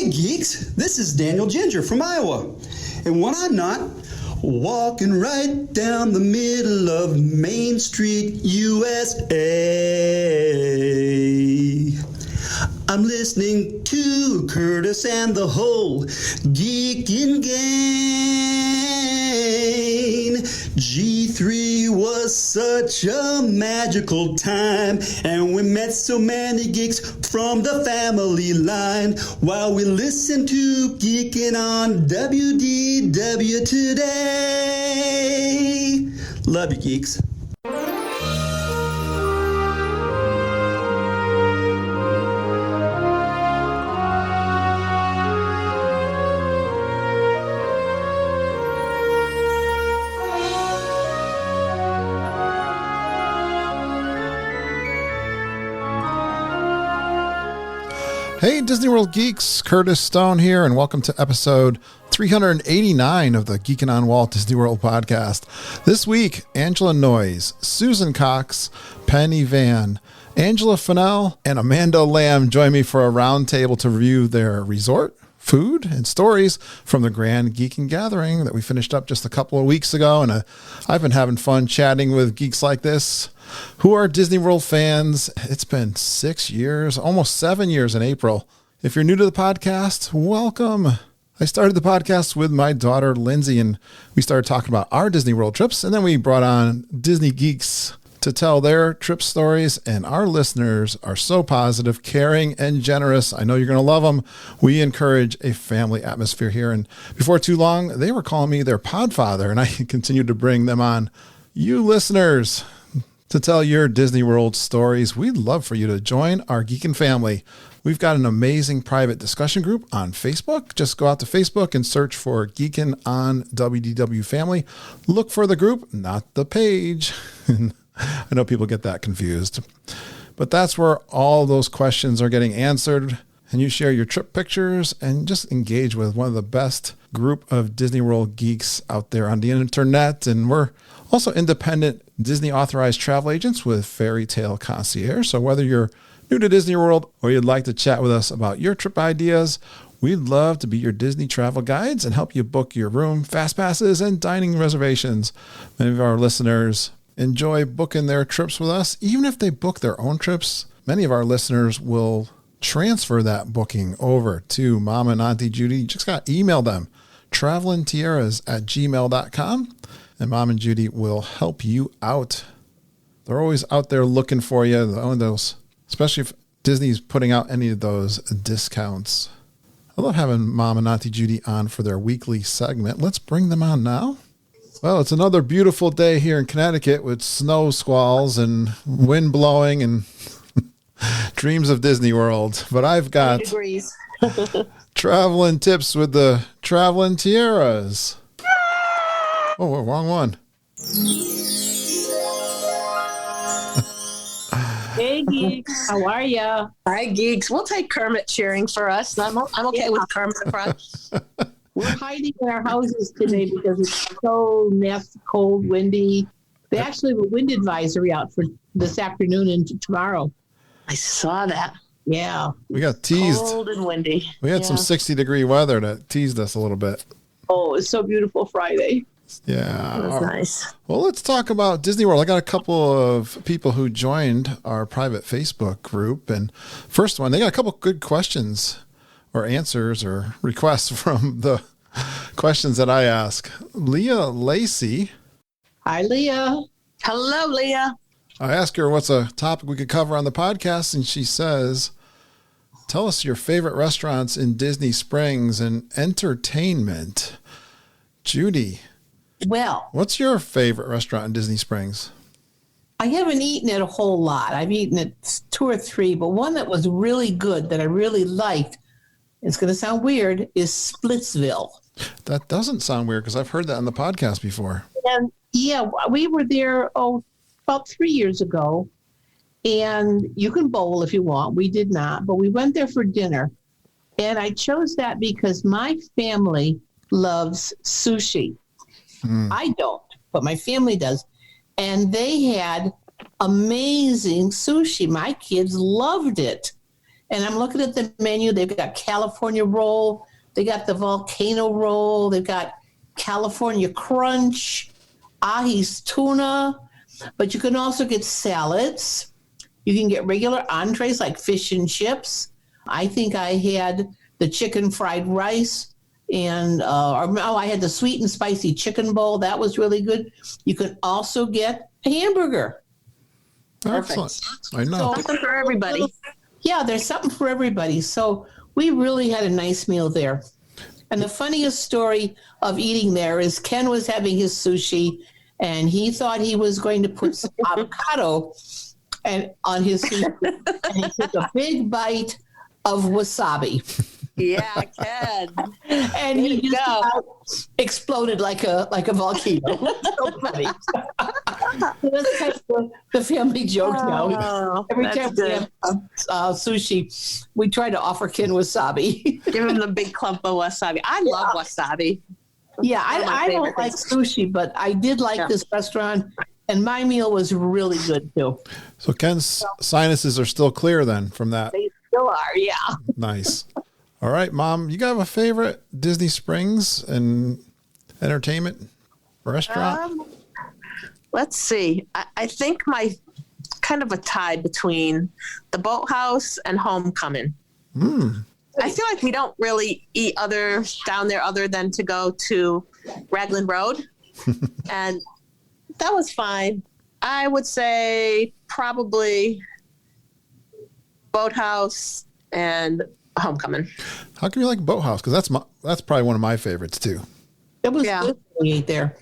Hey geeks, this is Daniel Ginger from Iowa. And when I'm not walking right down the middle of Main Street, USA, I'm listening to Curtis and the whole Geekin' Gang. G3 was such a magical time, and we met so many geeks from the family line while we listened to Geekin' on WDW today. Love you, geeks. Hey Disney World geeks, Curtis Stone here, and welcome to episode 389 of the Geekin' on Walt Disney World podcast. This week, Angela Noyes, Susan Cox, Penny Vann, Angela Fennell, and Amanda Lamb join me for a roundtable to review their resort, food, and stories from the Grand Geekin' Gathering that we finished up just a couple of weeks ago. And I've been having fun chatting with geeks like this who are Disney World fans. It's been 6 years, almost 7 years in April. If you're new to the podcast, welcome. I started the podcast with my daughter, Lindsay, and we started talking about our Disney World trips. And then we brought on Disney geeks to tell their trip stories. And our listeners are so positive, caring, and generous. I know you're going to love them. We encourage a family atmosphere here. And before too long, they were calling me their podfather, and I continue to bring them on. You listeners, to tell your Disney World stories, we'd love for you to join our Geekin' family. We've got an amazing private discussion group on Facebook. Just go out to Facebook and search for Geekin' on WDW Family. Look for the group, not the page. I know people get that confused. But that's where all those questions are getting answered. And you share your trip pictures and just engage with one of the best group of Disney World geeks out there on the internet. And we're also independent Disney authorized travel agents with Fairy Tale Concierge. So whether you're new to Disney World or you'd like to chat with us about your trip ideas, we'd love to be your Disney travel guides and help you book your room, fast passes, and dining reservations. Many of our listeners enjoy booking their trips with us. Even if they book their own trips, many of our listeners will transfer that booking over to Mom and Auntie Judy. You just got to email them, travelingtiaras@gmail.com. And Mom and Judy will help you out. They're always out there looking for you. Those, especially if Disney's putting out any of those discounts. I love having Mom and Auntie Judy on for their weekly segment. Let's bring them on now. Well, it's another beautiful day here in Connecticut with snow squalls and wind blowing and dreams of Disney World. But I've got traveling tips with the Traveling Tiaras. Oh, wrong one. Hey, Geeks. How are ya? Hi, Geeks. We'll take Kermit cheering for us. I'm okay with Kermit in front. We're hiding in our houses today because it's so nasty, cold, windy. They actually have a wind advisory out for this afternoon and tomorrow. I saw that. Yeah. We got teased. Cold and windy. We had some 60-degree weather that teased us a little bit. Oh, it's so beautiful Friday. Yeah. That was nice. Well, let's talk about Disney World. I got a couple of people who joined our private Facebook group. And first one, they got a couple good questions or answers or requests from the questions that I ask. Leah Lacey. Hi, Leah. Hello, Leah. I asked her what's a topic we could cover on the podcast, and she says, tell us your favorite restaurants in Disney Springs and entertainment. Judy. Well, what's your favorite restaurant in Disney Springs? I haven't eaten it a whole lot. I've eaten it 2 or 3, but one that was really good that I really liked, it's going to sound weird, is Splitsville. That doesn't sound weird because I've heard that on the podcast before. And yeah, we were there, about 3 years ago, and you can bowl if you want. We did not, but we went there for dinner. And I chose that because my family loves sushi. I don't, but my family does. And they had amazing sushi. My kids loved it. And I'm looking at the menu. They've got California roll. They got the volcano roll. They've got California crunch, Ahi's tuna. But you can also get salads. You can get regular entrees like fish and chips. I think I had the chicken fried rice. And I had the sweet and spicy chicken bowl. That was really good. You can also get a hamburger. Excellent. I know. Something for everybody. Yeah, there's something for everybody. So we really had a nice meal there. And the funniest story of eating there is Ken was having his sushi, and he thought he was going to put some avocado on his sushi. And he took a big bite of wasabi. Yeah, Ken. And he just about exploded like a volcano. So funny. That's kind of the family joke now. Every time we have sushi, we try to offer Ken wasabi. Give him the big clump of wasabi. I love wasabi. Yeah, I don't like sushi, but I did like this restaurant, and my meal was really good too. So Ken's sinuses are still clear then from that. They still are, yeah. Nice. All right, Mom, you got a favorite Disney Springs and entertainment restaurant? Let's see. I think my kind of a tie between the Boathouse and Homecoming. I feel like we don't really eat down there other than to go to Raglan Road. And that was fine. I would say probably Boathouse and Homecoming. How come you like Boathouse? Because that's probably one of my favorites too. It was good when we ate there.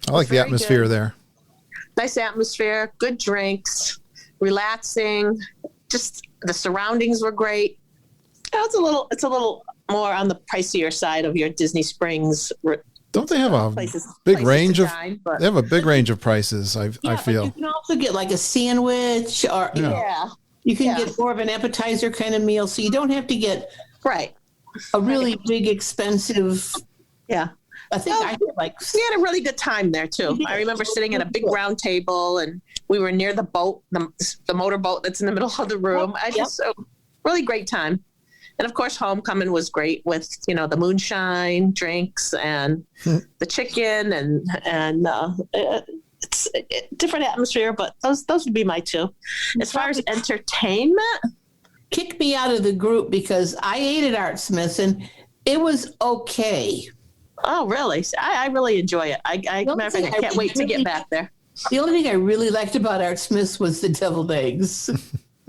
I like the Very atmosphere good. there. Nice atmosphere, good drinks, relaxing. Just the surroundings were great. It's a little more on the pricier side of your Disney Springs. Don't they have a big range of? They have a big range of prices. I feel. You can also get like a sandwich, or you can get more of an appetizer kind of meal, so you don't have to get a really big expensive. Yeah. I think I had we had a really good time there too. I remember sitting at a big round table, and we were near the boat, the motorboat that's in the middle of the room. Really great time. And of course, Homecoming was great with, the moonshine drinks and the chicken and it's a different atmosphere, but those would be my two. As far as entertainment, kicked me out of the group because I ate at Art Smith's and it was okay. Oh, really? I really enjoy it. I can't wait to get back there. The only thing I really liked about Art Smith's was the deviled eggs.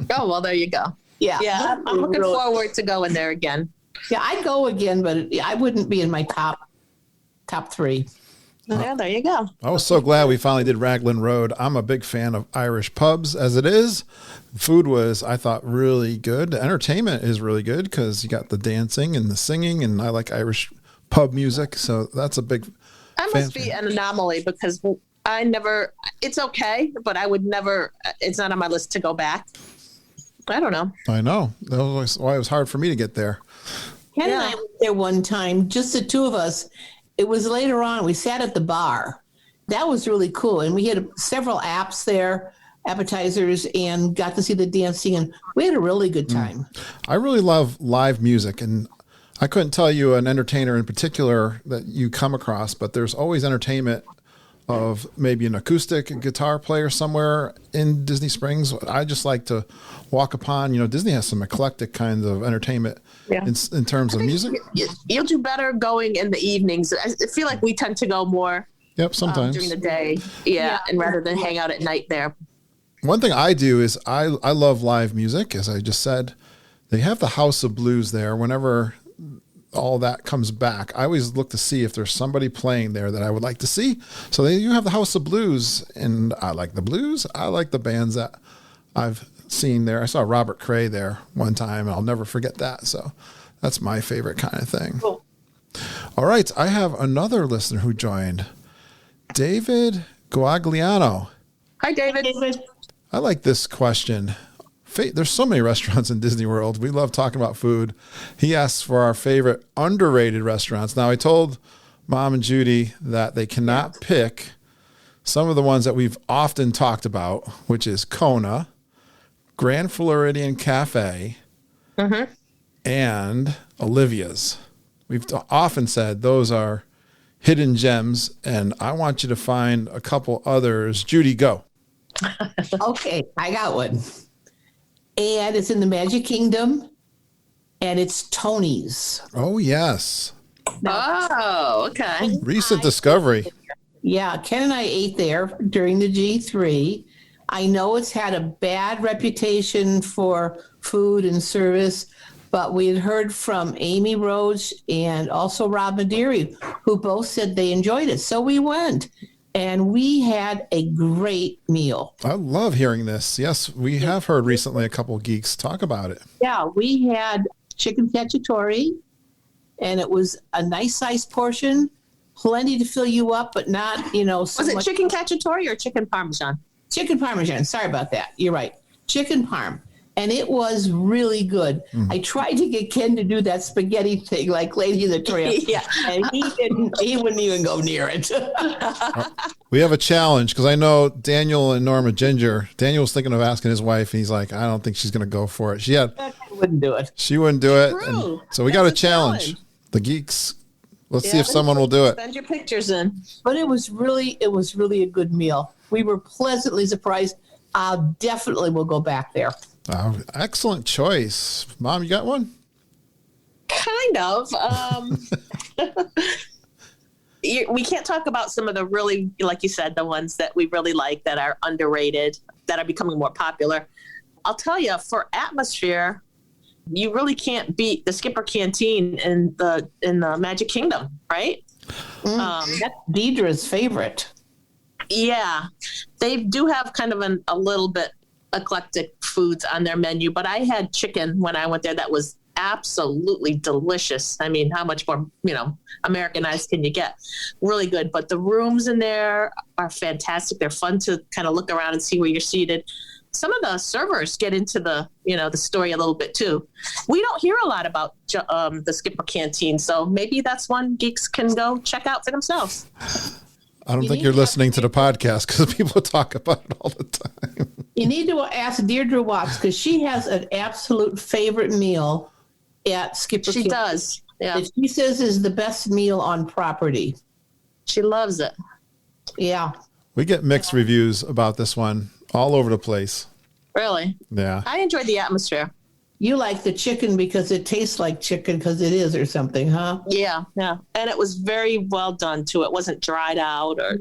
Oh, well, there you go. Yeah. I'm looking forward to going there again. Yeah, I'd go again, but I wouldn't be in my top three. Yeah, there you go. I was so glad we finally did Raglan Road. I'm a big fan of Irish pubs as it is. Food was, I thought, really good. The entertainment is really good because you got the dancing and the singing, and I like Irish pub music, so that's a big I must be an anomaly because it's okay, but I would never, it's not on my list to go back. I don't know. I know. That was why it was hard for me to get there. Ken and I went there one time, just the two of us. It was later on. We sat at the bar. That was really cool. And we had several apps there, appetizers, and got to see the dancing. And we had a really good time. I really love live music. And I couldn't tell you an entertainer in particular that you come across, but there's always entertainment of maybe an acoustic guitar player somewhere in Disney Springs. I just like to walk upon, Disney has some eclectic kinds of entertainment in terms of music. You'll do better going in the evenings. I feel like we tend to go more sometimes during the day. Yeah. And rather than hang out at night there. One thing I do is I love live music. As I just said, they have the House of Blues there. Whenever all that comes back, I always look to see if there's somebody playing there that I would like to see. So you have the House of Blues, and I like the blues. I like the bands that I've seen there. I saw Robert Cray there one time, and I'll never forget that. So that's my favorite kind of thing. Cool. All right. I have another listener who joined, David Guagliano. Hi, David. I like this question. There's so many restaurants in Disney World. We love talking about food. He asks for our favorite underrated restaurants. Now, I told Mom and Judy that they cannot pick some of the ones that we've often talked about, which is Kona, Grand Floridian Cafe, Mm-hmm. and Olivia's. We've often said those are hidden gems, and I want you to find a couple others. Judy, go. Okay, I got one. And it's in the Magic Kingdom, and it's Tony's. Oh, yes. Oh, okay. Recent discovery. Yeah, Ken and I ate there during the G3. I know it's had a bad reputation for food and service, but we had heard from Amy Rhodes and also Rob Madeiri, who both said they enjoyed it. So we went, and we had a great meal. I love hearing this. Yes, we have heard recently a couple of geeks talk about it. Yeah, we had chicken cacciatore, and it was a nice sized portion, plenty to fill you up, but not, so Was it much. chicken cacciatore or chicken parmesan? Chicken parmesan. Sorry about that. You're right. Chicken parm. And it was really good. I tried to get Ken to do that spaghetti thing like Lady in the Tramp. Yeah. And he wouldn't even go near it. We have a challenge because I know Daniel and Norma Ginger. Daniel was thinking of asking his wife, and he's like, I don't think she's going to go for it. She wouldn't do it. wouldn't do it. True. And so we got a That's a challenge. challenge. The geeks. Let's see Yeah. if someone will do it. Send your pictures in. But it was really a good meal. We were pleasantly surprised. I definitely will go back there. Excellent choice. Mom, you got one? Kind of. We can't talk about some of the really, like you said, the ones that we really like that are underrated, that are becoming more popular. I'll tell you, for atmosphere, you really can't beat the Skipper Canteen in the Magic Kingdom, right? That's Deidre's favorite. Yeah, they do have kind of a little bit eclectic foods on their menu, but I had chicken when I went there that was absolutely delicious. I mean, how much more, Americanized can you get? Really good. But the rooms in there are fantastic. They're fun to kind of look around and see where you're seated. Some of the servers get into the story a little bit too. We don't hear a lot about the Skipper Canteen, so maybe that's one geeks can go check out for themselves. I don't think you're listening to the podcast because people talk about it all the time. You need to ask Deirdre Watts because she has an absolute favorite meal at Skipper She Canteen does. Yeah. that she says is the best meal on property. She loves it. Yeah. We get mixed reviews about this one all over the place. Really? Yeah. I enjoyed the atmosphere. You like the chicken because it tastes like chicken because it is or something, huh? Yeah, yeah. And it was very well done too. It wasn't dried out or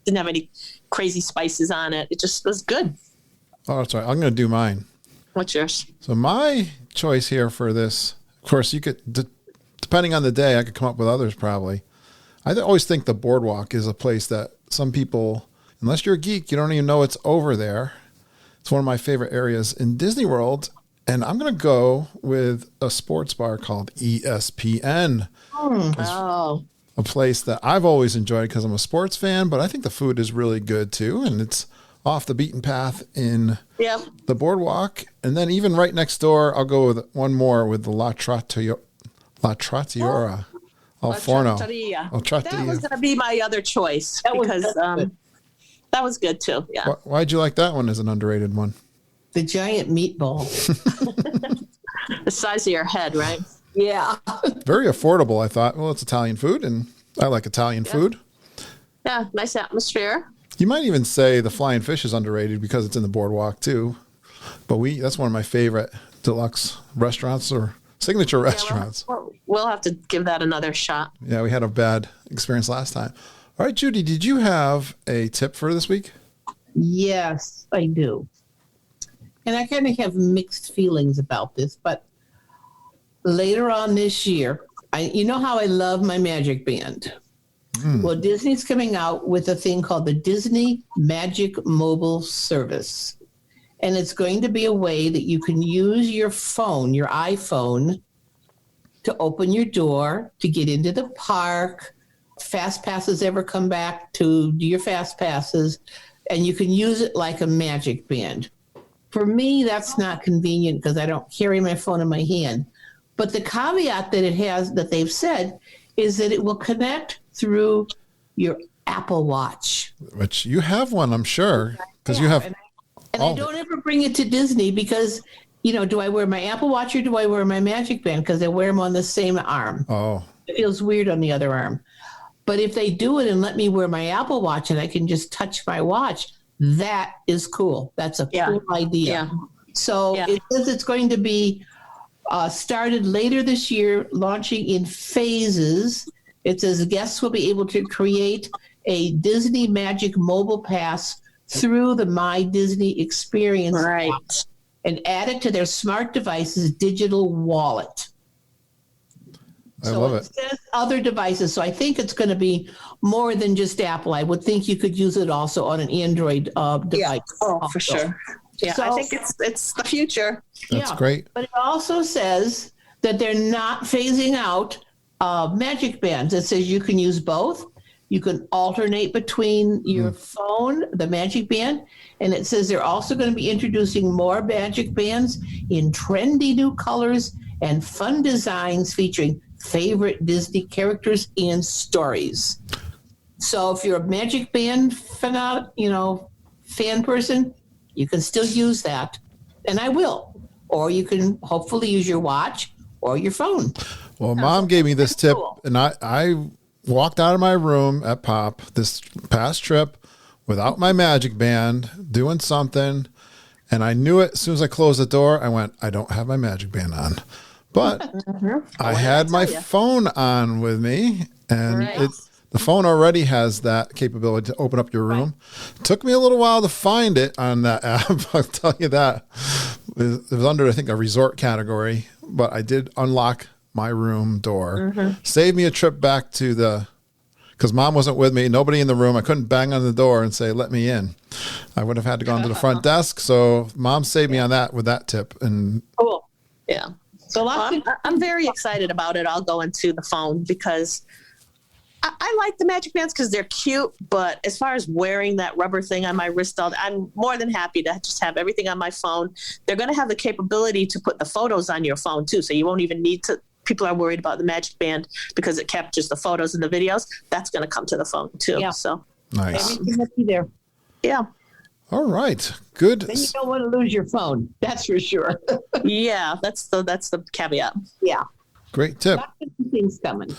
didn't have any crazy spices on it. It just was good. Oh, that's right. I'm going to do mine. What's yours? So my choice here for this, of course, you could, depending on the day, I could come up with others probably. I always think the Boardwalk is a place that some people, unless you're a geek, you don't even know it's over there. It's one of my favorite areas in Disney World. And I'm going to go with a sports bar called ESPN. Oh, A place that I've always enjoyed because I'm a sports fan, but I think the food is really good too. And it's off the beaten path in the Boardwalk. And then even right next door, I'll go with one more with the La Trattoria al Forno. Trattoria. Oh, Trattoria. That was going to be my other choice because that was good too. Yeah. Why'd you like that one as an underrated one? The giant meatball. The size of your head, right? Yeah. Very affordable, I thought. Well, it's Italian food, and I like Italian food. Yeah, nice atmosphere. You might even say the Flying Fish is underrated because it's in the Boardwalk too. But that's one of my favorite deluxe restaurants or signature restaurants. We'll have to give that another shot. Yeah, we had a bad experience last time. All right, Judy, did you have a tip for this week? Yes, I do. And I kind of have mixed feelings about this, but later on this year, you know how I love my Magic Band. Well, Disney's coming out with a thing called the Disney Magic Mobile Service. And it's going to be a way that you can use your phone, your iPhone, to open your door, to get into the park. Fast passes ever come back to do your fast passes, and you can use it like a Magic Band. For me, that's not convenient because I don't carry my phone in my hand. But the caveat that it has, that they've said, is that it will connect through your Apple Watch. Which you have one, I'm sure, because you have. And I don't ever bring it to Disney because do I wear my Apple Watch or do I wear my Magic Band? Because I wear them on the same arm. Oh, It feels weird on the other arm. But if they do it and let me wear my Apple Watch and I can just touch my watch, that is cool. That's a cool idea. Yeah. So it says it's going to be started later this year, launching in phases. It says guests will be able to create a Disney Magic mobile pass through the My Disney Experience app and add it to their smart device's digital wallet. I love it. It says other devices, so I think it's going to be more than just Apple. I would think you could use it also on an Android device. Yeah. Oh, for sure. Yeah, So- I think it's the future. That's great. But it also says that they're not phasing out Magic Bands. It says you can use both. You can alternate between your phone, the Magic Band, and it says they're also going to be introducing more Magic Bands in trendy new colors and fun designs featuring favorite Disney characters and stories. So if you're a Magic Band fan, person, you can still use that, and I will. Or you can hopefully use your watch or your phone. Well, Mom gave me this tip, and I walked out of my room at Pop this past trip without my Magic Band, doing something, and I knew it as soon as I closed the door. I went, I don't have my Magic Band on. But I had my phone on with me, and the phone already has that capability to open up your room. It took me a little while to find it on that app, I'll tell you that. It was under, I think, a resort category, but I did unlock my room door. Saved me a trip back to because Mom wasn't with me, nobody in the room. I couldn't bang on the door and say, let me in. I would have had to go to the front desk. So Mom saved me on that with that tip. And Cool. Yeah. So I'm very excited about it. I'll go into the phone because I like the Magic Bands because they're cute. But as far as wearing that rubber thing on my wrist, I'm more than happy to just have everything on my phone. They're going to have the capability to put the photos on your phone too. So you won't even need to. People are worried about the Magic Band because it captures the photos and the videos. That's going to come to the phone too. Yeah. So nice. everything will be there. yeah. All right. Good. Then you don't want to lose your phone. That's for sure. Yeah. That's the caveat. Yeah. Great tip. Lots of things coming.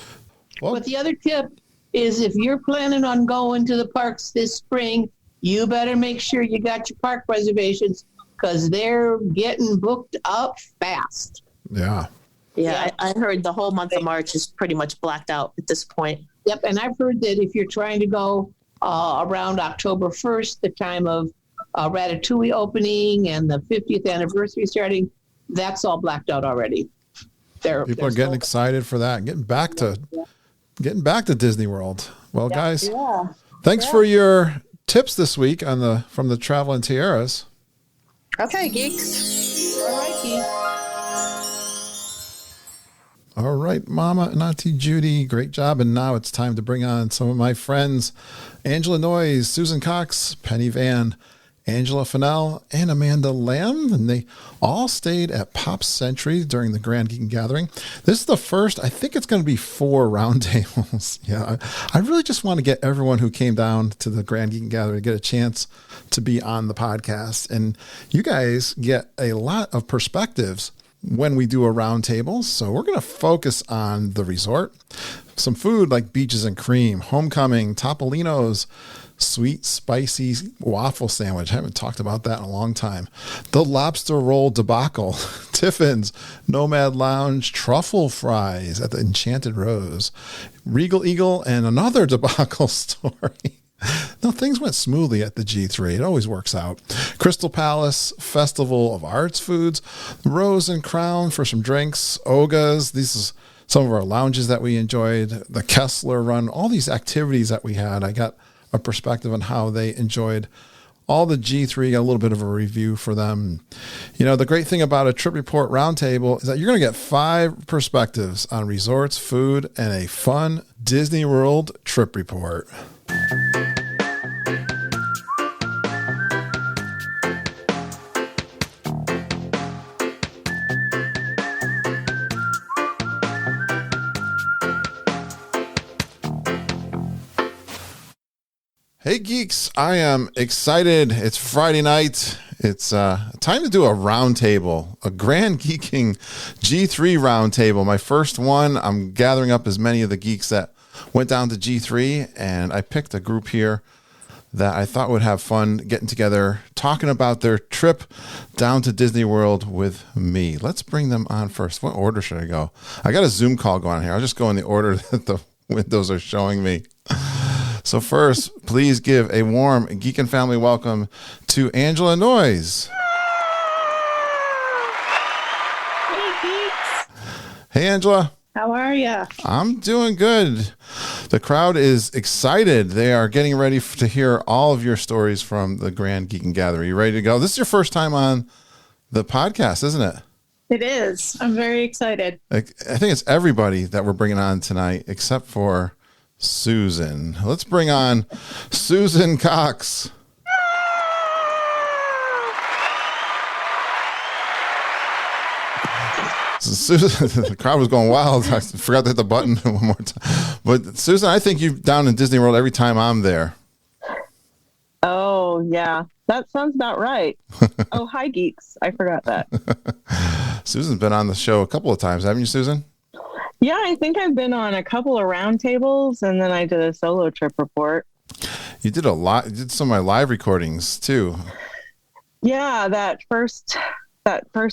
Well, But the other tip is if you're planning on going to the parks this spring, you better make sure you got your park reservations because they're getting booked up fast. yeah. Yeah. I heard the whole month of March is pretty much blacked out at this point. Yep, and I've heard that if you're trying to go around October 1st, the time of Ratatouille opening and the 50th anniversary starting, that's all blacked out already. People are getting excited for that. Getting back to Disney World. Well, guys, thanks for your tips this week from the Traveling Tiaras. Okay, geeks. All right, Keith. All right, Mama and Auntie Judy, great job. And now it's time to bring on some of my friends, Angela Noyes, Susan Cox, Penny Vann, Angela Fennell, and Amanda Lamb. And they all stayed at Pop Century during the Grand Geek Gathering. This is the first, I think it's going to be 4 roundtables. Yeah, I really just want to get everyone who came down to the Grand Geek Gathering to get a chance to be on the podcast. And you guys get a lot of perspectives when we do a roundtable. So we're going to focus on the resort, some food like beaches and cream, homecoming, Topolino's, sweet, spicy waffle sandwich. I haven't talked about that in a long time. The lobster roll debacle, Tiffin's, Nomad Lounge, truffle fries at the Enchanted Rose, Regal Eagle, and another debacle story. No, things went smoothly at the G3. It always works out. Crystal Palace, Festival of Arts Foods, Rose and Crown for some drinks, Oga's. These is some of our lounges that we enjoyed, the Kessler Run, all these activities that we had. I got a perspective on how they enjoyed all the G3, got a little bit of a review for them. You know, the great thing about a Trip Report Roundtable is that you're going to get 5 perspectives on resorts, food, and a fun Disney World trip report. Hey Geeks, I am excited. It's Friday night. It's time to do a roundtable, a Grand Geeking G3 roundtable. My first one. I'm gathering up as many of the geeks that went down to G3, and I picked a group here that I thought would have fun getting together, talking about their trip down to Disney World with me. Let's bring them on first. What order should I go? I got a Zoom call going here. I'll just go in the order that the windows are showing me. So first, please give a warm Geek and Family welcome to Angela Noyes. Hey, Geeks. Hey, Angela. How are you? I'm doing good. The crowd is excited. They are getting ready to hear all of your stories from the Grand Geeking Gather. You ready to go? This is your first time on the podcast, isn't it? It is. I'm very excited. I think it's everybody that we're bringing on tonight except for Susan. Let's bring on Susan Cox. Susan, the crowd was going wild. I forgot to hit the button one more time. But Susan, I think you're down in Disney World every time I'm there. Oh, yeah. That sounds about right. Oh, hi, Geeks. I forgot that. Susan's been on the show a couple of times, haven't you, Susan? Yeah, I think I've been on a couple of roundtables, and then I did a solo trip report. You did a lot. You did some of my live recordings, too. Yeah, that first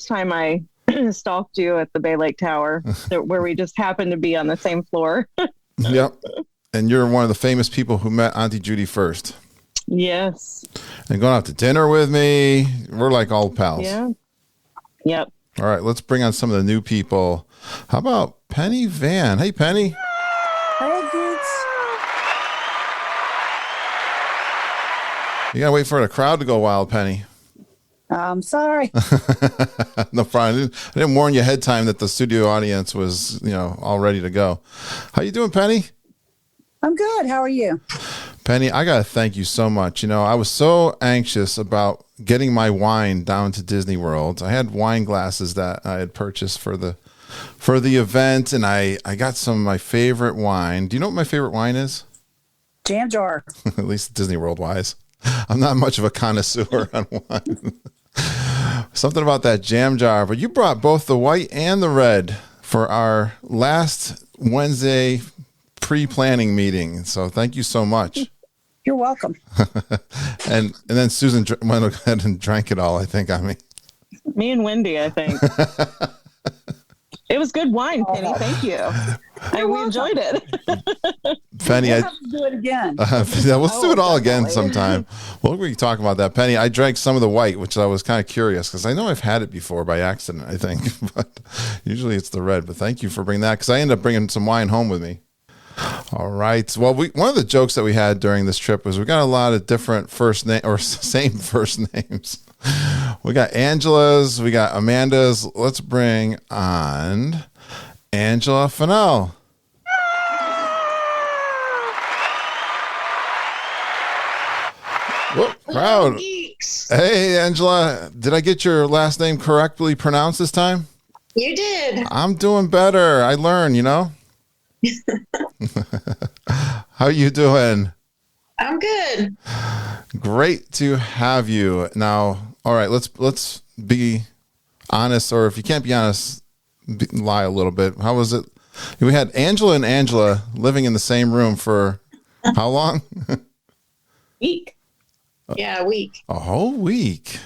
time I stalked you at the Bay Lake Tower, where we just happened to be on the same floor. Yep. And you're one of the famous people who met Auntie Judy first. Yes. And going out to dinner with me. We're like old pals. Yeah. Yep. All right, let's bring on some of the new people. How about Penny Vann? Hey, Penny. Hey, Geeks. You gotta wait for the crowd to go wild, Penny. I'm sorry. No problem. I didn't warn you ahead of time that the studio audience was, all ready to go. How you doing, Penny? I'm good. How are you? Penny, I gotta thank you so much. I was so anxious about getting my wine down to Disney World. I had wine glasses that I had purchased for the event, and I got some of my favorite wine. Do you know what my favorite wine is? Jam jar. At least Disney World wise. I'm not much of a connoisseur on wine. Something about that jam jar, but you brought both the white and the red for our last Wednesday pre-planning meeting. So thank you so much. You're welcome. and then Susan went ahead and drank it all, I think, on me. Me and Wendy, I think. It was good wine, Penny. Thank you. We enjoyed it. Penny, we'll have to do it again. Let's do it all again sometime. Well, we can talk about that. Penny, I drank some of the white, which I was kind of curious because I know I've had it before by accident, I think. But usually it's the red. But thank you for bringing that because I ended up bringing some wine home with me. All right. Well, one of the jokes that we had during this trip was we got a lot of different same first names. We got Angela's, we got Amanda's. Let's bring on Angela Fennell. Whoop, crowd. Geeks. Hey, Angela. Did I get your last name correctly pronounced this time? You did. I'm doing better. I learn, How you doing? I'm good. Great to have you. Now, all right, let's be honest, or if you can't be honest, lie a little bit. How was it? We had Angela and Angela living in the same room for how long? Week. Yeah, a week. A whole week.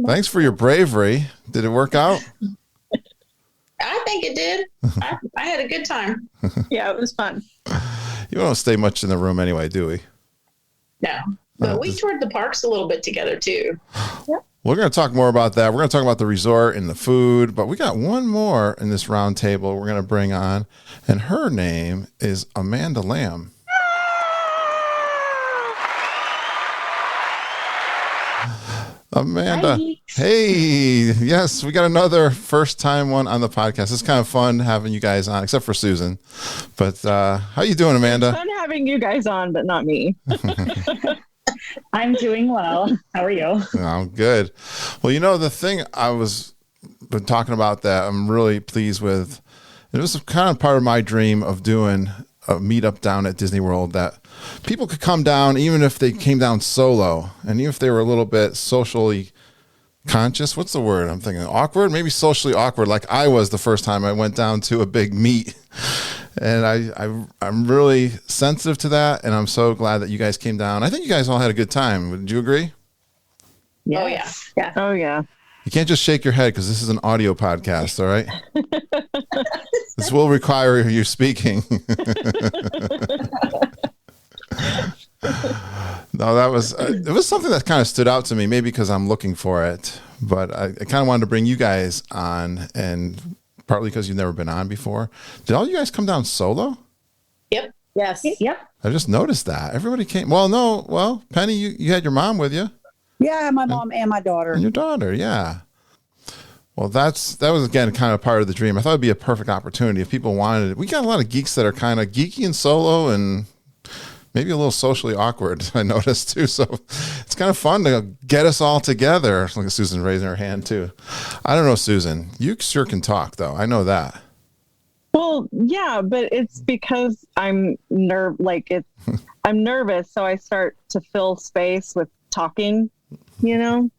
Thanks for your bravery. Did it work out? I think it did. I had a good time. Yeah, it was fun. You don't stay much in the room anyway, do we? No. But we toured the parks a little bit together, too. Yep. We're going to talk more about that. We're going to talk about the resort and the food, but we got one more in this round table we're going to bring on, and her name is Amanda Lamb. Amanda. Hi. Hey, yes, we got another first time one on the podcast. It's kind of fun having you guys on, except for Susan. But how you doing, Amanda? It's fun having you guys on, but not me. I'm doing well. How are you? I'm good. Well, the thing I was been talking about that I'm really pleased with, it was kind of part of my dream of doing meetup down at Disney World that people could come down even if they came down solo, and even if they were a little bit socially conscious. What's the word I'm thinking? Awkward? Maybe socially awkward, like I was the first time I went down to a big meet. And I'm really sensitive to that, and I'm so glad that you guys came down. I think you guys all had a good time. Would you agree? Oh, yeah. Yeah. Oh, yeah. You can't just shake your head because this is an audio podcast, all right? This will require you speaking. No, that was it was something that kind of stood out to me, maybe because I'm looking for it. But I kind of wanted to bring you guys on, and partly because you've never been on before. Did all you guys come down solo? Yep. Yes. Yep. I just noticed that. Everybody came. Well, no. Well, Penny, you had your mom with you. Yeah, my mom and my daughter. And your daughter, yeah. Well, that was, again, kind of part of the dream. I thought it'd be a perfect opportunity if people wanted it. We got a lot of geeks that are kind of geeky and solo and maybe a little socially awkward, I noticed, too. So it's kind of fun to get us all together. Look at Susan raising her hand, too. I don't know, Susan. You sure can talk, though. I know that. Well, yeah, but it's because I'm I'm nervous, so I start to fill space with talking, you know?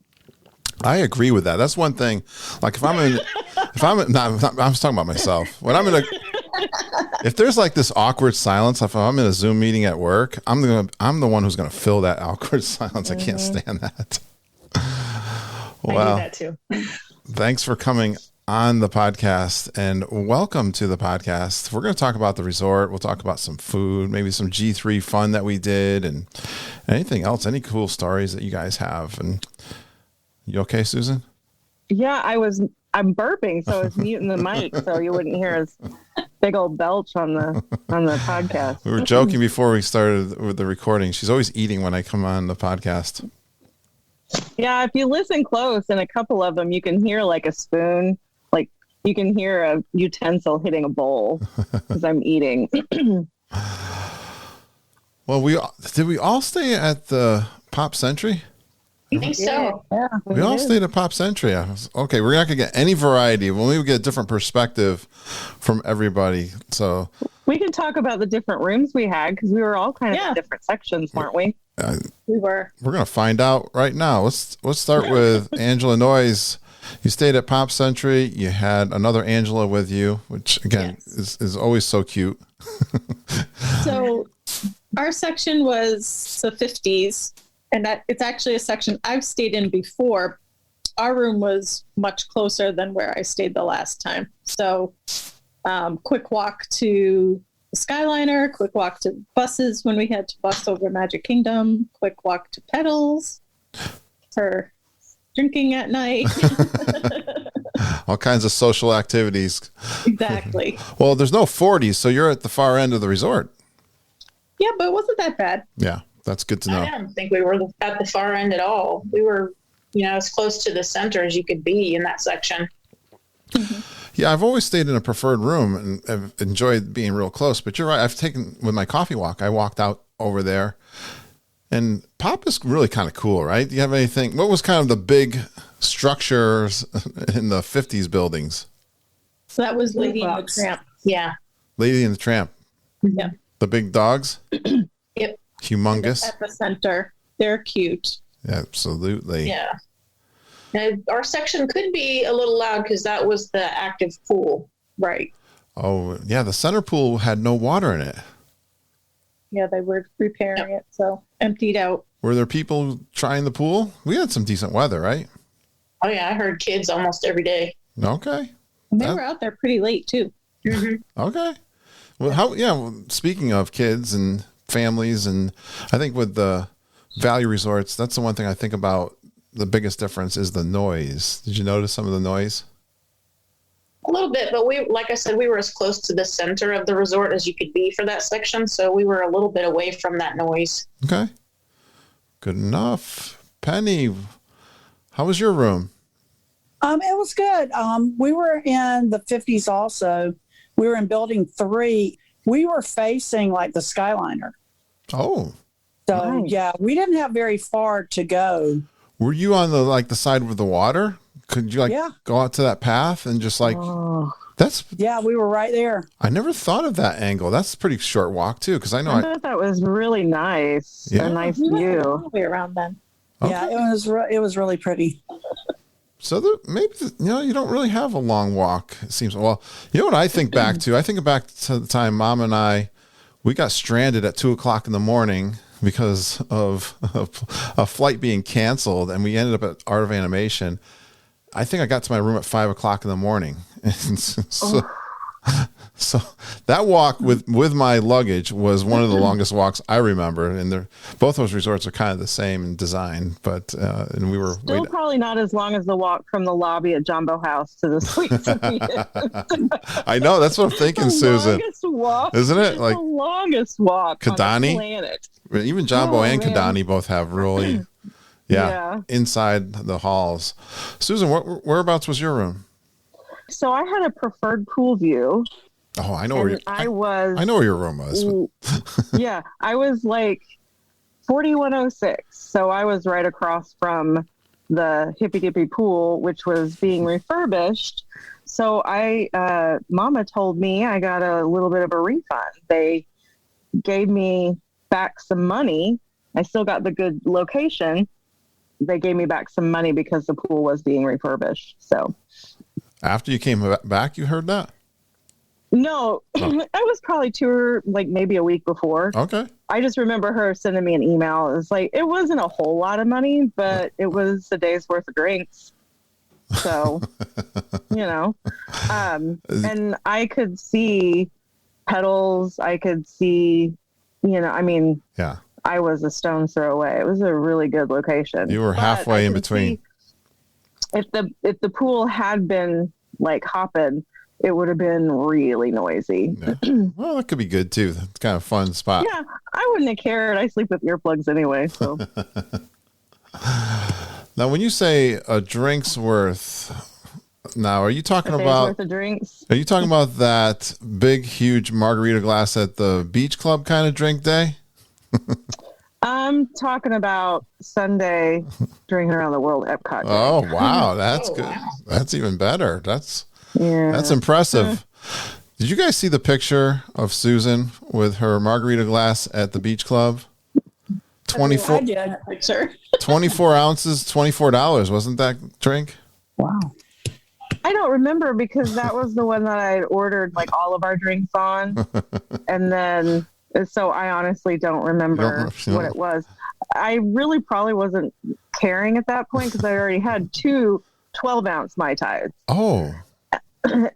I agree with that. That's one thing. Like I'm talking about myself. When I'm if there's like this awkward silence, if I'm in a Zoom meeting at work, I'm the one who's going to fill that awkward silence. I can't stand that. Wow. I do that too. Thanks for coming on the podcast, and welcome to the podcast. We're going to talk about the resort. We'll talk about some food, maybe some G3 fun that we did, and anything else, any cool stories that you guys have. And you okay, Susan? Yeah, I'm burping, so I was muting the mic so you wouldn't hear his big old belch on the podcast. We were joking before we started with the recording. She's always eating when I come on the podcast. Yeah, if you listen close, in a couple of them, you can hear like a spoon, like you can hear a utensil hitting a bowl because I'm eating. Well, did we all stay at the Pop Century? I think so. Yeah, We all stayed at Pop Century. Okay, we're not going to get any variety. We'll maybe get a different perspective from everybody. So we can talk about the different rooms we had because we were all kind of in different sections, weren't we? We were. We're going to find out right now. Let's start with Angela Noyes. You stayed at Pop Century. You had another Angela with you, which again is always so cute. So our section was the 50s, and it's actually a section I've stayed in before. Our room was much closer than where I stayed the last time. So quick walk to the Skyliner, quick walk to buses when we had to bus over Magic Kingdom, quick walk to Pedals for drinking at night. All kinds of social activities. Exactly. Well, there's no 40s, so you're at the far end of the resort. Yeah, but it wasn't that bad. Yeah, that's good to know. I don't think we were at the far end at all. We were, as close to the center as you could be in that section. Mm-hmm. Yeah, I've always stayed in a preferred room and I've enjoyed being real close. But you're right. I've taken, with my coffee walk, I walked out over there. And Pop is really kind of cool, right? Do you have anything? What was kind of the big structures in the 50s buildings? So that was Lady and the Tramp. Yeah. Lady and the Tramp. Yeah. The big dogs? Yep. Humongous. At the center. They're cute. Absolutely. Yeah. And our section could be a little loud because that was the active pool. Right. Oh, yeah. The center pool had no water in it. Yeah, they were repairing it, so emptied out. Were there people trying the pool? We had some decent weather, right? Oh, yeah. I heard kids almost every day. Okay. And they were out there pretty late, too. Mm-hmm. Okay. Well, speaking of kids and families, and I think with the value resorts, that's the one thing I think about. The biggest difference is the noise. Did you notice some of the noise? A little bit, but like I said, we were as close to the center of the resort as you could be for that section. So we were a little bit away from that noise. Okay. Good enough. Penny, how was your room? It was good. We were in the 50s also. We were in building 3. We were facing like the Skyliner. Oh. So Nice. yeah, we didn't have very far to go. Were you on the side with the water? Could you go out to that path and just Yeah, we were right there. I never thought of that angle. That's a pretty short walk too, because I know I thought that was really nice. Yeah. A nice We went all view. the way around then. Okay. Yeah, it was really pretty. So maybe you don't really have a long walk. It seems. Well, you know what I think back to? I think back to the time Mom and we got stranded at 2:00 in the morning because of a flight being canceled, and we ended up at Art of Animation. I think I got to my room at 5:00 in the morning, and so that walk with my luggage was one of the longest walks I remember. And both those resorts are kind of the same in design, but and we were Still probably not as long as the walk from the lobby at Jumbo House to the suites. I know, that's what I'm thinking, Susan. Longest walk, isn't it? Like the longest walk on Kidani? the planet. Even Jumbo and man. Kidani both have really, inside the halls. Susan, whereabouts was your room? So I had a preferred pool view. Oh, I know where I know where your room was. Yeah, I was like 4106. So I was right across from the Hippy Dippy pool, which was being refurbished. So Mama told me I got a little bit of a refund. They gave me back some money. I still got the good location. They gave me back some money because the pool was being refurbished. So after you came back, you heard that? No, I was probably maybe a week before. Okay. I just remember her sending me an email. It was like, it wasn't a whole lot of money, but it was a day's worth of drinks. So, and I could see pedals. I could see, yeah, I was a stone's throw away. It was a really good location. You were halfway in between. If the pool had been like hopping, it would have been really noisy. Yeah. Well, that could be good too. It's kind of a fun spot. Yeah, I wouldn't have cared. I sleep with earplugs anyway. So now, when you say a drink's worth, now are you talking about worth of drinks? Are you talking about that big, huge margarita glass at the beach club kind of drink day? I'm talking about Sunday drinking around the world Epcot. Oh wow, that's good. Wow. That's even better. That's impressive. Did you guys see the picture of Susan with her margarita glass at the beach club? 24 24 ounces, $24. Wasn't that drink? Wow. I don't remember because that was the one that I ordered like all of our drinks on. And then, so I honestly don't remember what it was. I really probably wasn't caring at that point because I already had 2 12-ounce Mai Tais. Oh.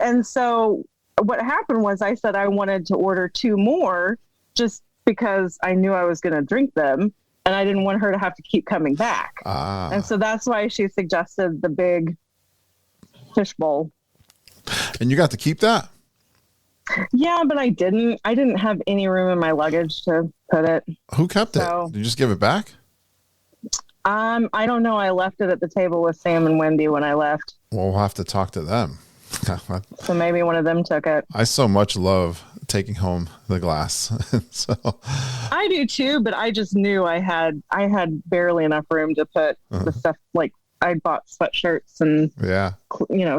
And so what happened was I said I wanted to order 2 more just because I knew I was going to drink them and I didn't want her to have to keep coming back. And so that's why she suggested the big fishbowl. And you got to keep that? Yeah, but I didn't have any room in my luggage to put it. Who kept it? Did you just give it back? I don't know. I left it at the table with Sam and Wendy when I left. Well, we'll have to talk to them. So maybe one of them took it. I so much love taking home the glass. So I do too, but I just knew I had barely enough room to put the stuff. Like I bought sweatshirts and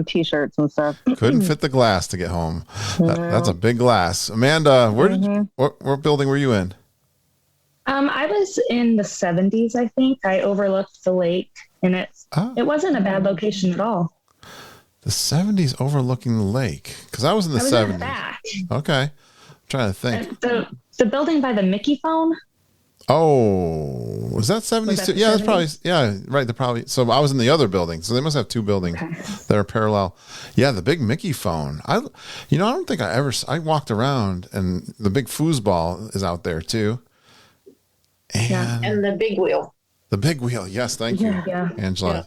t-shirts and stuff. Couldn't fit the glass to get home. That's a big glass. Amanda, what building were you in? I was in the 70s, I think. I overlooked the lake, and it wasn't a bad location at all. The 70s overlooking the lake? Because I was in the 70s. In the back. Okay. I'm trying to think. The building by the Mickey phone? Oh, was that 70s too? Yeah, that's probably, right. They're probably, so I was in the other building. So they must have 2 buildings that are parallel. Yeah, the big Mickey phone. I don't think I walked around and the big foosball is out there too. And the big wheel. The big wheel. Yes. Thank you, Angela. Yeah.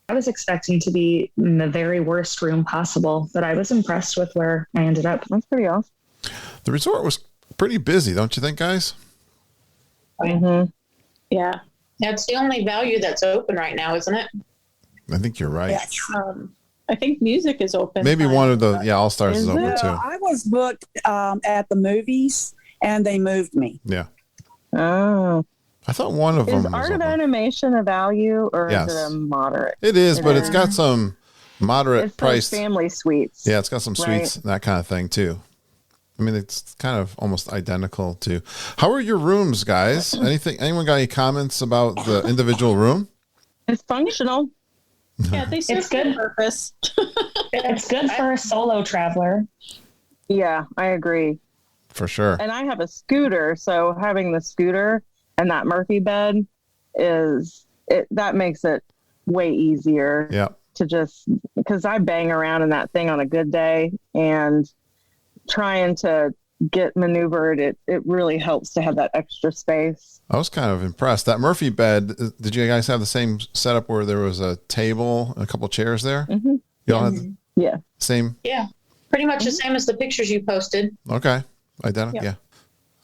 I was expecting to be in the very worst room possible, but I was impressed with where I ended up. That's pretty awesome. The resort was pretty busy, don't you think, guys? Mm-hmm. Yeah. That's the only value that's open right now, isn't it? I think you're right. Yes. I think music is open. Maybe one of the All Stars is open too. I was booked at the movies, and they moved me. Yeah. Oh. I thought one of them was Art of Animation a value or yes. is it a moderate? It is, but it's got some moderate It's those priced family suites. Yeah, it's got some suites and that kind of thing too. I mean, it's kind of almost identical to. How are your rooms, guys? Anyone got any comments about the individual room? It's functional. Yeah, they serve It's good. good purpose. It's good for a solo traveler. Yeah, I agree. For sure. And I have a scooter, so having the scooter and that Murphy bed that makes it way easier. Yeah. To just, because I bang around in that thing on a good day, and trying to get maneuvered, it really helps to have that extra space. I was kind of impressed. That Murphy bed, did you guys have the same setup where there was a table and a couple chairs there? Mm-hmm. You all had the same? Yeah, pretty much the same as the pictures you posted. Okay. Identical. Yeah.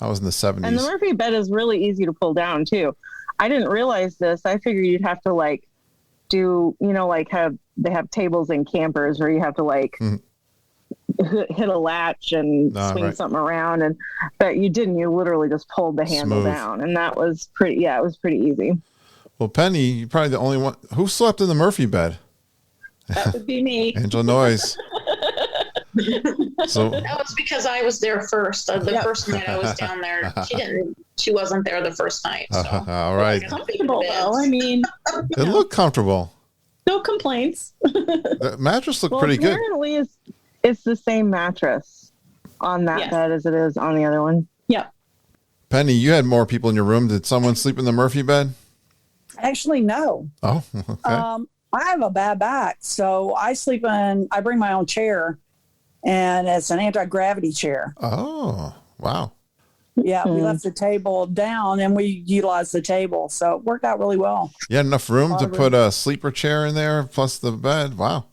I was in the 70s. And the Murphy bed is really easy to pull down too. I didn't realize this. I figured you'd have to like do, they have tables in campers where you have to like hit a latch and swing something around, but you didn't. You literally just pulled the handle down, and that was pretty. Yeah, it was pretty easy. Well, Penny, you're probably the only one who slept in the Murphy bed. That would be me. Angela Noyes. So that was because I was there first. The first night I was down there, she wasn't there the first night. So. All right. Comfortable though. I mean, it looked comfortable. No complaints. The mattress looked pretty good. Apparently, it's the same mattress on that bed as it is on the other one. Yep. Penny, you had more people in your room. Did someone sleep in the Murphy bed? Actually, no. Oh, okay. I have a bad back, so I bring my own chair, and it's an anti-gravity chair. Oh, wow. Yeah, we left the table down and we utilized the table. So it worked out really well. You had enough room to put a sleeper chair in there plus the bed? Wow.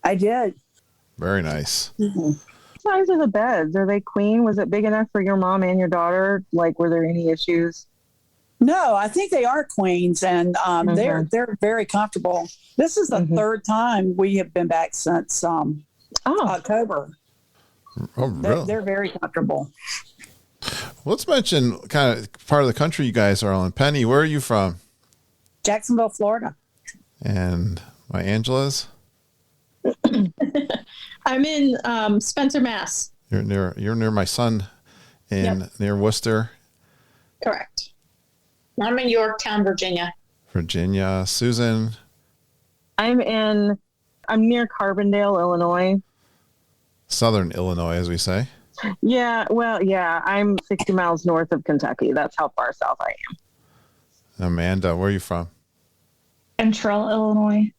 I did. Very nice. Mm-hmm. What size are the beds? Are they queen? Was it big enough for your mom and your daughter? Like, were there any issues? No, I think they are queens, and they're very comfortable. This is the third time we have been back since October. Oh, really? They're very comfortable. Let's mention kind of part of the country you guys are on. Penny, where are you from? Jacksonville, Florida. And my Angela's? I'm in Spencer, Mass. You're near my son near Worcester. Correct. I'm in Yorktown, Virginia. Virginia. Susan? I'm near Carbondale, Illinois. Southern Illinois, as we say. Yeah, well, yeah, I'm 60 miles north of Kentucky. That's how far south I am. Amanda, where are you from? Central Illinois.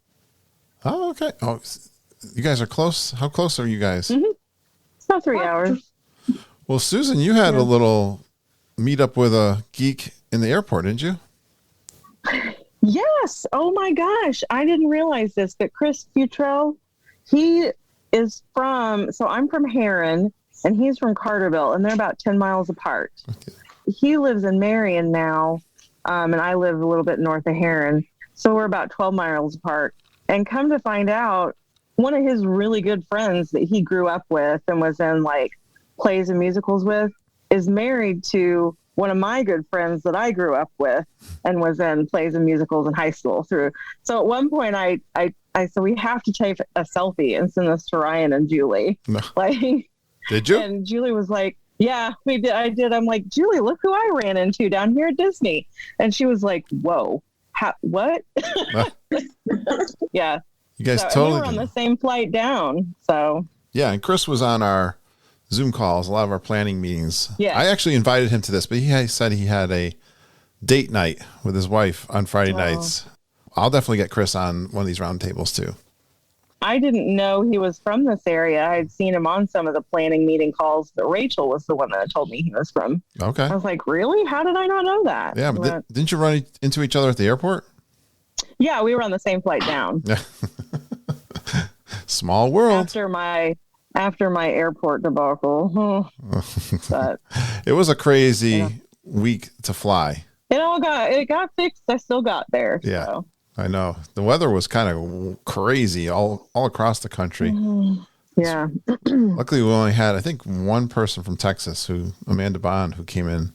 Oh, okay. Oh, you guys are close. How close are you guys? Mm-hmm. It's about 3 hours. Well, Susan, you had a little meet up with a geek in the airport, didn't you? Yes. Oh my gosh. I didn't realize this, but Chris Futrell, he is I'm from Heron and he's from Carterville, and they're about 10 miles apart. Okay. He lives in Marion now, and I live a little bit north of Heron. So we're about 12 miles apart. And come to find out, one of his really good friends that he grew up with and was in like plays and musicals with is married to one of my good friends that I grew up with and was in plays and musicals in high school through. So at one point I said, we have to take a selfie and send this to Ryan and Julie. No. Like, did you? And Julie was like, yeah, we did. I did. I'm like, Julie, look who I ran into down here at Disney. And she was like, whoa, what? Yeah. You guys totally we were on the same flight down. So yeah, and Chris was on our Zoom calls, a lot of our planning meetings. Yeah. I actually invited him to this, but he said he had a date night with his wife on Friday nights. I'll definitely get Chris on one of these roundtables too. I didn't know he was from this area. I had seen him on some of the planning meeting calls, but Rachel was the one that told me he was from. Okay. I was like, really? How did I not know that? Yeah, but didn't you run into each other at the airport? Yeah, we were on the same flight down. Small world. After my airport debacle. But it was a crazy week to fly. It got fixed. I still got there. Yeah. So. I know. The weather was kind of crazy all across the country. Yeah. Luckily, we only had, I think, one person from Texas, Amanda Bond, who came in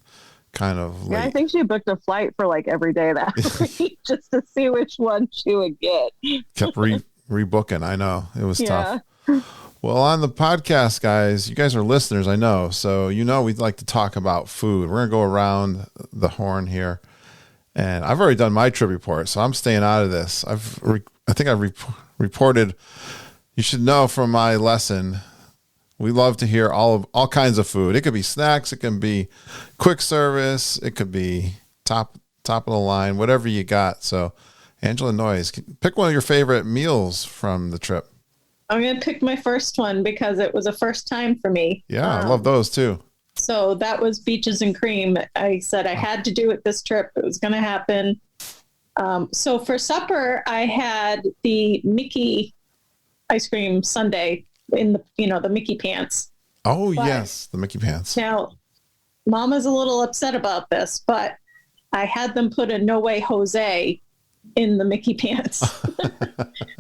kind of late. Yeah, I think she booked a flight for like every day that week just to see which one she would get. Kept rebooking. I know it was tough. Well, on the podcast, guys, you guys are listeners, I know. So, we'd like to talk about food. We're going to go around the horn here. And I've already done my trip report, so I'm staying out of this. I think I've reported, you should know from my lesson, we love to hear all kinds of food. It could be snacks, it can be quick service, it could be top of the line, whatever you got. So, Angela Noyes, pick one of your favorite meals from the trip. I'm going to pick my first one because it was a first time for me. Yeah, I love those too. So that was Beaches and Cream. I said I had to do it this trip. It was going to happen. So for supper, I had the Mickey ice cream sundae in the Mickey pants. Oh, yes, the Mickey pants. Now, Mama's a little upset about this, but I had them put a No Way Jose in the Mickey pants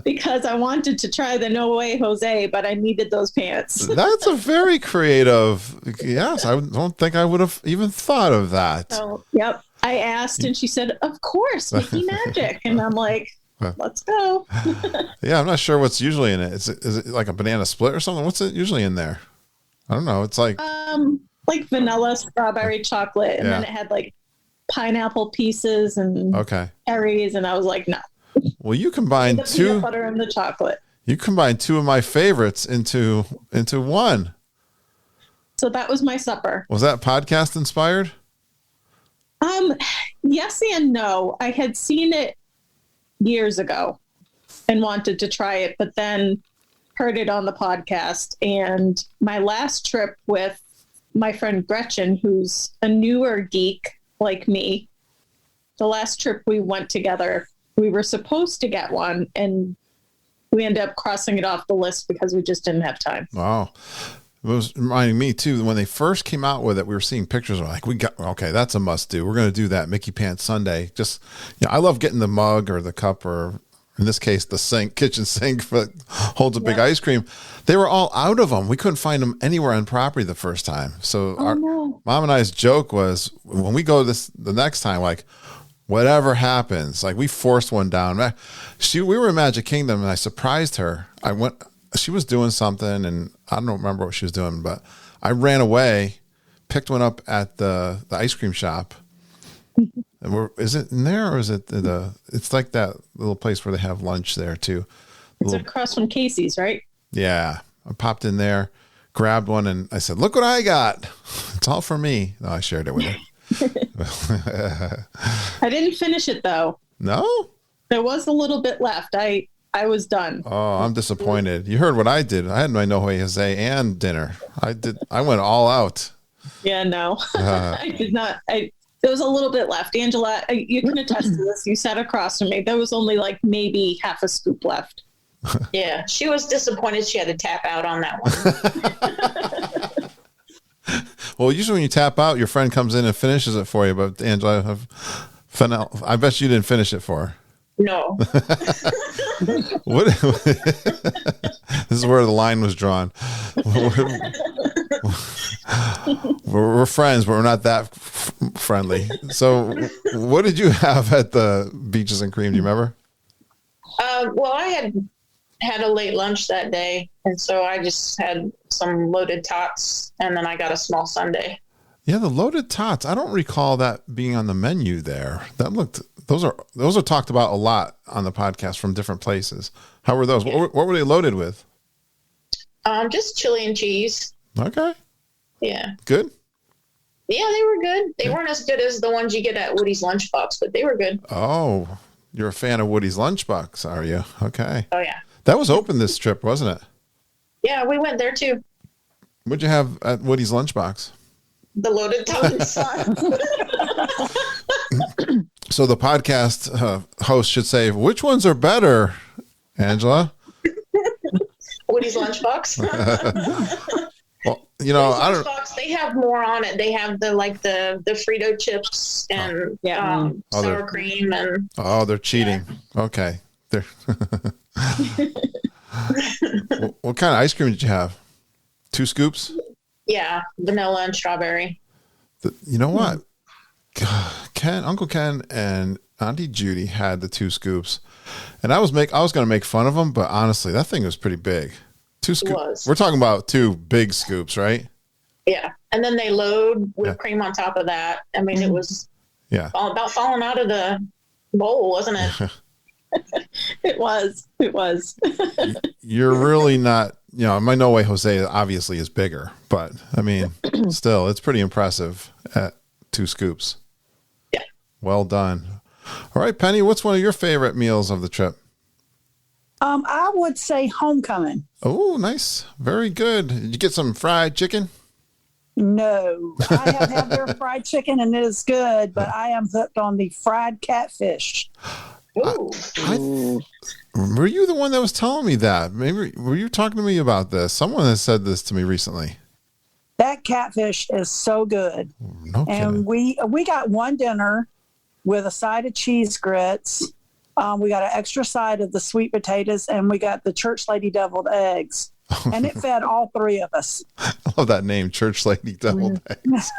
because I wanted to try the No Way Jose, but I needed those pants. That's a very creative. Yes, I don't think I would have even thought of that. So, yep. I asked and she said, of course, Mickey Magic. And I'm like, let's go. Yeah, I'm not sure what's usually in it. Is it like a banana split or something? What's it usually in there? I don't know. It's like vanilla, strawberry, chocolate, and then it had like pineapple pieces and berries, and I was like, no. Well, you combined two peanut butter and the chocolate. You combined two of my favorites into one. So that was my supper. Was that podcast inspired? Yes and no. I had seen it years ago and wanted to try it, but then heard it on the podcast. And my last trip with my friend Gretchen, who's a newer geek like me, the last trip we went together, we were supposed to get one, and we ended up crossing it off the list because we just didn't have time. Wow. It was reminding me too, when they first came out with it, we were seeing pictures. We're like, that's a must do. We're going to do that Mickey Pants Sundae. Just, I love getting the mug or the cup, or in this case, the kitchen sink that holds a big ice cream. They were all out of them. We couldn't find them anywhere on property the first time. So Mom and I's joke was, when we go the next time, like, whatever happens, like, we forced one down. We were in Magic Kingdom and I surprised her. She was doing something and I don't remember what she was doing, but I ran away, picked one up at the ice cream shop. And is it in there, or is it it's like that little place where they have lunch there too. It's across from Casey's, right? Yeah. I popped in there, grabbed one, and I said, look what I got. It's all for me. No, I shared it with her. I didn't finish it though. No? There was a little bit left. I was done. Oh, I'm disappointed. You heard what I did. I had my No Way Jose and dinner. I went all out. Yeah, no. I did not. There was a little bit left. Angela, you can attest to this. You sat across from me. There was only like maybe half a scoop left. Yeah, she was disappointed she had to tap out on that one. Well, usually when you tap out, your friend comes in and finishes it for you. But Angela, Fennell, I bet you didn't finish it for her. No. What? This is where the line was drawn. We're friends, but we're not that friendly. So, what did you have at the Beaches and Cream? Do you remember? Well, I had a late lunch that day, and so I just had some loaded tots, and then I got a small sundae. Yeah, the loaded tots. I don't recall that being on the menu there. Those are talked about a lot on the podcast from different places. How were those? What were they loaded with? Just chili and cheese. Okay. Yeah. Good? Yeah, they were good. They weren't as good as the ones you get at Woody's Lunchbox, but they were good. Oh, you're a fan of Woody's Lunchbox, are you? Okay. Oh, yeah. That was open this trip, wasn't it? Yeah, we went there too. What'd you have at Woody's Lunchbox? The loaded tots. So the podcast host should say, which ones are better, Angela? Woody's Lunchbox. Well, I don't. Lunchbox, they have more on it. They have the Frito chips and sour cream and. Oh, they're cheating. Yeah. Okay, they're. What kind of ice cream did you have? 2 scoops? Yeah, vanilla and strawberry. You know what? Uncle Ken and Auntie Judy had the 2 scoops, and I was going to make fun of them, but honestly, that thing was pretty big. 2 scoops. We're talking about 2 big scoops, right? Yeah, and then they load whipped cream on top of that. I mean, it was about falling out of the bowl, wasn't it? It was. You're really not, my No Way Jose obviously is bigger, but I mean, still, it's pretty impressive at 2 scoops. Yeah. Well done. All right, Penny, what's one of your favorite meals of the trip? I would say homecoming. Oh, nice. Very good. Did you get some fried chicken? No, I have had their fried chicken and it is good, but I am hooked on the fried catfish. Were you the one that was telling me that? Maybe were you talking to me about this? Someone has said this to me recently. That catfish is so good. No kidding. And we got one dinner with a side of cheese grits. We got an extra side of the sweet potatoes, and we got the church lady deviled eggs. And it fed all 3 of us. I love that name, Church Lady Deviled Eggs.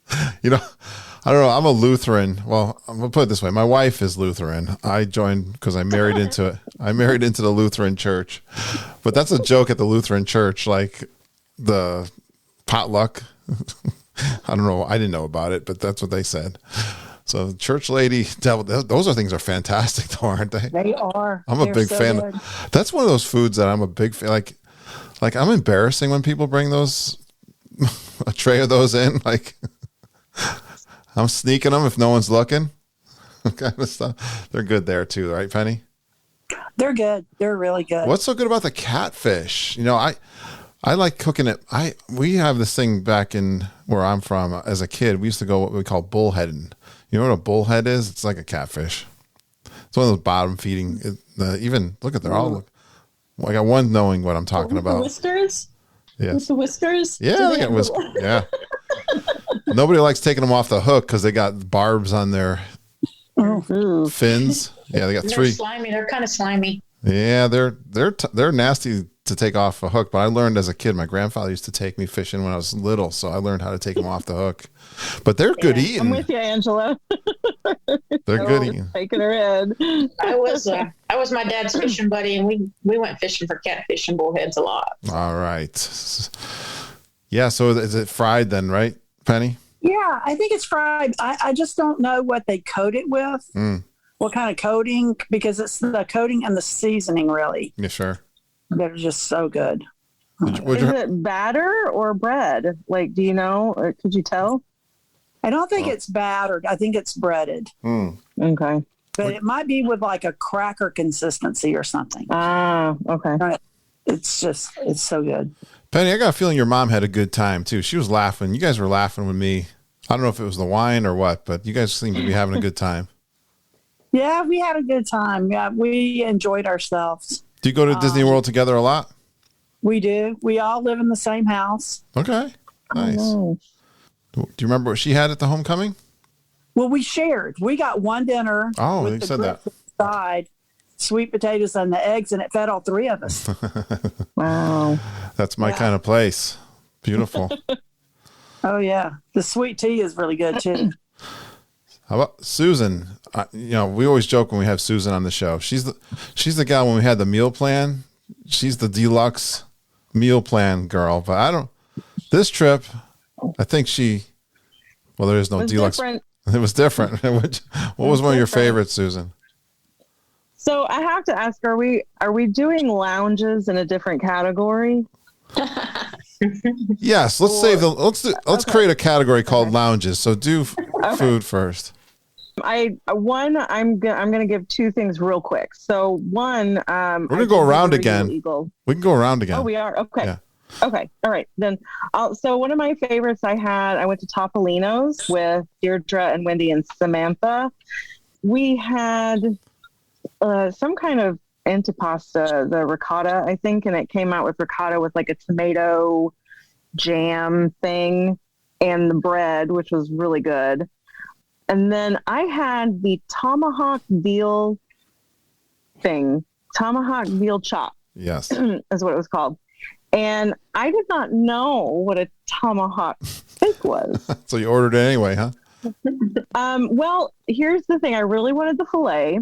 I don't know. I'm a Lutheran. Well, I'm going to put it this way. My wife is Lutheran. I joined because I married into it. I married into the Lutheran church. But that's a joke at the Lutheran church, like the potluck. I don't know. I didn't know about it, but that's what they said. So Church Lady Devil, those things are fantastic though, aren't they? They are. I'm a big fan. Good. That's one of those foods that I'm a big fan. Like I'm embarrassing when people bring those, a tray of those in. Like I'm sneaking them if no one's looking. Kind of stuff. They're good there too, right, Penny? They're good. They're really good. What's so good about the catfish? I like cooking it. We have this thing back in where I'm from as a kid. We used to go what we call bullheading. You know what a bullhead is? It's like a catfish. It's one of those bottom feeding. Even look at they're all look. I got one knowing what I'm talking about. The whiskers? Yes. With the whiskers? Yeah, they got whiskers. Yeah. Nobody likes taking them off the hook because they got barbs on their fins. Yeah, they got 3. They're slimy. They're kind of slimy. Yeah, they're nasty to take off a hook. But I learned as a kid. My grandfather used to take me fishing when I was little, so I learned how to take them off the hook. But they're good eating. I'm with you, Angela. They're good eating. Taking her in. I was my dad's fishing buddy, and we went fishing for catfish and bullheads a lot. All right. Yeah. So is it fried then, right, Penny? Yeah, I think it's fried. I just don't know what they coat it with. What kind of coating? Because it's the coating and the seasoning, really. Yeah, sure. They're just so good. Is it batter or bread? Like, do you know? Or could you tell? I don't think it's battered. I think it's breaded. Okay. But it might be with like a cracker consistency or something. Ah, okay. It's so good. Penny, I got a feeling your mom had a good time too. She was laughing. You guys were laughing with me. I don't know if it was the wine or what, but you guys seem to be having a good time. Yeah, we had a good time. Yeah, we enjoyed ourselves. Do you go to Disney World together a lot? We do. We all live in the same house. Okay. Nice. Oh. Do you remember what she had at the homecoming? Well, we shared. We got one dinner. Oh, you said that. Side, sweet potatoes and the eggs, and it fed all 3 of us. Wow. That's my kind of place. Beautiful. Oh, yeah. The sweet tea is really good, too. How about Susan? We always joke when we have Susan on the show. She's the gal when we had the meal plan. She's the deluxe meal plan girl. But this trip, I think there is no deluxe. Different. It was different. What was one of your favorites, Susan? So I have to ask, are we doing lounges in a different category? Yes, let's create a category called lounges. So do food first. I'm gonna give 2 things real quick. So one, we're gonna go around again. Eagle. We can go around again. Oh, we are. Okay. Yeah. Okay. All right. Then so one of my favorites I went to Topolino's with Deirdre and Wendy and Samantha. We had some kind of antipasta, the ricotta, I think, and it came out with ricotta with like a tomato jam thing and the bread, which was really good. And then I had the tomahawk veal chop. Yes. Is what it was called. And I did not know what a tomahawk steak was. So you ordered it anyway, huh? Well, here's the thing. I really wanted the filet,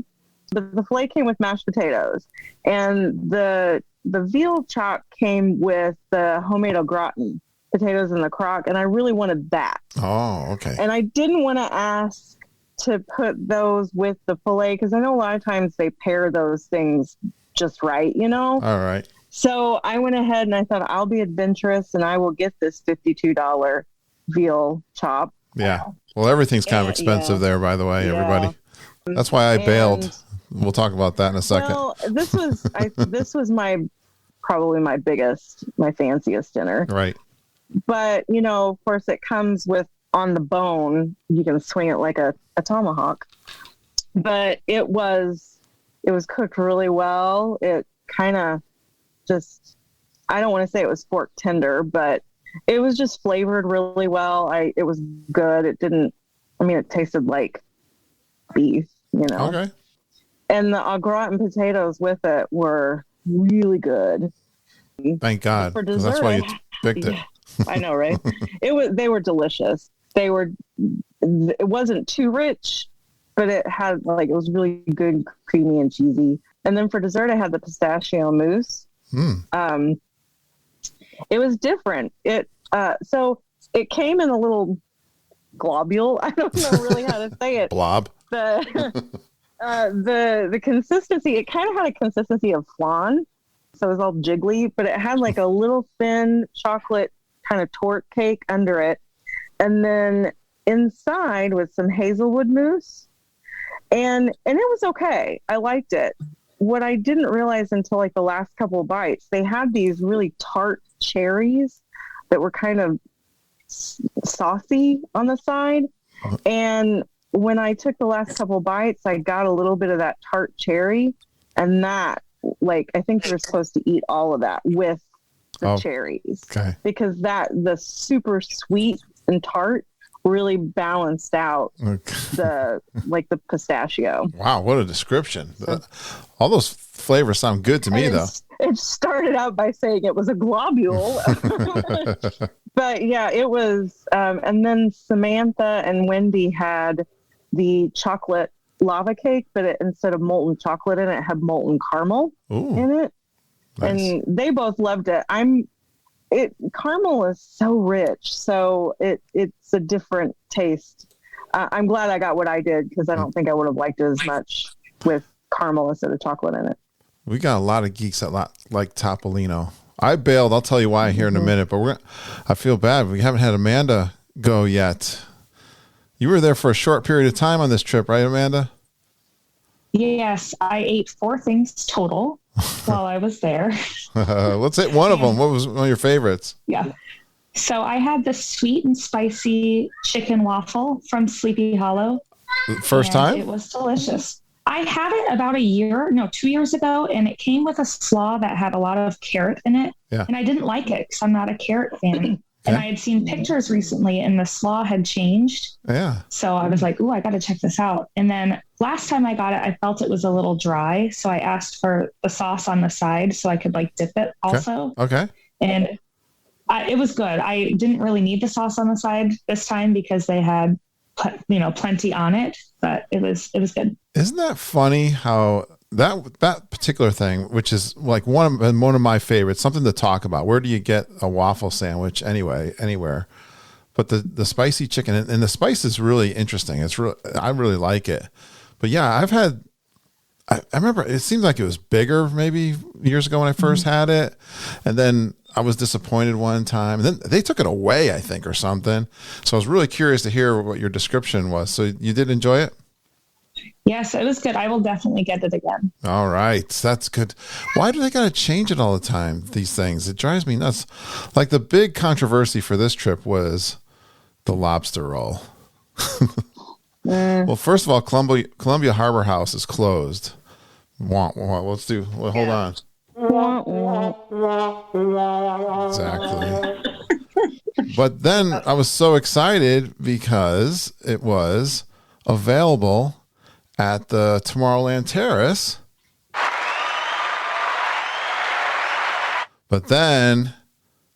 but the filet came with mashed potatoes, and the veal chop came with the homemade au gratin potatoes in the crock, and I really wanted that. Oh, okay. And I didn't want to ask to put those with the filet because I know a lot of times they pair those things just right, you know? All right. So I went ahead and I thought I'll be adventurous and I will get this $52 veal chop. Yeah. Well, everything's kind of expensive there, by the way, everybody. That's why I bailed. We'll talk about that in a second. Well, this was probably my fanciest dinner. Right. But, you know, of course it comes with on the bone. You can swing it like a tomahawk. But it was cooked really well. It kind of just, I don't want to say it was fork tender, but it was just flavored really well. It was good. It tasted like beef, you know. Okay. And the au gratin potatoes with it were really good. Thank God. For dessert, that's why you picked it. I know, right? They were delicious. It wasn't too rich, but it was really good, creamy and cheesy. And then for dessert, I had the pistachio mousse. It was different. So it came in a little globule. I don't know really how to say it. Blob. The consistency, it kind of had a consistency of flan. So it was all jiggly, but it had like a little thin chocolate kind of torte cake under it. And then inside was some hazelwood mousse. And it was okay. I liked it. What I didn't realize until like the last couple of bites, they had these really tart cherries that were kind of saucy on the side. And when I took the last couple of bites, I got a little bit of that tart cherry, and that, like, I think you're supposed to eat all of that with the cherries, because the super sweet and tart really balanced out the pistachio. Wow, what a description! All those flavors sound good to me, though. It started out by saying it was a globule, but yeah, it was. And then Samantha and Wendy had the chocolate lava cake, but instead of molten chocolate in it, had molten caramel in it. Nice. And they both loved it. Caramel is so rich, so it's a different taste. I'm glad I got what I did, because I don't think I would have liked it as much with caramel instead of chocolate in it. We got a lot of geeks that like Topolino. I bailed. I'll tell you why here in a minute, but I feel bad. We haven't had Amanda go yet. You were there for a short period of time on this trip, right, Amanda? Yes, I ate 4 things total while I was there. Let's hit one of them. What was one of your favorites? Yeah. So I had the sweet and spicy chicken waffle from Sleepy Hollow. First time? It was delicious. I had it about 2 years ago, and it came with a slaw that had a lot of carrot in it. Yeah. And I didn't like it because I'm not a carrot fan. And I had seen pictures recently, and the slaw had changed. Yeah. So I was like, ooh, I got to check this out. And then last time I got it, I felt it was a little dry. So I asked for the sauce on the side so I could dip it also. Okay. And it was good. I didn't really need the sauce on the side this time because they had, plenty on it, but it was good. Isn't that funny how that particular thing, which is like one of my favorites, something to talk about. Where do you get a waffle sandwich anywhere? But the spicy chicken and the spice is really interesting. I really like it. But yeah, I remember it seemed like it was bigger maybe years ago when I first had it. And then I was disappointed one time. And then they took it away, I think, or something. So I was really curious to hear what your description was. So you did enjoy it? Yes, it was good. I will definitely get it again. All right. That's good. Why do they got to change it all the time, these things? It drives me nuts. Like the big controversy for this trip was the lobster roll. Well, first of all, Columbia Harbor House is closed. Let's do. Well, hold on. Exactly. But then I was so excited because it was available at the Tomorrowland Terrace. But then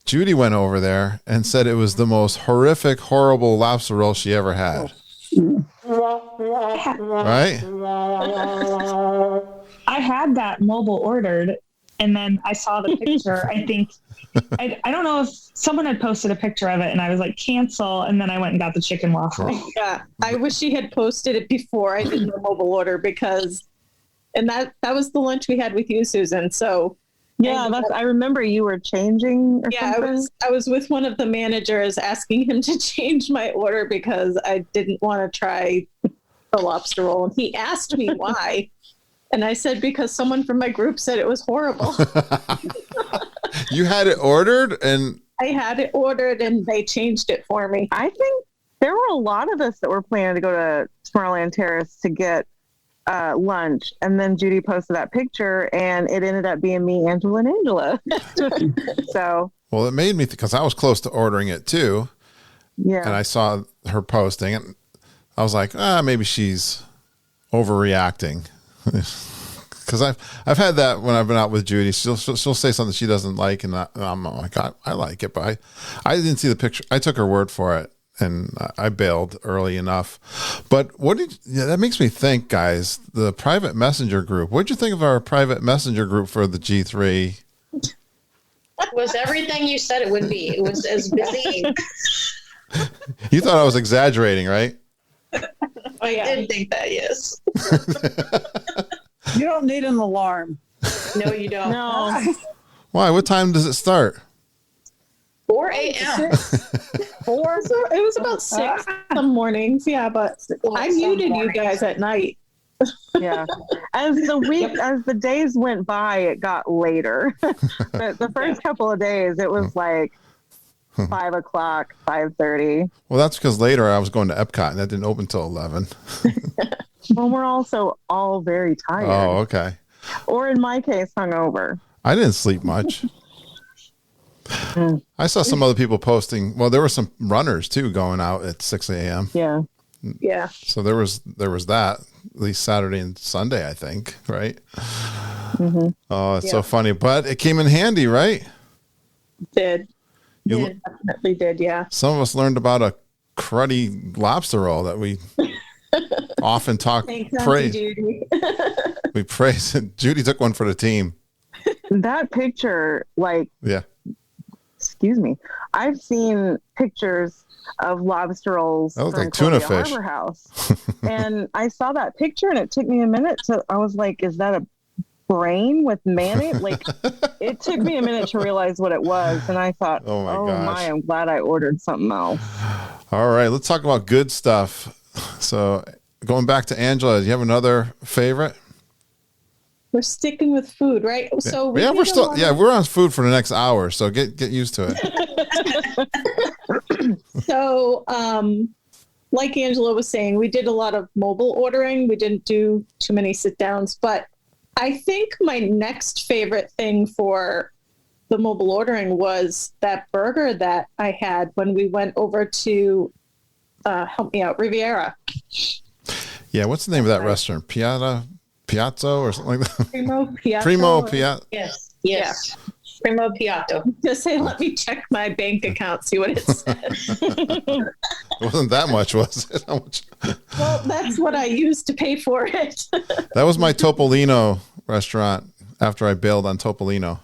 Judy went over there and said it was the most horrific, horrible lobster roll she ever had. Right? I had that mobile ordered, and then I saw the picture. I think I don't know if someone had posted a picture of it, and I was like, cancel, and then I went and got the chicken waffle. Yeah, I wish she had posted it before I did the mobile order, because, and that was the lunch we had with you, Susan. So yeah, I remember you were changing. I was with one of the managers asking him to change my order because I didn't want to try the lobster roll, and he asked me why. And I said, because someone from my group said it was horrible. You had it ordered, and I had it ordered, and they changed it for me. I think there were a lot of us that were planning to go to Tomorrowland Terrace to get lunch, and then Judy posted that picture, and it ended up being me, Angela, and Angela. So, well, it made me because I was close to ordering it too. Yeah, and I saw her posting, and I was like, maybe she's overreacting. Because I've had that when I've been out with Judy. She'll say something she doesn't like, and I'm like, I like it, but I didn't see the picture. I took her word for it, and I bailed early enough. But that makes me think, guys, the private messenger group. What'd you think of our private messenger group for the G3? It was everything you said it would be. It was as busy. You thought I was exaggerating, right? Oh, yeah. I did think that, yes. You don't need an alarm. No, you don't. No. Why? What time does it start? 4 a.m. 4? So it was about 6 some mornings. Yeah, but I muted you guys at night. Yeah. As the days went by, it got later. But the first couple of days, it was like 5 o'clock, 5:30. Well, that's because later I was going to Epcot, and that didn't open till 11. Well, we're also all very tired. Oh, okay. Or in my case, hungover. I didn't sleep much. I saw some other people posting. Well, there were some runners too going out at 6 a.m. Yeah. Yeah. So there was that, at least Saturday and Sunday, I think, right? Mm-hmm. Oh, it's so funny. But it came in handy, right? Definitely did, yeah. Some of us learned about a cruddy lobster roll that we often talk praise. Judy. We praise it. Judy took one for the team. That picture, excuse me, I've seen pictures of lobster rolls that looked from like tuna Columbia fish. Harbor House. And I saw that picture, and it took me a minute I was like, is that a brain with mayonnaise? Like, it took me a minute to realize what it was, and I thought, oh my, I'm glad I ordered something else. All right, let's talk about good stuff. So going back to Angela, do you have another favorite? We're sticking with food, right? Yeah. So we're on food for the next hour, so get used to it. So like Angela was saying, we did a lot of mobile ordering. We didn't do too many sit downs, but I think my next favorite thing for the mobile ordering was that burger that I had when we went over to help me out, Riviera. Yeah, what's the name of that restaurant? Piazza or something like that? Primo Piazza. Yes. Yeah. Primo Piatto. Just say, let me check my bank account, see what it says. It wasn't that much, was it? How much? Well, that's what I used to pay for it. That was my Topolino restaurant after I bailed on Topolino.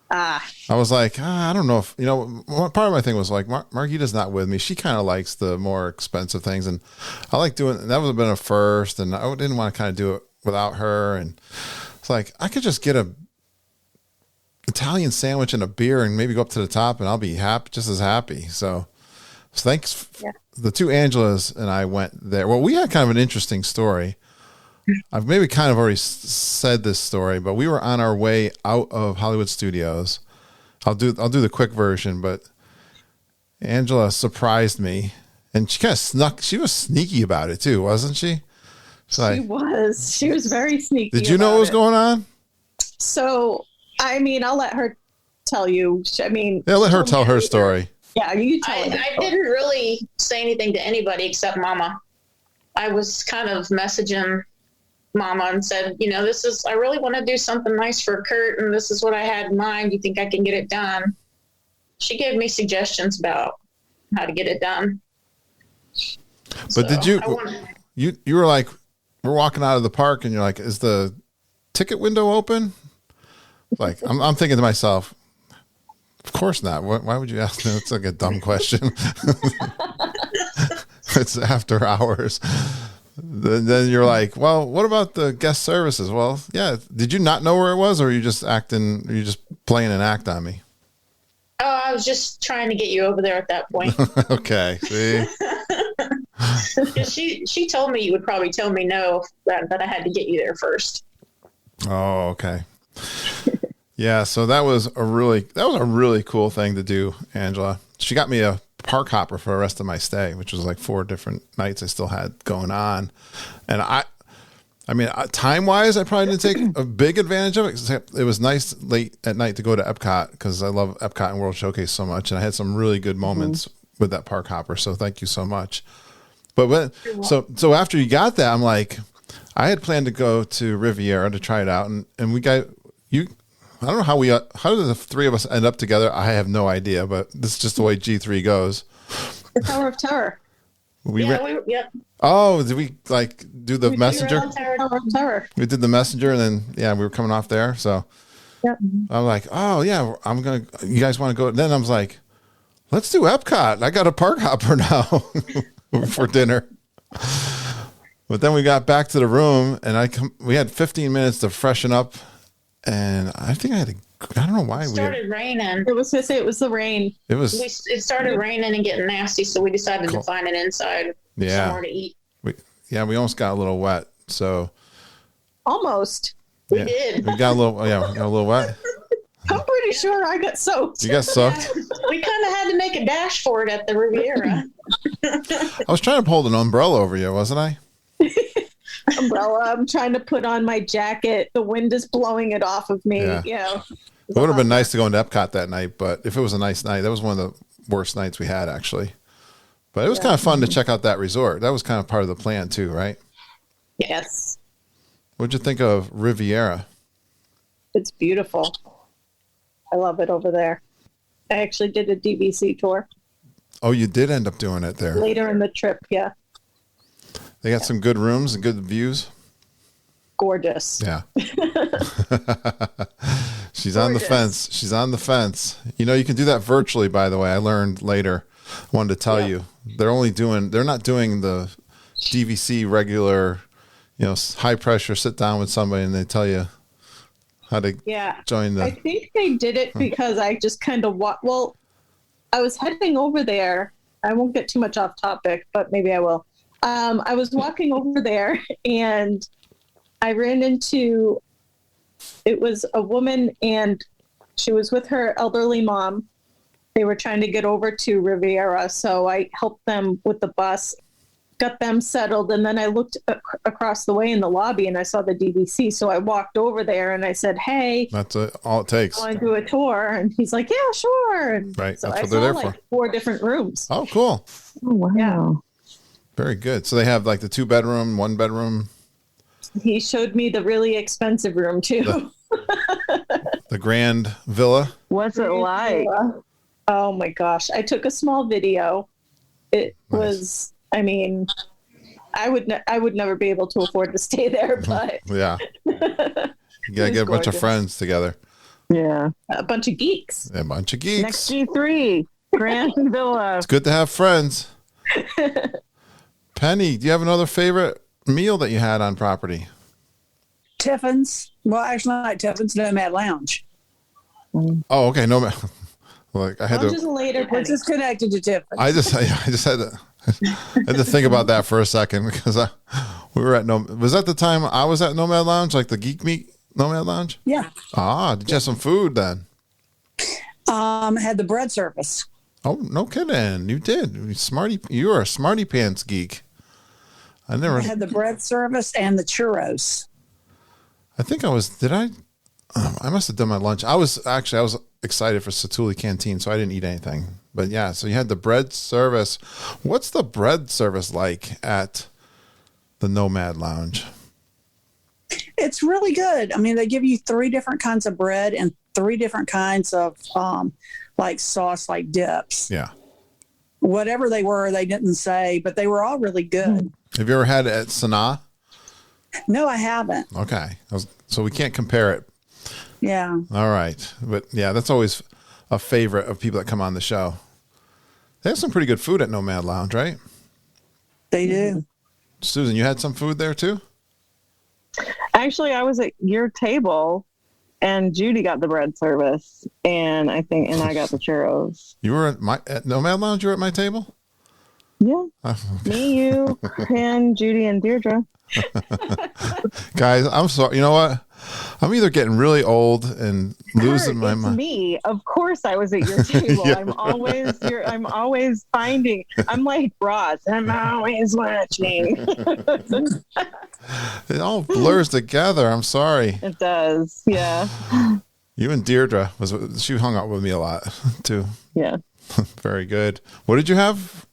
I was like, I don't know if, part of my thing was like, Margita's not with me. She kind of likes the more expensive things. And I like doing, that would have been a first. And I didn't want to kind of do it without her. And it's like, I could just get a Italian sandwich and a beer and maybe go up to the top and I'll be just as happy. So thanks. Yeah. The two Angelas and I went there. Well, we had kind of an interesting story. I've maybe kind of already said this story, but we were on our way out of Hollywood Studios. I'll do the quick version, but Angela surprised me and she kind of snuck. She was sneaky about it too, wasn't she? She was very sneaky. Did you know what was going on? So, I mean, I'll let her tell you. Let her tell her story. Yeah, you tell her. I didn't really say anything to anybody except Mama. I was kind of messaging Mama and said, I really want to do something nice for Kurt, and this is what I had in mind. You think I can get it done? She gave me suggestions about how to get it done. But did you? you were like, we're walking out of the park and you're like, is the ticket window open? Like, I'm thinking to myself, of course not. Why would you ask that? It's like a dumb question. It's after hours. Then you're like, well, what about the guest services? Well, yeah. Did you not know where it was, or are you just playing an act on me? Oh, I was just trying to get you over there at that point. Okay. See? she told me you would probably tell me no, that I had to get you there first. Oh, okay. Yeah. So that was a really cool thing to do, Angela. She got me a park hopper for the rest of my stay, which was like 4 different nights I still had going on. And I mean, time wise, I probably didn't take a big advantage of it, except it was nice late at night to go to Epcot, because I love Epcot and World Showcase so much. And I had some really good moments with that park hopper. So thank you so much. But so after you got that, I'm like, I had planned to go to Riviera to try it out. And we got you. I don't know how did the 3 of us end up together? I have no idea, but this is just the way G3 goes. The Tower of Terror. Yep. Oh, did we like do the messenger? Tower of Terror. We did the messenger, and then we were coming off there. So I'm like, oh yeah, you guys want to go? Then I was like, let's do Epcot. I got a park hopper now for dinner. But then we got back to the room, and we had 15 minutes to freshen up. And I think I don't know why. It started raining. It was to say it was the rain. It started raining and getting nasty, so we decided to find an inside somewhere to eat. We almost got a little wet. So almost. We did. We got a little wet. I'm pretty sure I got soaked. You got soaked? We kind of had to make a dash for it at the Riviera. I was trying to hold an umbrella over you, wasn't I? Umbrella. I'm trying to put on my jacket. The wind is blowing it off of me. Yeah. It would have been nice to go into Epcot that night, but if it was a nice night, that was one of the worst nights we had, actually. But it was kind of fun to check out that resort. That was kind of part of the plan too, right? Yes. What'd you think of Riviera? It's beautiful. I love it over there. I actually did a DVC tour. Oh, you did end up doing it there. Later in the trip, yeah. They got some good rooms and good views. Gorgeous. Yeah. She's on the fence. She's on the fence. You know, you can do that virtually, by the way. I learned later. I wanted to tell you. They're not doing the DVC regular, high pressure, sit down with somebody and they tell you how to join the. I think they did it because I just kind of I was heading over there. I won't get too much off topic, but maybe I will. I was walking over there and I ran into, it was a woman and she was with her elderly mom. They were trying to get over to Riviera. So I helped them with the bus, got them settled. And then I looked across the way in the lobby and I saw the DVC. So I walked over there and I said, hey, that's all it takes. I want to do a tour. And he's like, yeah, sure. And right. So that's what they're there like for. 4 different rooms. Oh, cool. Oh, wow. Yeah. Very good. So they have like the 2-bedroom, 1-bedroom. He showed me the really expensive room too. The grand villa. What's it like? Oh my gosh. I took a small video. It was, I mean, I would never be able to afford to stay there, but yeah. You gotta get a bunch of friends together. Yeah. A bunch of geeks. A bunch of geeks. Next G3, Grand Villa. It's good to have friends. Penny, do you have another favorite meal that you had on property? Tiffin's. Well, actually not Tiffin's, Nomad Lounge. Oh, okay. No, like I had Lounge is a later Which is connected to Tiffin's. I just had to think about that for a second because we were at was that the time I was at Nomad Lounge, like the Geek Meet Nomad Lounge? Yeah. Did you have some food then? Had the bread service. Oh, no kidding. You did. You were a smarty pants geek. I had the bread service and the churros. I think I was, I must have done my lunch. I was excited for Satuli Canteen, so I didn't eat anything. But yeah, so you had the bread service. What's the bread service like at the Nomad Lounge? It's really good. I mean, they give you 3 different kinds of bread and 3 different kinds of like sauce, like dips. Yeah. Whatever they were, they didn't say, but they were all really good. Have you ever had it at Sanaa? No, I haven't. Okay. So we can't compare it. Yeah. All right. But yeah, that's always a favorite of people that come on the show. They have some pretty good food at Nomad Lounge, right? They do. Susan, you had some food there too? Actually, I was at your table and Judy got the bread service and I got the churros. You were at Nomad Lounge? You were at my table? Yeah. Me, you, and Judy and Deirdre. Guys, I'm sorry. You know what? I'm either getting really old and losing my mind. Me, of course, I was at your table. Yeah, I'm always finding. I'm like Ross. I'm always watching. It all blurs together. I'm sorry. It does. Yeah. You and Deirdre she hung out with me a lot too. Yeah. Very good. What did you have?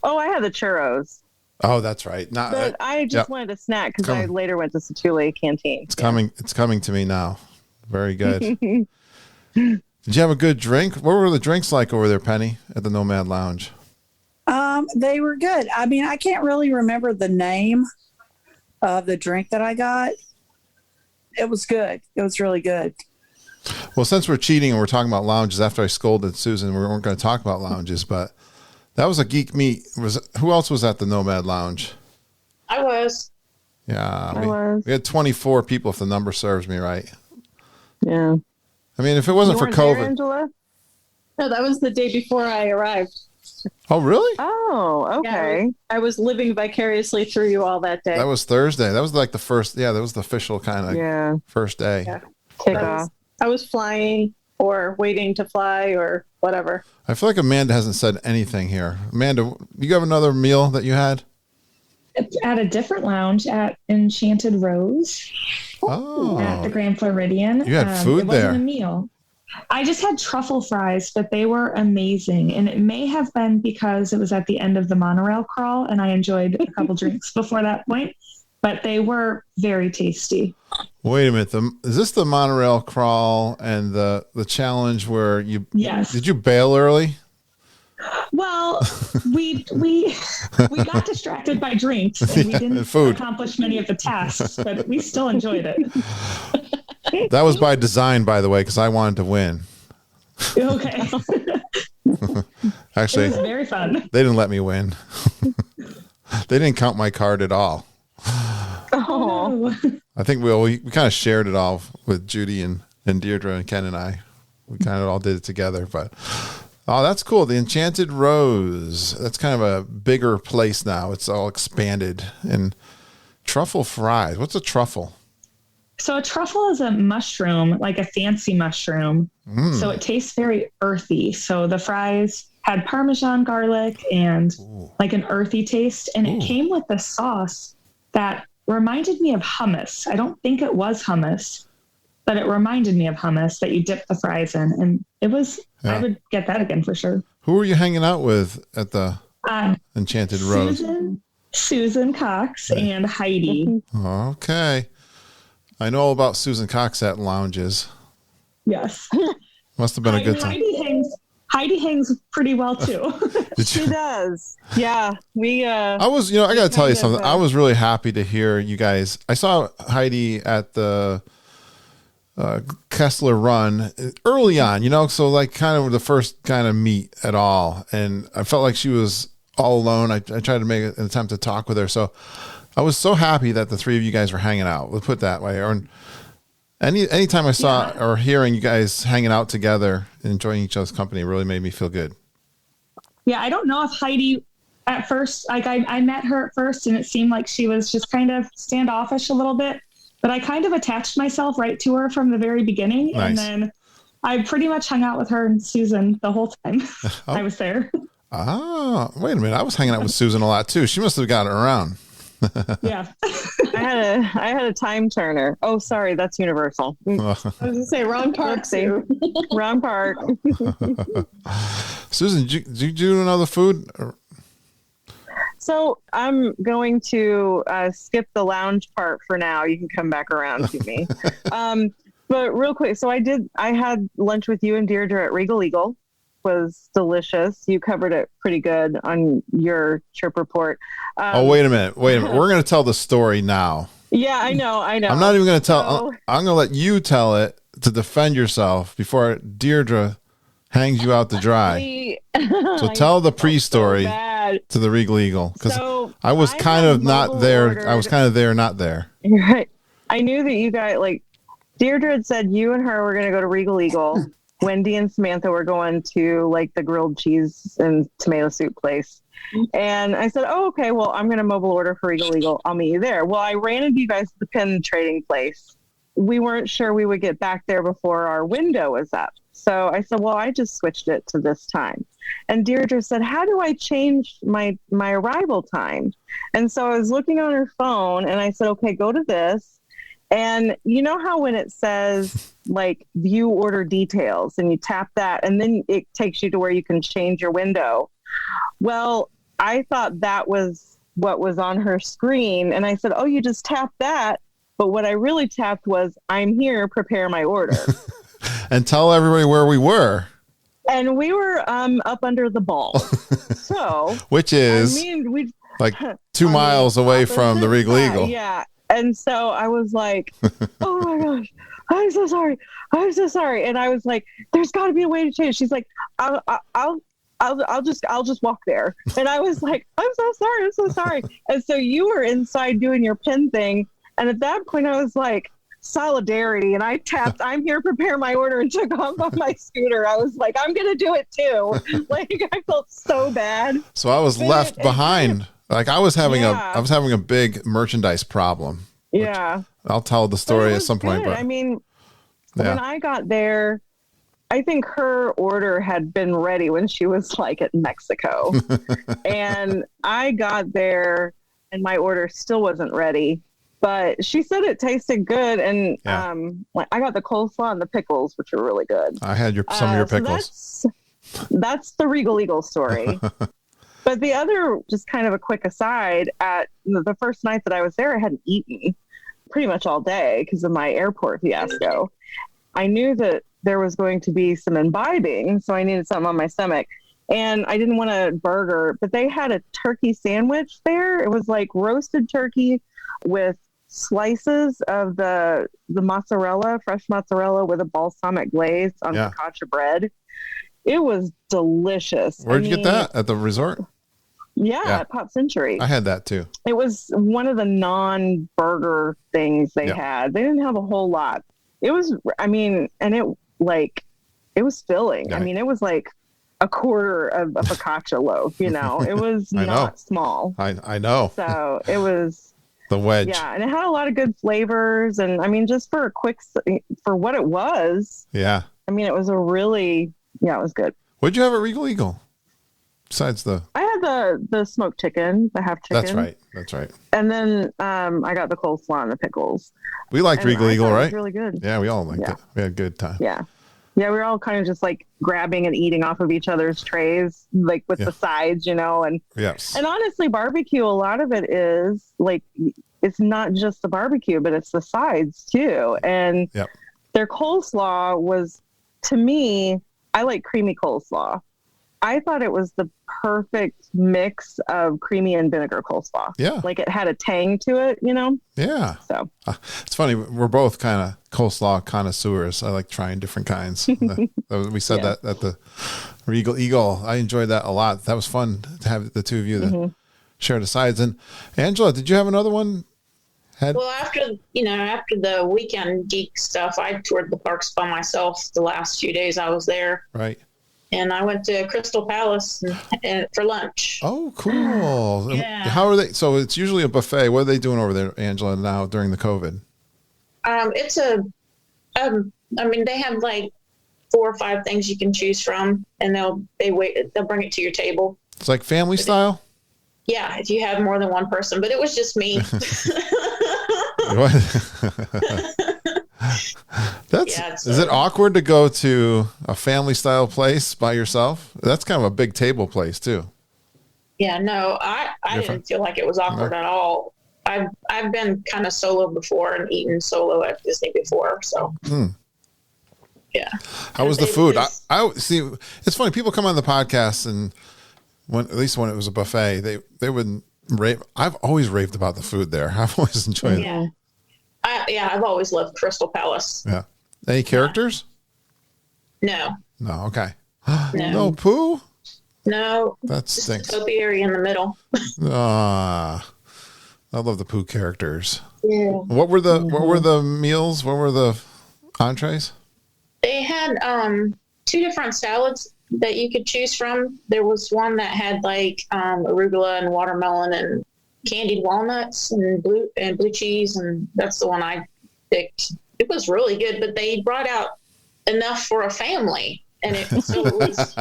Oh, I had the churros. Oh, that's right. But I just wanted a snack because I later went to Satule Canteen. It's coming to me now. Very good. Did you have a good drink? What were the drinks like over there, Penny, at the Nomad Lounge? They were good. I mean, I can't really remember the name of the drink that I got. It was good. It was really good. Well, since we're cheating and we're talking about lounges, after I scolded Susan, we weren't going to talk about lounges, but that was a geek meet. Who else was at the Nomad Lounge? I was. Yeah, we had 24 people, if the number serves me right. Yeah. I mean, if it wasn't for COVID. There, Angela? No, that was the day before I arrived. Oh, really? Oh, okay. Yeah, I was living vicariously through you all that day. That was Thursday. That was like the first. Yeah, that was the official kind of first day. Yeah. Kickoff. I was flying or waiting to fly or whatever. I feel like Amanda hasn't said anything here. Amanda, you have another meal that you had? At a different lounge at Enchanted Rose. Oh. At the Grand Floridian. You had food it there. Wasn't a meal. I just had truffle fries, but they were amazing. And it may have been because it was at the end of the monorail crawl and I enjoyed a couple drinks before that point, but they were very tasty. Wait a minute. Is this the monorail crawl and the challenge where you did you bail early? Well, we got distracted by drinks and we didn't accomplish many of the tasks, but we still enjoyed it. That was by design, by the way, because I wanted to win. Okay. Actually, it was very fun. They didn't let me win. They didn't count my card at all. Oh. I think we kind of shared it all with Judy and Deirdre and Ken and I. We kind of all did it together, but that's cool. The Enchanted Rose. That's kind of a bigger place now. It's all expanded. And truffle fries. What's a truffle? So a truffle is a mushroom, like a fancy mushroom. So it tastes very earthy. So the fries had Parmesan garlic and like an earthy taste. And it came with a sauce that reminded me of hummus. I don't think it was hummus, but it reminded me of hummus that you dip the fries in. And it was, I would get that again for sure. Who were you hanging out with at the Enchanted Rose? Susan Cox and Heidi. Okay. I know all about Susan Cox at lounges. Yes. Must have been a good time. Heidi hangs pretty well too. She does. Yeah. I was, I got to tell you something. I was really happy to hear you guys. I saw Heidi at the Kessler run early on, so like kind of the first kind of meet at all. And I felt like she was all alone. I tried to make an attempt to talk with her. So I was so happy that the three of you guys were hanging out. We'll put it that way. Or anytime I saw or hearing you guys hanging out together, enjoying each other's company, really made me feel good. Yeah, I don't know if Heidi at first, like I met her at first and it seemed like she was just kind of standoffish a little bit, but I kind of attached myself right to her from the very beginning. Nice. And then I pretty much hung out with her and Susan the whole time I was there. Wait a minute. I was hanging out with Susan a lot too. She must have gotten around. Yeah. I had a time turner. Oh, sorry, that's Universal. I was gonna say wrong park. Wrong park. Susan, did you do another food? So I'm going to skip the lounge part for now. You can come back around to me. But real quick, so I had lunch with you and Deirdre at Regal Eagle. was delicious. You covered it pretty good on your trip report. Wait a minute. We're going to tell the story now. Yeah, I know. I'm not even going to tell. So, I'm going to let you tell it to defend yourself before Deirdre hangs you out to dry. So tell the pre-story to the Regal Eagle, because I was kind of not there. I was kind of there, not there. Right. I knew that you guys, like, Deirdre had said you and her were going to go to Regal Eagle. Wendy and Samantha were going to, like, the grilled cheese and tomato soup place. And I said, oh, okay, well, I'm going to mobile order for Regal Eagle. I'll meet you there. Well, I ran into you guys at the pin trading place. We weren't sure we would get back there before our window was up. So I said, well, I just switched it to this time. And Deirdre said, how do I change my arrival time? And so I was looking on her phone and I said, okay, go to this. And you know how when it says like view order details and you tap that and then it takes you to where you can change your window. Well, I thought that was what was on her screen. And I said, oh, you just tap that. But what I really tapped was I'm here, prepare my order. And tell everybody where we were. And we were up under the ball. So which is we like 2 miles away from the Regal Eagle. Yeah. And so I was like, oh my gosh, I'm so sorry. I'm so sorry. And I was like, there's got to be a way to change. She's like, I'll just walk there. And I was like, I'm so sorry. And so you were inside doing your pin thing. And at that point I was like, solidarity. And I tapped, I'm here, prepare my order, and took off on my scooter. I was like, I'm going to do it too. Like, I felt so bad. So I was left behind. Like I was having a big merchandise problem. Yeah. I'll tell the story at some point. But I mean, when I got there, I think her order had been ready when she was like at Mexico. And I got there and my order still wasn't ready. But she said it tasted good, and I got the coleslaw and the pickles, which are really good. I had some of your pickles. So that's the Regal Eagle story. But the other, just kind of a quick aside, at the first night that I was there, I hadn't eaten pretty much all day because of my airport fiasco. I knew that there was going to be some imbibing, so I needed something on my stomach. And I didn't want a burger, but they had a turkey sandwich there. It was like roasted turkey with slices of the mozzarella, fresh mozzarella with a balsamic glaze on focaccia bread. It was delicious. Where'd you get that? At the resort? Yeah, at Pop Century. I had that too. It was one of the non-burger things they had. They didn't have a whole lot. It was, and it was filling. Yeah. I mean, it was like a quarter of a focaccia loaf, you know. It was not small. I know. So it was the wedge. Yeah, and it had a lot of good flavors, and I mean, just for for what it was. Yeah. I mean, it was it was good. What'd you have at Regal Eagle? Besides I had the smoked chicken, the half chicken. That's right. And then I got the coleslaw and the pickles. We liked Regal Eagle, right? It was really good. Yeah, we all liked it. We had a good time. Yeah. Yeah, we were all kind of just like grabbing and eating off of each other's trays, like with the sides, you know. And and honestly, barbecue, a lot of it is like, it's not just the barbecue, but it's the sides too. And their coleslaw was, to me, I like creamy coleslaw. I thought it was the perfect mix of creamy and vinegar coleslaw. Yeah. Like it had a tang to it, you know? Yeah. So it's funny. We're both kind of coleslaw connoisseurs. I like trying different kinds. We said that at the Regal Eagle. I enjoyed that a lot. That was fun to have the two of you that share the sides. And Angela, did you have another one? Well, after the weekend geek stuff, I toured the parks by myself the last few days I was there. Right. And I went to Crystal Palace and for lunch. Oh, cool. Yeah. How are they? So it's usually a buffet. What are they doing over there, Angela, now during the COVID? It's they have like 4 or 5 things you can choose from, and they'll bring it to your table. It's like family style? Yeah, if you have more than one person, but it was just me. Is it awkward to go to a family style place by yourself? That's kind of a big table place too. Yeah, no, I didn't feel like it was awkward at all. I've been kind of solo before and eaten solo at Disney before, so. Yeah. How was the food? I see. It's funny. People come on the podcast, and at least when it was a buffet, they would rave. I've always raved about the food there. I've always enjoyed it. Yeah. I've always loved Crystal Palace. Yeah. Any characters? No. No. Okay. No. No poo? No. That stinks. Topiary in the middle. Ah, I love the poo characters. Yeah. What were the meals? What were the entrees? They had 2 different salads that you could choose from. There was one that had like arugula and watermelon and candied walnuts and blue cheese, and that's the one I picked. It was really good, but they brought out enough for a family, and it was.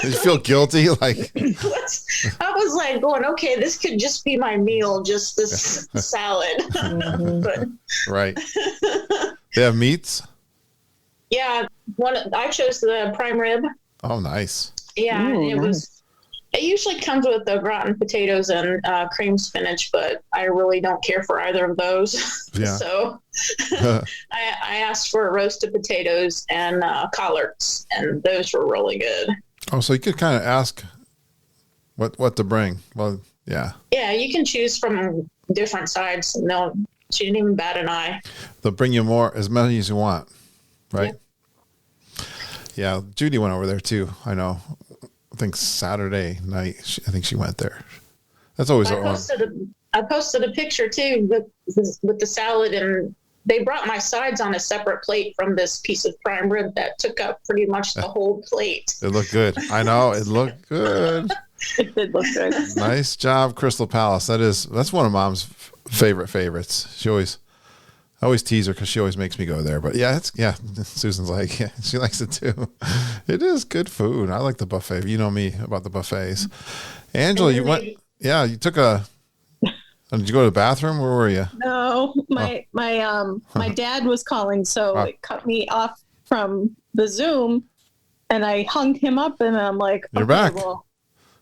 Did you feel guilty? Like I was like going, okay, this could just be my meal, just this salad. But, right. They have meats. Yeah, I chose the prime rib. Oh, nice. Yeah, Ooh, it usually comes with the gratin potatoes and cream spinach, but I really don't care for either of those. Yeah. So I asked for roasted potatoes and collards, and those were really good. Oh, so you could kind of ask what to bring. Well, yeah. Yeah, you can choose from different sides. No, she didn't even bat an eye. They'll bring you as many as you want, right? Yeah, Judy went over there too. I know. I think Saturday night. I think she went there. That's always. I posted a picture too with the salad, and they brought my sides on a separate plate from this piece of prime rib that took up pretty much the whole plate. It looked good. I know it looked good. It did look good. Nice job, Crystal Palace. That's one of Mom's favorites. I always tease her because she always makes me go there. But Susan's like, yeah, she likes it too. It is good food. I like the buffet. You know me about the buffets. Angela, you went. Yeah, you took a. Did you go to the bathroom? Where were you? No, my dad was calling, so it cut me off from the Zoom, and I hung him up, and I'm like, you're back. Well,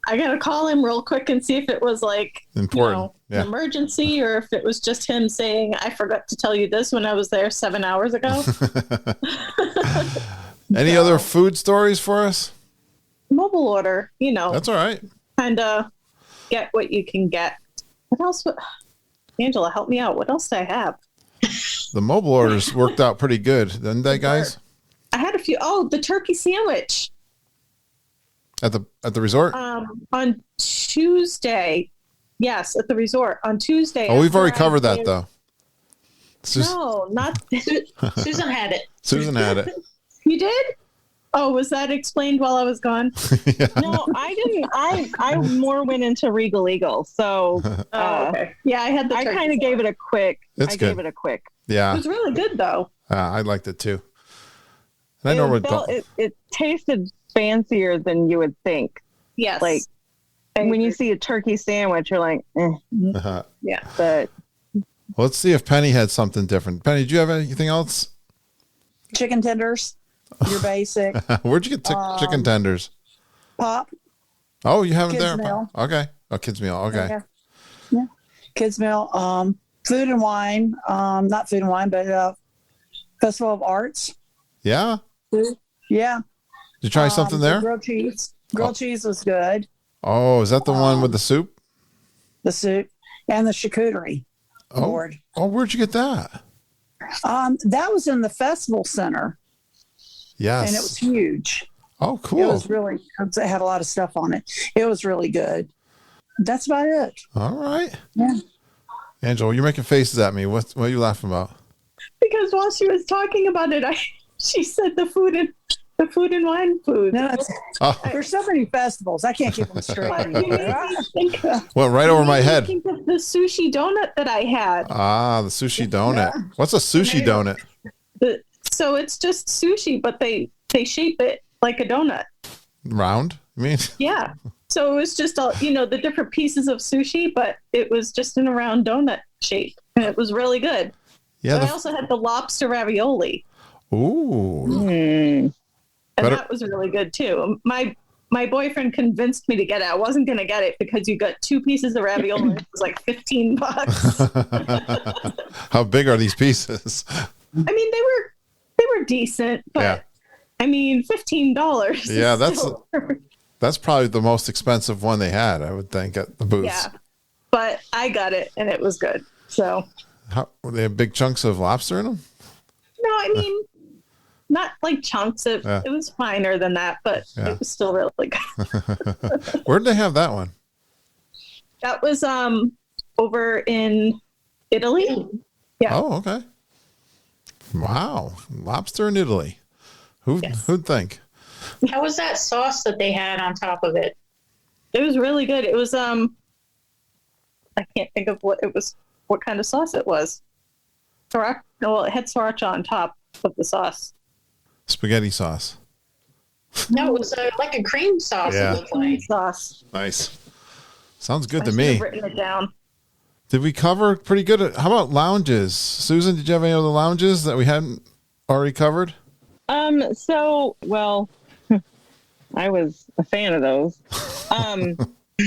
I gotta call him real quick and see if it was like important, an emergency, or if it was just him saying, I forgot to tell you this when I was there 7 hours ago. Any other food stories for us? Mobile order, That's all right. Kind of get what you can get. What else? Angela, help me out. What else do I have? The mobile orders worked out pretty good, didn't they, guys? I had a few. Oh, the turkey sandwich. At the resort? On Tuesday. Yes, at the resort. On Tuesday. Oh, we've already covered that, though. No, not Susan had it. Susan had it. You did? Oh, was that explained while I was gone? Yeah. No, I didn't. I more went into Regal Eagle. So, okay. Yeah, I had the. I kind of gave it a quick. Gave it a quick. Yeah. It was really good, though. I liked it too. And I know it tasted fancier than you would think. Yes. Like when you see a turkey sandwich, you're like, yeah. But let's see if Penny had something different. Penny, did you have anything else? Chicken tenders. Your basic. Where'd you get chicken tenders? Pop. Oh, you have it Kids there? meal. Okay. Oh, kids meal. Okay. Yeah. Kids meal. Food and wine. Not food and wine, but Festival of Arts. Yeah. Food. Yeah. Did you try something there? Grilled cheese. Grilled cheese was good. Oh, is that the one with the soup? The soup and the charcuterie board. Oh, where'd you get that? That was in the festival center. Yes. And it was huge. Oh, cool. It was it had a lot of stuff on it. It was really good. That's about it. All right. Yeah. Angela, you're making faces at me. What are you laughing about? Because while she was talking about it, she said the food and wine food. No, there's so many festivals. I can't keep them straight. Went right over my head. Think of the sushi donut that I had. Ah, the sushi donut. Yeah. What's a sushi donut? So it's just sushi, but they shape it like a donut. Round? You mean? Yeah. So it was just all, the different pieces of sushi, but it was just in a round donut shape. And it was really good. Yeah. I also had the lobster ravioli. Ooh. And that was really good too. My boyfriend convinced me to get it. I wasn't going to get it because you got 2 pieces of ravioli. And it was like $15. How big are these pieces? I mean, they were were decent, but Yeah. I mean, $15. Yeah, So- that's probably the most expensive one they had, I would think, at the booths. yeah. But I got it, and it was good. So They have big chunks of lobster in them? no, I mean, not like chunks. It was finer than that, but it was still really good. Where did they have that one? That was over in Italy. Yeah. Oh, okay. Wow, lobster in Italy. Who'd think? How was that sauce that they had on top of it? It was really good. It was I can't think of what kind of sauce it was. Sriracha. Well, it had sriracha on top of the sauce. Spaghetti sauce. No, it was like a cream sauce. Yeah. It looked like. Sauce. Nice. Sounds good I to should me. have written it down. Did we cover pretty good? How about lounges? Susan, did you have any other lounges that we hadn't already covered? So, well, I was a fan of those.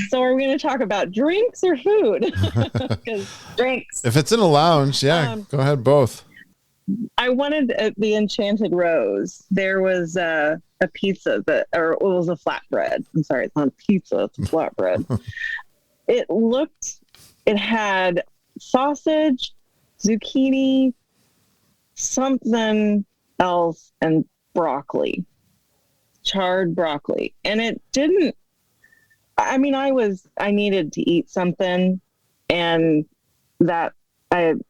So are we going to talk about drinks or food? Because drinks. If it's in a lounge, go ahead, both. I wanted at the Enchanted Rose. There was a pizza it was a flatbread. I'm sorry, it's not a pizza, it's a flatbread. It had sausage, zucchini, something else, and broccoli, charred broccoli. And it didn't, I mean, I needed to eat something, and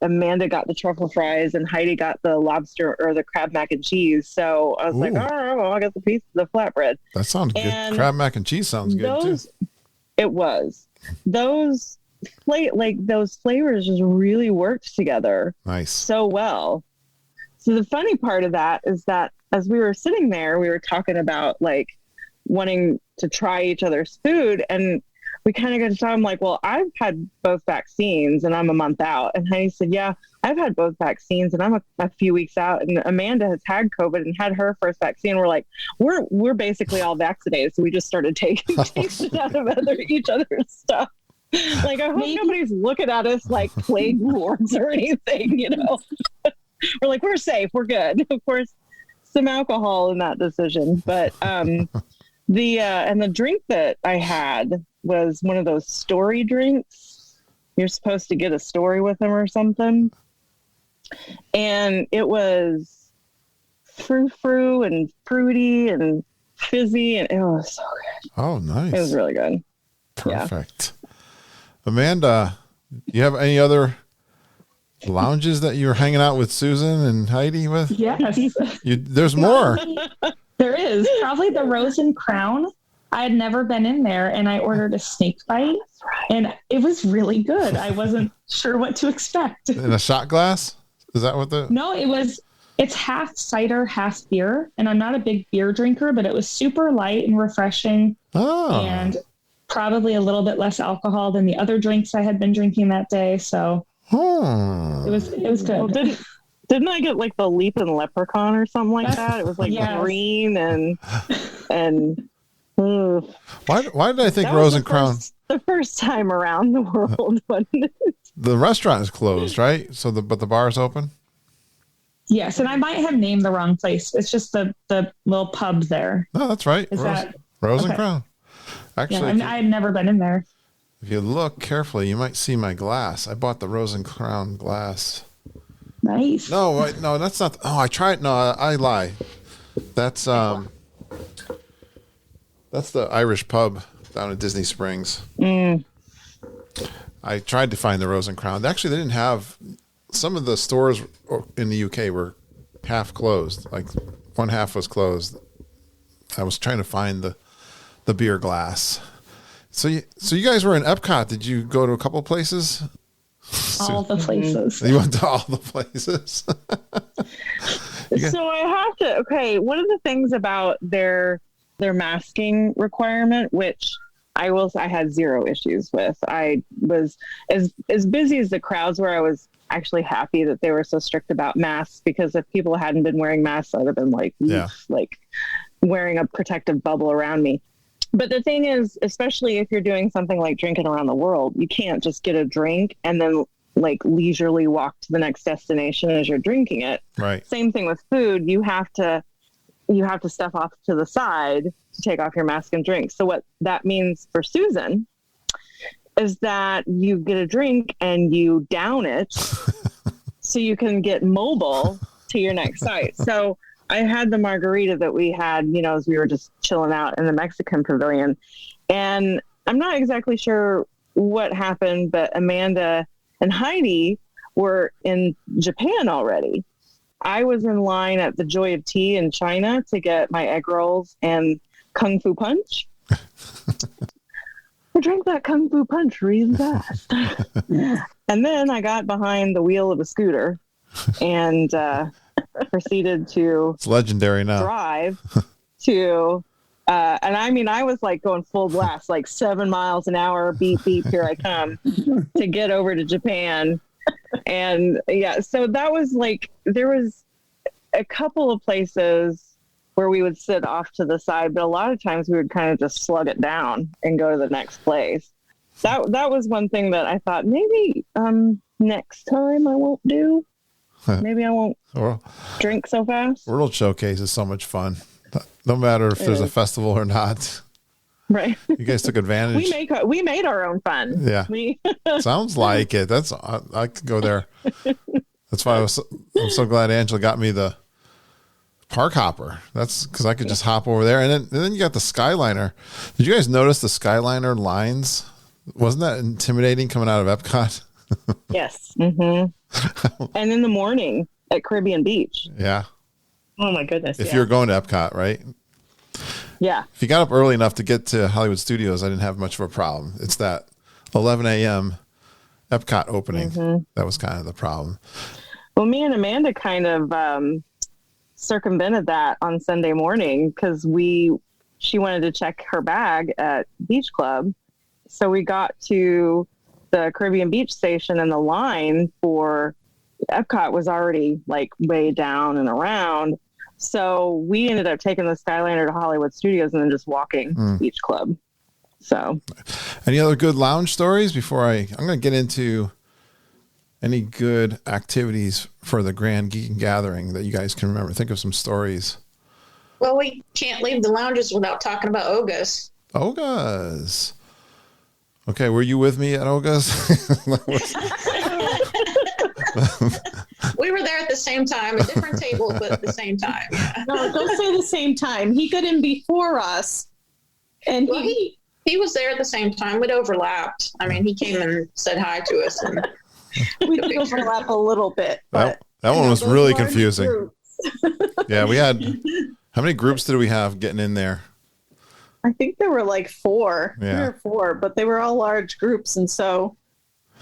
Amanda got the truffle fries and Heidi got the lobster or the crab mac and cheese. So I was like, oh, well, I got the flatbread. That sounds good. Crab mac and cheese sounds good too. It was. Those flavors just really worked together. Nice. So well. So the funny part of that is that as we were sitting there, we were talking about like wanting to try each other's food, and we kind of got to talk. I'm like, well, I've had both vaccines and I'm a month out. And Heidi said, yeah, I've had both vaccines and I'm a few weeks out. And Amanda has had COVID and had her first vaccine. We're like, we're basically all vaccinated. So we just started taking tastes out of each other's stuff. Like, I hope nobody's looking at us like plague wars or anything, you know. We're like, we're safe, we're good. Of course, some alcohol in that decision, but the drink that I had was one of those story drinks. You're supposed to get a story with them or something, and it was frou-frou and fruity and fizzy, and it was so good. Oh, nice! It was really good. Perfect. Yeah. Amanda, you have any other lounges that you were hanging out with Susan and Heidi with? Yes. There's more. There is. Probably the Rose and Crown. I had never been in there, and I ordered a snake bite, and it was really good. I wasn't sure what to expect. In a shot glass? Is that what the... No, it's half cider, half beer, and I'm not a big beer drinker, but it was super light and refreshing. Oh. And probably a little bit less alcohol than the other drinks I had been drinking that day, so... it was good. Well, didn't I get like the leaping leprechaun or something like that? It was like green and why did I think Rose and Crown? The first time around the world, wasn't it? The restaurant is closed, right? But the bar is open. Yes, and I might have named the wrong place. It's just the little pub there. No, that's right. Rose and Crown. Actually, I had never been in there. If you look carefully, you might see my glass. I bought the Rose and Crown glass. Nice. No, that's not. Oh, I tried. No, I lie. That's the Irish pub down at Disney Springs. I tried to find the Rose and Crown. Actually, they didn't have. Some of the stores in the UK were half closed. Like one half was closed. I was trying to find the beer glass. So you guys were in Epcot. Did you go to a couple places? All the places. You went to all the places. So I have to. Okay, one of the things about their masking requirement, which I had zero issues with. I was as busy as the crowds were. I was actually happy that they were so strict about masks, because if people hadn't been wearing masks, I'd have been like wearing a protective bubble around me. But the thing is, especially if you're doing something like drinking around the world, you can't just get a drink and then like leisurely walk to the next destination as you're drinking it. Right. Same thing with food. You have to step off to the side to take off your mask and drink. So what that means for Susan is that you get a drink and you down it so you can get mobile to your next site. So I had the margarita that we had, you know, as we were just chilling out in the Mexican pavilion. And I'm not exactly sure what happened, but Amanda and Heidi were in Japan already. I was in line at the Joy of Tea in China to get my egg rolls and Kung Fu Punch. I drank that Kung Fu Punch really fast. And then I got behind the wheel of a scooter and proceeded to it's legendary now. Drive to, and I mean, I was like going full blast, like 7 miles an hour, beep, beep, here I come, to get over to Japan. And yeah, so that was like, there was a couple of places where we would sit off to the side, but a lot of times we would kind of just slug it down and go to the next place. That was one thing that I thought maybe next time I won't do. Maybe I won't drink so fast. World Showcase is so much fun. No matter if there's a festival or not. Right. You guys took advantage. We made our own fun. Yeah. Sounds like it. I could go there. That's why I'm so glad Angela got me the park hopper. That's because I could just hop over there. And then you got the Skyliner. Did you guys notice the Skyliner lines? Wasn't that intimidating coming out of Epcot? Yes. Mm-hmm. And in the morning at Caribbean Beach. Yeah. Oh my goodness. If you're going to Epcot, right? Yeah. If you got up early enough to get to Hollywood Studios, I didn't have much of a problem. It's that 11 a.m. Epcot opening. Mm-hmm. That was kind of the problem. Well, me and Amanda kind of circumvented that on Sunday morning because she wanted to check her bag at Beach Club. So we got to the Caribbean Beach station and the line for Epcot was already like way down and around. So we ended up taking the Skyliner to Hollywood Studios and then just walking to Beach Club. So any other good lounge stories before I'm going to get into any good activities for the Grand Geek Gathering that you guys can remember? Think of some stories. Well, we can't leave the lounges without talking about Oga's. Oga's. Okay, were you with me at Oga's? We were there at the same time, a different table, but at the same time. Yeah. No, don't say the same time. He got in before us, and he was there at the same time. We'd overlapped. I mean, he came and said hi to us, and we did overlap a little bit. But, that one was really confusing. Yeah, we had. How many groups did we have getting in there? I think there were like 4, 3 or 4, but they were all large groups, and so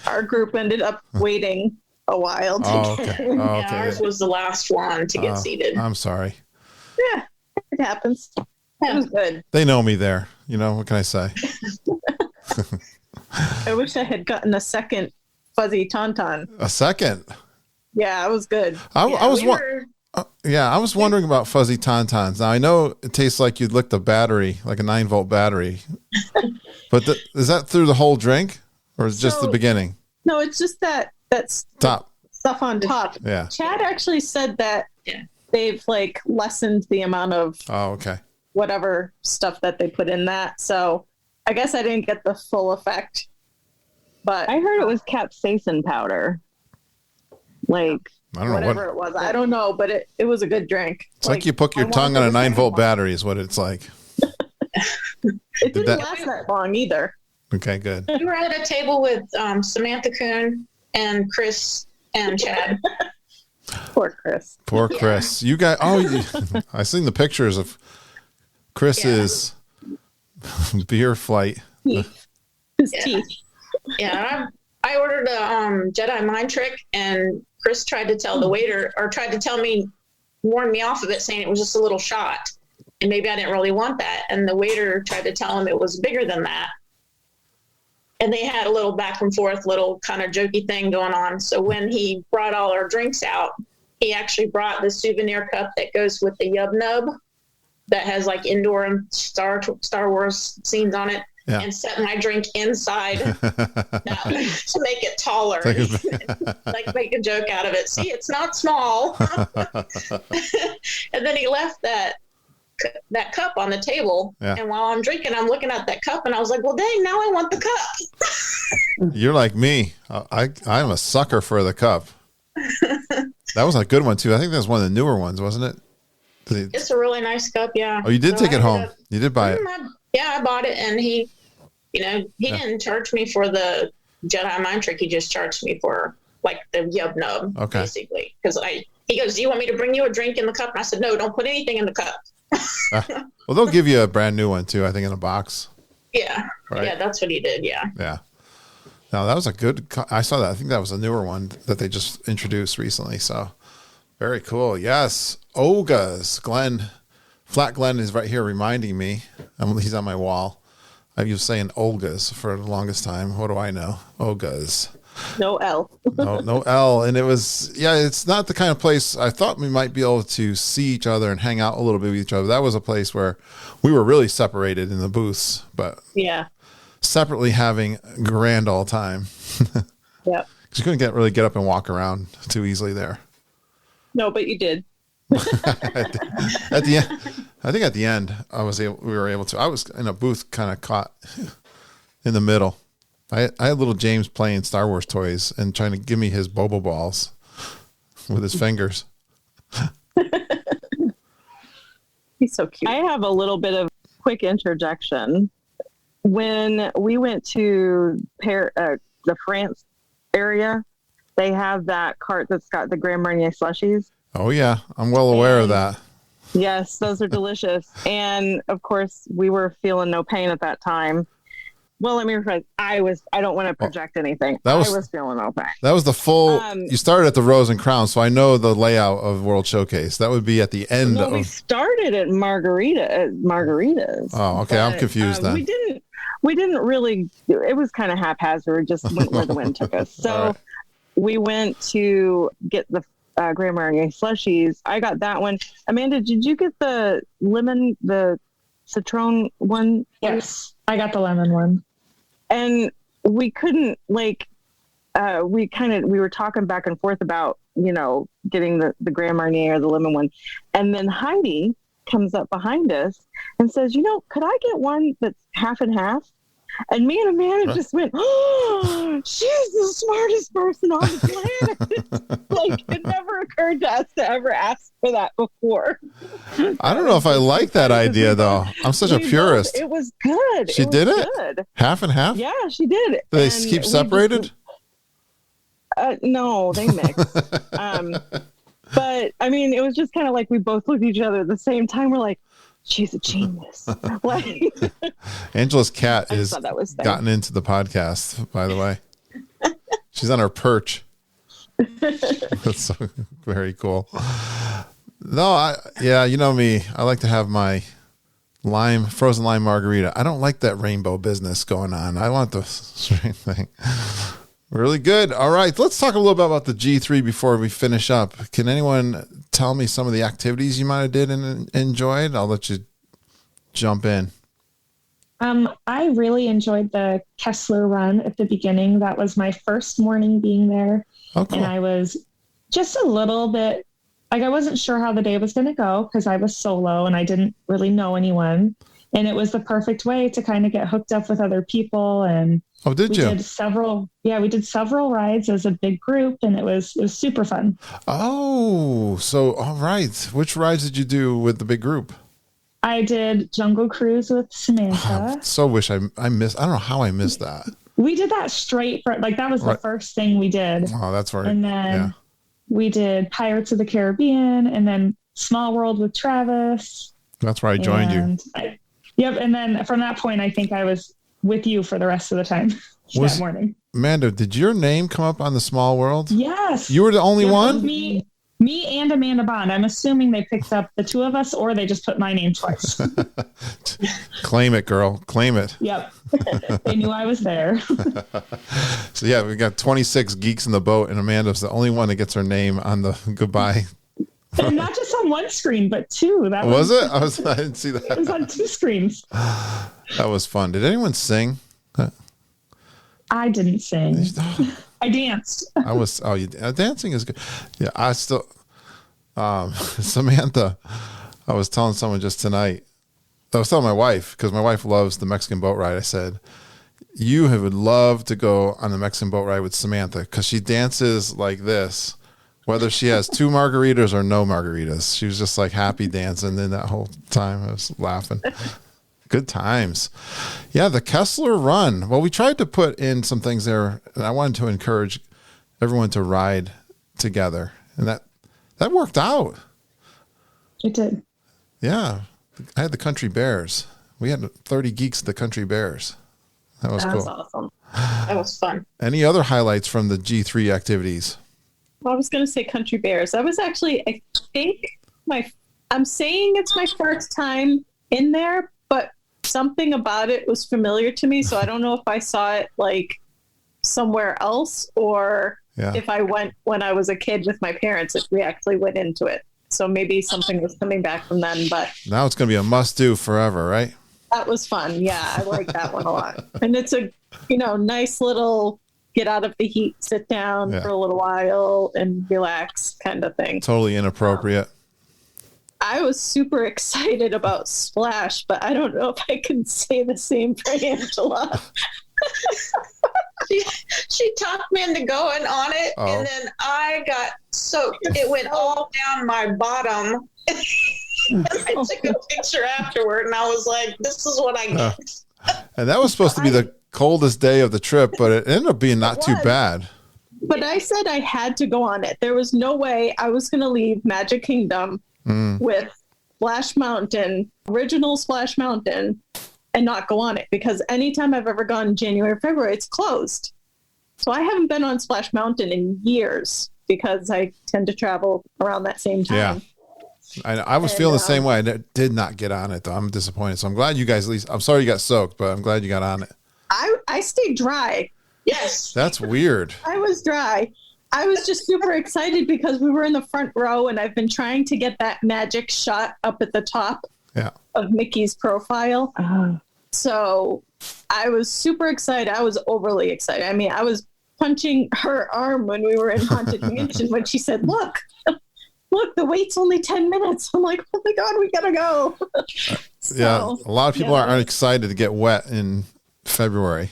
our group ended up waiting a while to get in. Yeah, ours was the last one to get seated. I'm sorry. Yeah, it happens. It was good. They know me there. You know, what can I say? I wish I had gotten a second fuzzy tauntaun. A second? Yeah, it was good. I was wondering about fuzzy tauntauns. Now I know it tastes like you'd licked a battery, like a 9-volt battery. But is that through the whole drink, or is it just the beginning? No, it's just that's top stuff on top. Yeah. Chad actually said that they've like lessened the amount of whatever stuff that they put in that. So I guess I didn't get the full effect. But I heard it was capsaicin powder. Like I don't know whatever it was. I don't know, but it was a good drink. It's like you put your tongue on a 9-volt battery is what it's like. It didn't last that long either. Okay, good. We were at a table with Samantha Kuhn and Chris and Chad. Poor Chris. Poor Chris. You guys, I seen the pictures of Chris's beer flight. His teeth. Yeah, I ordered a Jedi mind trick, and Chris tried to tell the waiter, or tried to tell me, warn me off of it, saying it was just a little shot, and maybe I didn't really want that. And the waiter tried to tell him it was bigger than that. And they had a little back and forth, little kind of jokey thing going on. So when he brought all our drinks out, he actually brought the souvenir cup that goes with the Yub Nub that has like Endor and Star Wars scenes on it. and set my drink inside to make it taller. Like make a joke out of it. See, it's not small. And then he left that cup on the table. Yeah. And while I'm drinking, I'm looking at that cup and I was like, well, dang, now I want the cup. You're like me. I'm a sucker for the cup. That was a good one too. I think that was one of the newer ones, wasn't it? It's a really nice cup. Yeah. Oh, you did take it home. You did buy it. I bought it, and he didn't charge me for the Jedi mind trick. He just charged me for like the yub nub, basically. Because he goes, do you want me to bring you a drink in the cup? And I said, no, don't put anything in the cup. Well, they'll give you a brand new one too, I think, in a box. Yeah. Right? Yeah, that's what he did. Yeah. Yeah. No, that was a good, I saw that. I think that was a newer one that they just introduced recently. So very cool. Yes. Ogas. Flat Glenn is right here reminding me. He's on my wall. I was saying Olgas for the longest time. What do I know? Ogas. No L. no L. And it was, it's not the kind of place I thought we might be able to see each other and hang out a little bit with each other. That was a place where we were really separated in the booths, but separately having grand all time. Yep. Because you couldn't really get up and walk around too easily there. No, but you did. At the end, I think at the end, we were able to. I was in a booth, kind of caught in the middle. I had little James playing Star Wars toys and trying to give me his Bobo balls with his fingers. He's so cute. I have a little bit of quick interjection. When we went to the France area, they have that cart that's got the Grand Marnier slushies. Oh, yeah. I'm well aware of that. Yes, those are delicious. And, of course, we were feeling no pain at that time. Well, let me rephrase. I don't want to project anything. I was feeling no pain. That was the full... you started at the Rose and Crown, so I know the layout of World Showcase. That would be at the end of... we started at Margaritas. Oh, okay. I'm confused then. We didn't really... It was kind of haphazard, just went where the wind took us. So we went to get the Grand Marnier slushies. I got that one. Amanda, did you get the citron one? Yes, I got the lemon one. And we couldn't we were talking back and forth about, getting the Grand Marnier or the lemon one. And then Heidi comes up behind us and says, could I get one that's half and half? And me and Amanda just went, oh, she's the smartest person on the planet. It never occurred to us to ever ask for that before. I don't know if I like that idea, though. I'm such a purist. It was good. She did it? Good. Half and half? Yeah, she did. Do they keep separated? No, they mixed. But, it was just kind of like we both looked at each other at the same time. We're like, she's a genius. Angela's cat has gotten into the podcast, by the way. She's on her perch. That's so very cool. No, you know me. I like to have my frozen lime margarita. I don't like that rainbow business going on. I want the straight thing. Really good. All right. Let's talk a little bit about the G3 before we finish up. Can anyone tell me some of the activities you might have did and enjoyed? I'll let you jump in. I really enjoyed the Kessler run at the beginning. That was my first morning being there. Oh, cool. And I was just a little bit, I wasn't sure how the day was going to go because I was solo and I didn't really know anyone. And it was the perfect way to kind of get hooked up with other people. And we did several rides as a big group, and it was super fun. Oh, so all right. Which rides did you do with the big group? I did Jungle Cruise with Samantha. I so wish I missed. I don't know how I missed that. We did that straight for that was the first thing we did. Oh, that's right. And then we did Pirates of the Caribbean, and then Small World with Travis. That's where I joined you. Yep. And then from that point, I think I was with you for the rest of the time that morning. Amanda, did your name come up on the Small World? Yes. You were the only one? Me and Amanda Bond. I'm assuming they picked up the two of us, or they just put my name twice. Claim it, girl. Claim it. Yep. They knew I was there. So we got 26 geeks in the boat, and Amanda's the only one that gets her name on the goodbye And not just on one screen, but two. That was it? I didn't see that. It was on two screens. That was fun. Did anyone sing? I didn't sing. I danced. Dancing is good. Yeah, I still, Samantha, I was telling someone just tonight, I was telling my wife, because my wife loves the Mexican boat ride. I said, you would love to go on the Mexican boat ride with Samantha, because she dances like this, whether she has 2 margaritas or no margaritas. She was just like happy dancing. And that whole time I was laughing. Good times. Yeah, the Kessler Run. Well, we tried to put in some things there, and I wanted to encourage everyone to ride together, and that worked out. It did. Yeah, I had the Country Bears. We had 30 geeks at the Country Bears. That was cool. Awesome. That was fun. Any other highlights from the G3 activities? Well, I was going to say Country Bears. That was actually, I think, I'm saying it's my first time in there, but something about it was familiar to me. So I don't know if I saw it like somewhere else or if I went when I was a kid with my parents, if we actually went into it. So maybe something was coming back from then, but now it's going to be a must do forever, right? That was fun. Yeah. I like that one a lot. And it's a, nice little get out of the heat, sit down for a little while and relax kind of thing. Totally inappropriate. I was super excited about Splash, but I don't know if I can say the same for Angela. She talked me into going on it, and then I got soaked. It went all down my bottom. I took a picture afterward, and I was like, this is what I get. And that was supposed to be the coldest day of the trip, but it ended up being not too bad. But I said I had to go on it. There was no way I was going to leave Magic Kingdom with Splash Mountain, original Splash Mountain, and not go on it, because anytime I've ever gone in January or February, it's closed. So I haven't been on Splash Mountain in years because I tend to travel around that same time. Yeah. I was feeling the same way. I did not get on it, though. I'm disappointed. So I'm glad you guys, at least, I'm sorry you got soaked, but I'm glad you got on it. I stayed dry. Yes. That's weird. I was dry. I was just super excited because we were in the front row, and I've been trying to get that magic shot up at the top of Mickey's profile. So I was super excited. I was overly excited. I mean, I was punching her arm when we were in Haunted Mansion when she said, look, the wait's only 10 minutes. I'm like, oh my God, we gotta go. A lot of people aren't excited to get wet in February.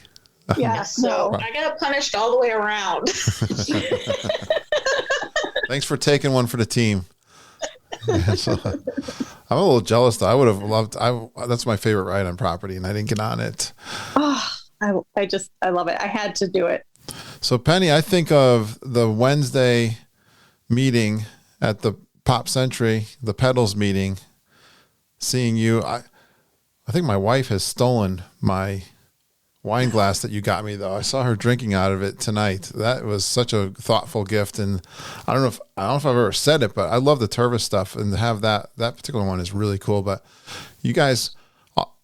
Yeah, so I got punished all the way around. Thanks for taking one for the team. So, I'm a little jealous, though. I would have loved. That's my favorite ride on property, and I didn't get on it. Oh, I love it. I had to do it. So, Penny, I think of the Wednesday meeting at the Pop Century, the Pedals meeting. Seeing you, I think my wife has stolen my wine glass that you got me, though. I saw her drinking out of it tonight. That was such a thoughtful gift, and I don't know if I've ever said it, but I love the Tervis stuff, and to have that particular one is really cool. But you guys,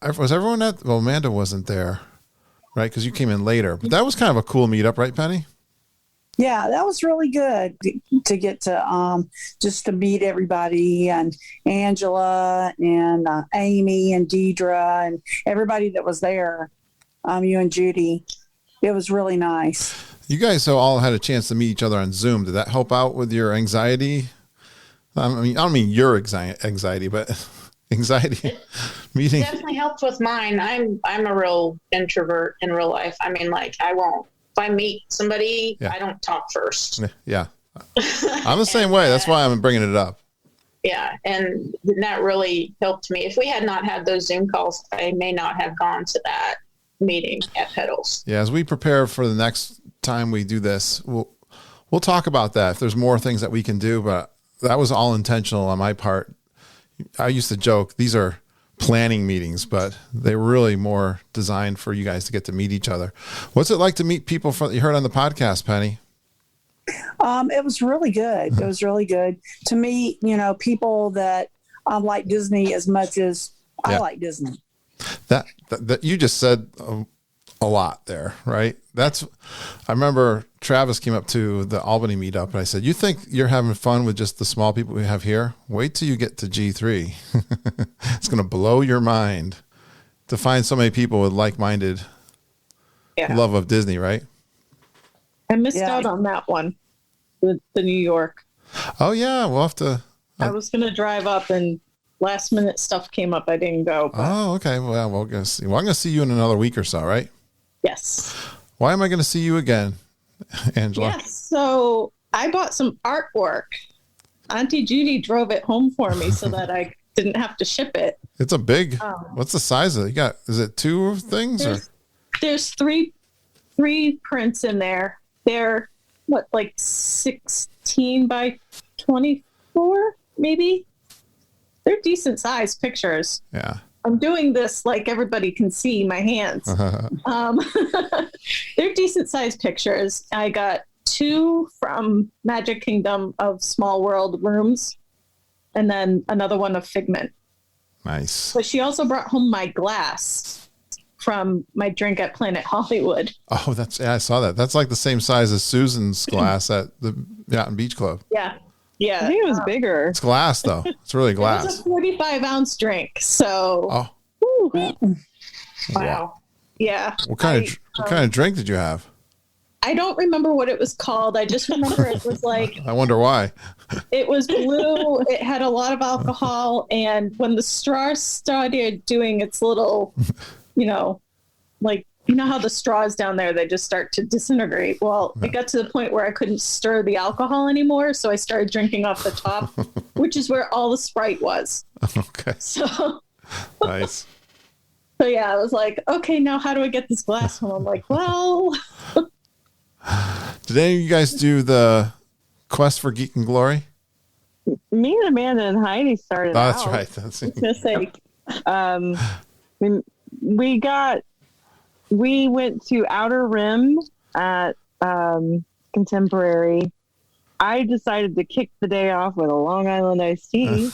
was everyone at? Well, Amanda wasn't there, right? Because you came in later. But that was kind of a cool meetup, right, Penny? Yeah, that was really good to get to just to meet everybody, and Angela and Amy and Deidre and everybody that was there. You and Judy. It was really nice. You guys all had a chance to meet each other on Zoom. Did that help out with your anxiety? I mean, I don't mean your anxiety, but anxiety meeting. It definitely helped with mine. I'm a real introvert in real life. I mean, like, I won't. If I meet somebody, I don't talk first. Yeah. I'm the same way. That's why I'm bringing it up. Yeah. And that really helped me. If we had not had those Zoom calls, I may not have gone to that meeting at Pedals. Yeah, as we prepare for the next time we do this, we'll talk about that. If there's more things that we can do, but that was all intentional on my part. I used to joke these are planning meetings, but they were really more designed for you guys to get to meet each other. What's it like to meet people you heard on the podcast, Penny? It was really good. It was really good to meet, people that like Disney as much as I like Disney. That you just said a a lot there, right? I remember Travis came up to the Albany meetup and I said, you think you're having fun with just the small people we have here? Wait till you get to G3. It's going to blow your mind to find so many people with like-minded love of Disney, right? I missed out on that one, the New York. Oh yeah. We'll have to, I was going to drive up and last minute stuff came up. I didn't go. But... Oh, okay. Well, we're going to see. Well, I'm going to see you in another week or so, right? Yes. Why am I going to see you again, Angela? Yes. So I bought some artwork. Auntie Judy drove it home for me so that I didn't have to ship it. It's a big, what's the size of it? You got, is it 2 things? There's three prints in there. They're like 16 by 24, maybe? They're decent sized pictures. Yeah. I'm doing this like everybody can see my hands. They're decent sized pictures. I got 2 from Magic Kingdom of Small World rooms and then another one of Figment. Nice. But she also brought home my glass from my drink at Planet Hollywood. Oh, I saw that. That's like the same size as Susan's glass at the Mountain Beach Club. Yeah. Yeah. I think it was bigger. It's glass though. It's really glass. It was a 45-ounce drink. So. Oh. Wow. Yeah. What kind of drink did you have? I don't remember what it was called. I just remember it was like. I wonder why. It was blue. It had a lot of alcohol, and when the straw started doing its little, like how the straws down there, they just start to disintegrate. Well, it got to the point where I couldn't stir the alcohol anymore, so I started drinking off the top, which is where all the Sprite was. Okay. So nice. So yeah, I was like, okay, now how do I get this glass home? I'm like, well. Did any of you guys do the Quest for Geek and Glory? Me and Amanda and Heidi started. That's out. right. That's I was gonna say, we went to Outer Rim at Contemporary. I decided to kick the day off with a Long Island iced tea.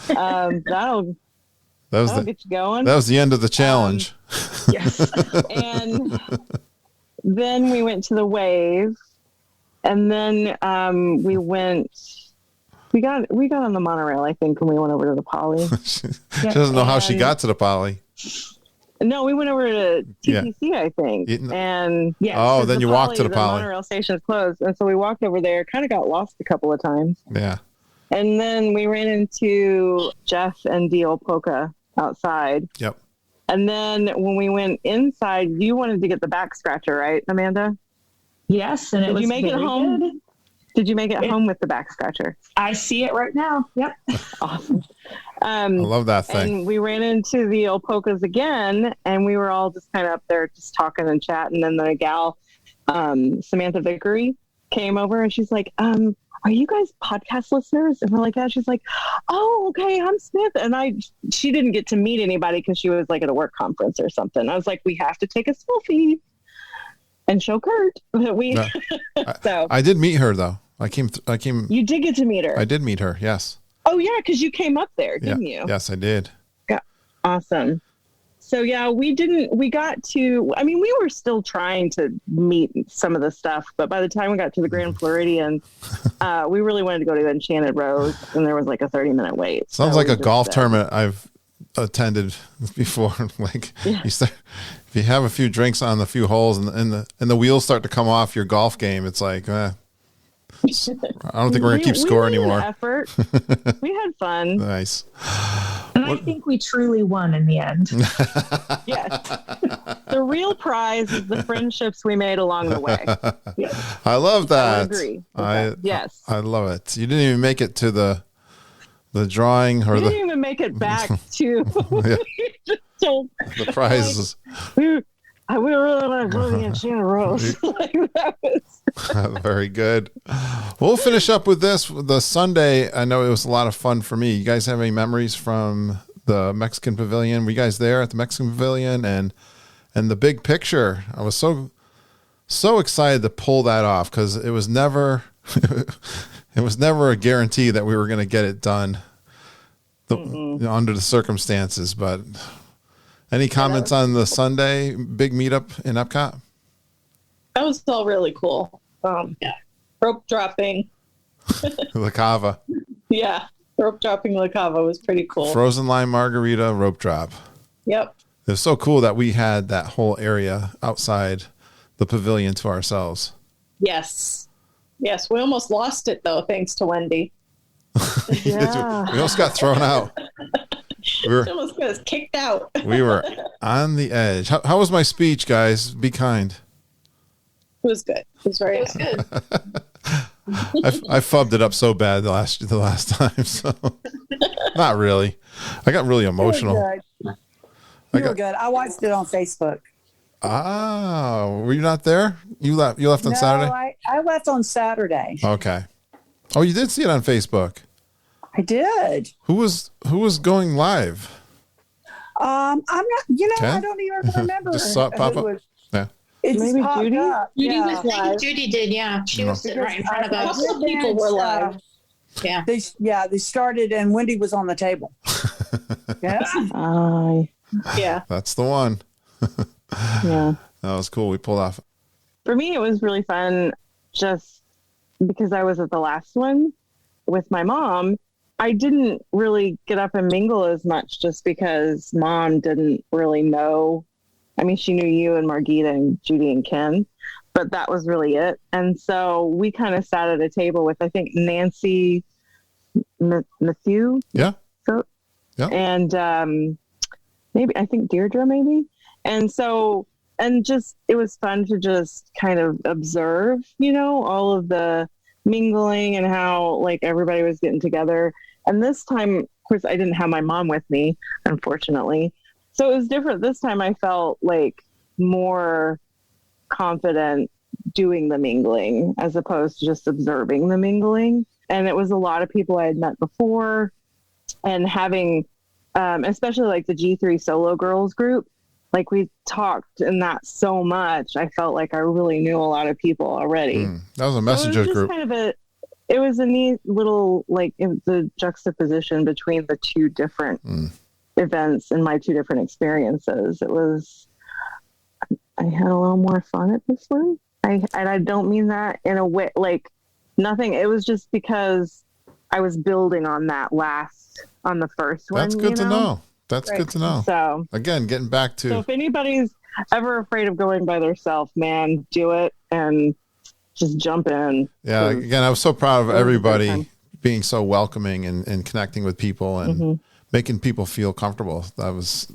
That'll get you going. That was the end of the challenge. Yes. And then we went to the Wave, and then we got on the monorail, I think, when we went over to the Poly. She doesn't know how she got to the Poly. No, we went over to TTC, I think. And then you walked to the Poly. The monorail station is closed, and so we walked over there. Kind of got lost a couple of times. Yeah. And then we ran into Jeff and Deal Polka outside. Yep. And then when we went inside, you wanted to get the back scratcher, right, Amanda? Yes, and Did you make it home? Good. Did you make it home with the back scratcher? I see it right now. Yep. Awesome. I love that thing. And we ran into the Polkas again, and we were all just kind of up there just talking and chatting. And then a gal, Samantha Vickery, came over, and she's like, are you guys podcast listeners? And we're like, yeah. She's like, oh, okay, I'm Smith. And she didn't get to meet anybody because she was like at a work conference or something. I was like, we have to take a selfie and show Kurt that I did meet her though. I came. You did get to meet her. I did meet her. Yes. Oh yeah. Cause you came up there, didn't you? Yes, I did. Yeah. Awesome. So yeah, we were still trying to meet some of the stuff, but by the time we got to the Grand Floridian, we really wanted to go to the Enchanted Rose, and there was like a 30-minute wait. Sounds like a golf tournament I've attended before. Like if you have a few drinks on the few holes and the wheels start to come off your golf game, it's like, I don't think we're gonna keep score anymore. Effort. We had fun. Nice. And I think we truly won in the end. Yes. The real prize is the friendships we made along the way. Yes. I love that. I agree. Yes. I love it. You didn't even make it to the drawing or we didn't even make it back to the prizes. We really want to go to the Enchanted Rose. That was very good. We'll finish up with the Sunday. I know it was a lot of fun for me. You guys have any memories from the Mexican Pavilion? Were you guys there at the Mexican Pavilion and the big picture? I was so excited to pull that off because it was never a guarantee that we were going to get it done under the circumstances, but Any comments on the Sunday big meetup in Epcot? That was all really cool. Rope dropping. La Cava. Yeah. Rope dropping La Cava was pretty cool. Frozen lime margarita, rope drop. Yep. It's so cool that we had that whole area outside the pavilion to ourselves. Yes. Yes. We almost lost it though, thanks to Wendy. Yeah. We almost got thrown out. She almost got us kicked out. We were on the edge. How was my speech, guys? Be kind. It was good. It was very Good. I fubbed it up so bad the last time. So not really. I got really emotional. You were good. I watched it on Facebook. Ah, were you not there? You left on Saturday? I left on Saturday. Okay. Oh, you did see it on Facebook. I did. Who was going live? I'm not. Ken? I don't even remember. Just saw it pop up. Yeah. It just Maybe popped Judy? up. Judy Yeah. was I think live. Judy did. Yeah, she was sitting right in front of A us. couple of people were live. Yeah. They started and Wendy was on the table. Yeah. Yeah. That's the one. Yeah. That was cool. We pulled off. For me, it was really fun just because I was at the last one with my mom. I didn't really get up and mingle as much just because Mom didn't really know. I mean, she knew you and Margita and Judy and Ken, but that was really it. And so we kind of sat at a table with, I think, Nancy Matthew. Yeah. So, yeah. And maybe, I think Deirdre, maybe. And so, and just, it was fun to just kind of observe, all of the mingling and how like everybody was getting together. And this time, of course, I didn't have my mom with me, unfortunately. So it was different. This time I felt like more confident doing the mingling as opposed to just observing the mingling. And it was a lot of people I had met before, and having, especially like the G3 solo girls group, like we talked in that so much. I felt like I really knew a lot of people already. That was a messenger group. It was a neat little, like, the juxtaposition between the two different events and my two different experiences. I had a little more fun at this one. And I don't mean that in a way, like nothing. It was just because I was building on that on the first one. That's good to know. That's good to know. So again, getting back to. So if anybody's ever afraid of going by themselves, man, do it and just jump in. Yeah. Again, I was so proud of everybody being so welcoming and connecting with people and making people feel comfortable. That was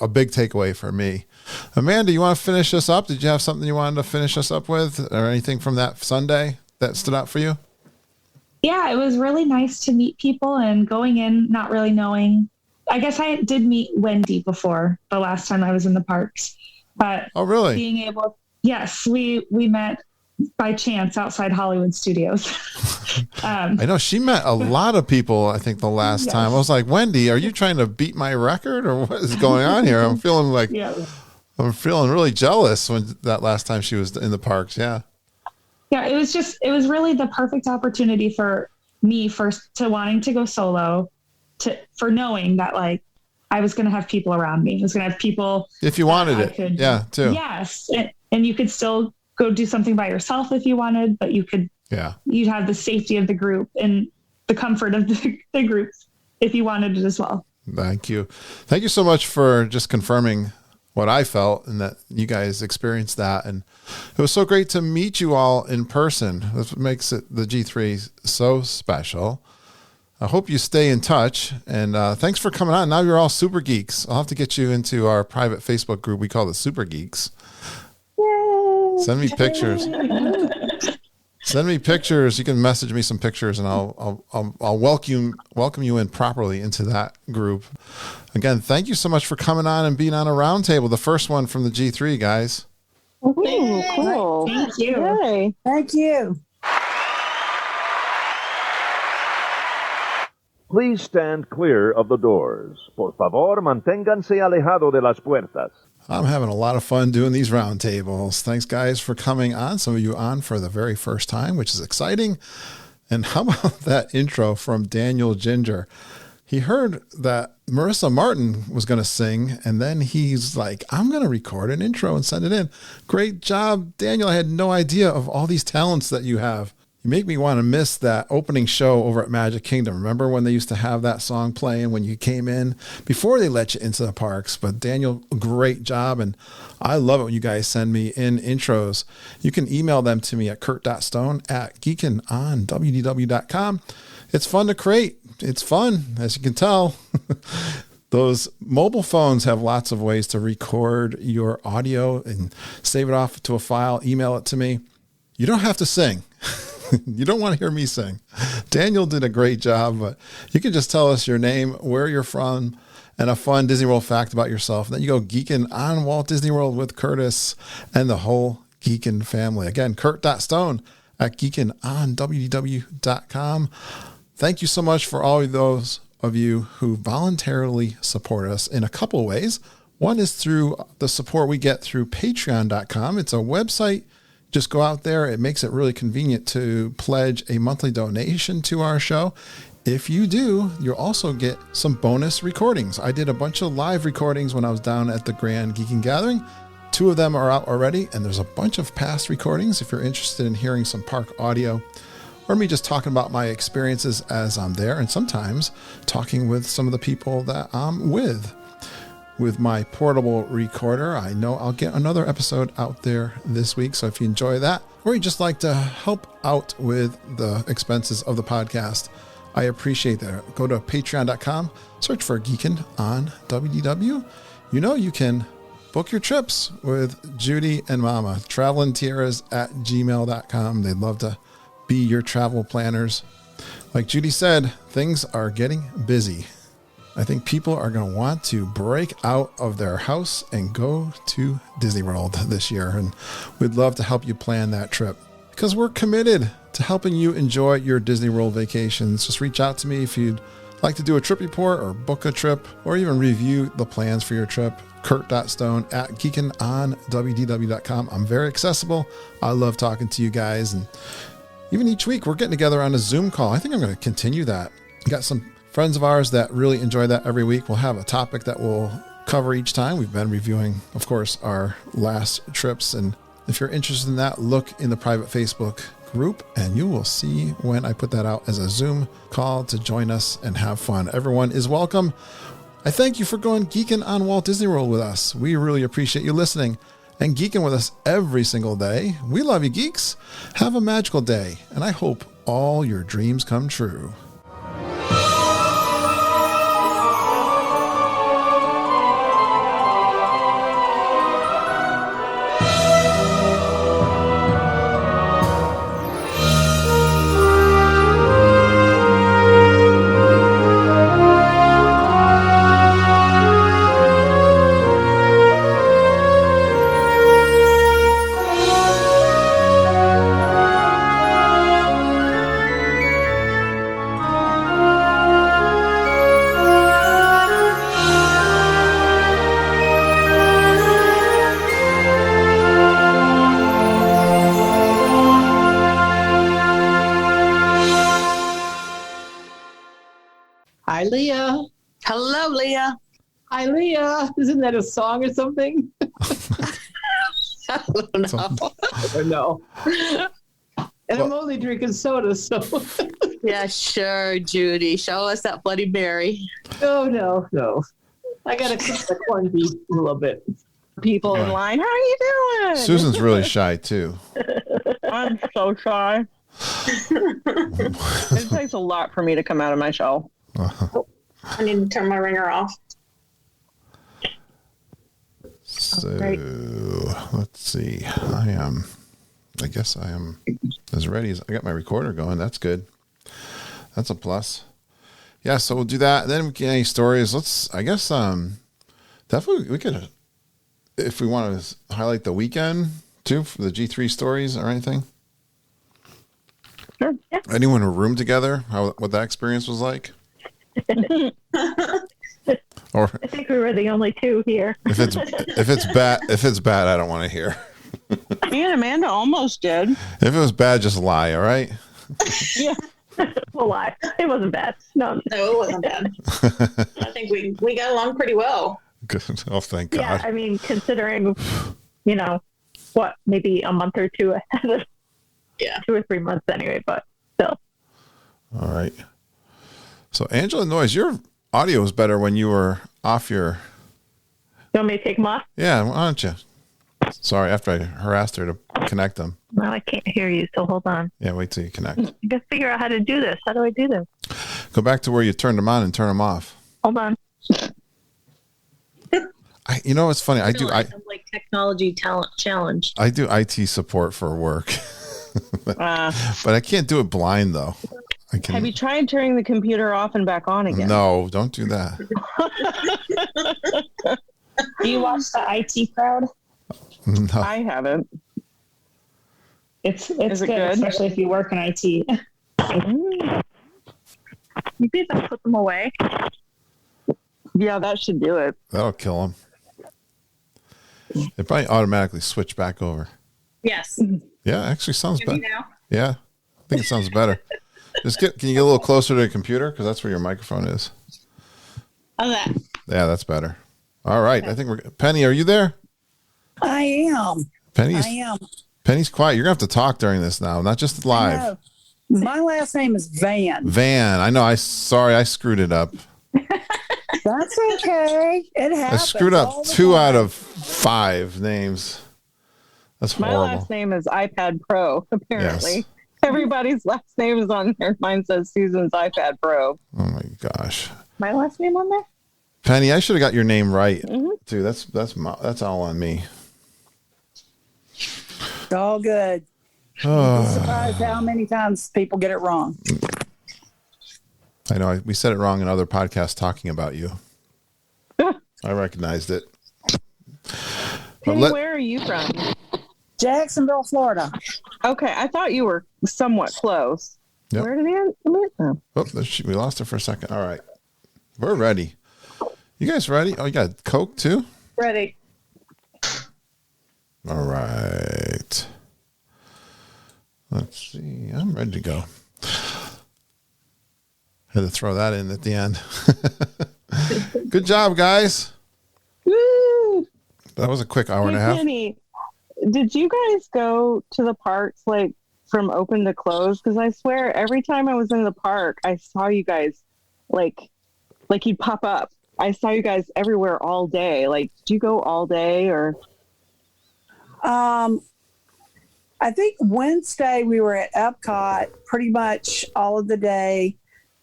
a big takeaway for me. Amanda, you want to finish us up? Did you have something you wanted to finish us up with, or anything from that Sunday that stood out for you? Yeah, it was really nice to meet people, and going in not really knowing. I guess I did meet Wendy before the last time I was in the parks, but oh, really? Being able, yes, we met by chance outside Hollywood Studios. I know she met a lot of people. I think the last time I was like, Wendy, are you trying to beat my record, or what is going on here? I'm feeling like I'm feeling really jealous when that last time she was in the parks. Yeah. Yeah, it was really the perfect opportunity for me first to wanting to go solo, for knowing that like I was going to have people around me. I was going to have people. If you wanted it. Too. Yes. And you could still go do something by yourself if you wanted, but you'd have the safety of the group and the comfort of the group if you wanted it as well. Thank you. Thank you so much for just confirming what I felt and that you guys experienced that. And it was so great to meet you all in person. That's what makes it the G3 so special. I hope you stay in touch, and thanks for coming on. Now you're all super geeks. I'll have to get you into our private Facebook group we call the Super Geeks. Yay. Send me pictures. Send me pictures. You can message me some pictures, and I'll welcome you in properly into that group. Again, thank you so much for coming on and being on a roundtable, the first one from the G3, guys. Ooh, cool. Thank you. Yay. Thank you. Please stand clear of the doors. Por favor, manténganse alejado de las puertas. I'm having a lot of fun doing these roundtables. Thanks, guys, for coming on. Some of you on for the very first time, which is exciting. And how about that intro from Daniel Ginger? he heard that Marissa Martin was going to sing, and then he's like, I'm going to record an intro and send it in. Great job, Daniel. I had no idea of all these talents that you have. You make me want to miss that opening show over at Magic Kingdom. Remember when they used to have that song playing when you came in before they let you into the parks? But Daniel, great job. And I love it when you guys send me in intros. You can email them to me at kurt.stone@geekinonwdw.com. It's fun to create. It's fun, as you can tell. Those mobile phones have lots of ways to record your audio and save it off to a file, email it to me. You don't have to sing. You don't want to hear me sing. Daniel did a great job, but you can just tell us your name, where you're from, and a fun Disney World fact about yourself. And then you go geeking on Walt Disney World with Curtis and the whole Geekin family. Again, kurt.stone@geekinonwdw.com. Thank you so much for all of those of you who voluntarily support us in a couple ways. One is through the support we get through patreon.com. It's a website. Just go out there. It makes it really convenient to pledge a monthly donation to our show. If you do, you'll also get some bonus recordings. I did a bunch of live recordings when I was down at the Grand Geeking Gathering. 2 of them are out already, and there's a bunch of past recordings if you're interested in hearing some park audio or me just talking about my experiences as I'm there, and sometimes talking with some of the people that I'm with. With my portable recorder, I know I'll get another episode out there this week. So if you enjoy that, or you just like to help out with the expenses of the podcast, I appreciate that. Go to patreon.com, search for Geekin on WDW. You know, you can book your trips with Judy and Mama, travelingtiaras@gmail.com. They'd love to be your travel planners. Like Judy said, things are getting busy. I think people are going to want to break out of their house and go to Disney World this year. And we'd love to help you plan that trip because we're committed to helping you enjoy your Disney World vacations. Just reach out to me if you'd like to do a trip report or book a trip or even review the plans for your trip. kurt.stone@geekinonwdw.com. I'm very accessible. I love talking to you guys. And even each week we're getting together on a Zoom call. I think I'm going to continue that. Got some friends of ours that really enjoy that every week. We'll have a topic that we'll cover each time. We've been reviewing, of course, our last trips. And if you're interested in that, look in the private Facebook group and you will see when I put that out as a Zoom call to join us and have fun. Everyone is welcome. I thank you for going geeking on Walt Disney World with us. We really appreciate you listening and geeking with us every single day. We love you, geeks. Have a magical day, and I hope all your dreams come true. Hi, Leah. Hello, Leah. Hi, Leah. Isn't that a song or something? I don't know. I know. And I'm only drinking soda, so. Yeah, sure, Judy. Show us that Bloody Mary. No. I got to cook the corned beef a little bit. People in line, how are you doing? Susan's really shy, too. I'm so shy. It takes a lot for me to come out of my shell. I need to turn my ringer off. So let's see. I guess I am as ready as I got my recorder going. That's good. That's a plus. Yeah, so we'll do that. Then we get any stories. Definitely we could, if we want to highlight the weekend too for the G3 stories or anything. Sure. Yeah. Anyone in a room together? What that experience was like? Or I think we were the only two here. if it's bad, I don't want to hear. Me and Amanda almost did. If it was bad, just lie. All right. Yeah. We'll lie. It wasn't bad. No, it wasn't bad. I think we got along pretty well. Good. Oh, thank God. yeah, I mean, considering, what, maybe a month or two ahead of 2 or 3 months anyway, but still. All right. So, Angela Noyes, your audio was better when you were off your... You want me to take them off? Yeah, why don't you? Sorry, after I harassed her to connect them. No, I can't hear you, so hold on. Yeah, wait till you connect. I gotta figure out how to do this. How do I do this? Go back to where you turned them on and turn them off. Hold on. It's funny. I like technology talent challenge. I do IT support for work, but I can't do it blind though. Have you tried turning the computer off and back on again? No, don't do that. Do you watch the IT Crowd? No. I haven't. It's good, especially if you work in IT. Maybe if I put them away. Yeah, that should do it. That'll kill him. It probably automatically switch back over. Yes. Yeah, actually sounds better. Now? Yeah, I think it sounds better. Can you get a little closer to the computer? Because that's where your microphone is. How's that? Yeah, that's better. All right. I think Penny, are you there? I am. Penny's quiet. You're going to have to talk during this now, not just live. My last name is Vann. Vann. I know. Sorry, I screwed it up. That's okay. It happens. I screwed up 2 out of 5 names. That's horrible. My last name is iPad Pro, apparently. Yes. Everybody's last name is on there. Mine says Susan's iPad Pro. Oh, my gosh. My last name on there? Penny, I should have got your name right, too. That's all on me. It's all good. I'm surprised how many times people get it wrong. I know. We said it wrong in other podcasts talking about you. I recognized it. Penny, where are you from? Jacksonville, Florida. Okay, I thought you were somewhat close. Yep. Where did he end? We lost her for a second. All right. We're ready. You guys ready? Oh, you got Coke too? Ready. All right. Let's see. I'm ready to go. Had to throw that in at the end. Good job, guys. Woo! That was a quick hour and a half. Penny, did you guys go to the parks like from open to close? Because I swear every time I was in the park, I saw you guys like you'd pop up. I saw you guys everywhere all day. Like, did you go all day or? I think Wednesday we were at Epcot pretty much all of the day.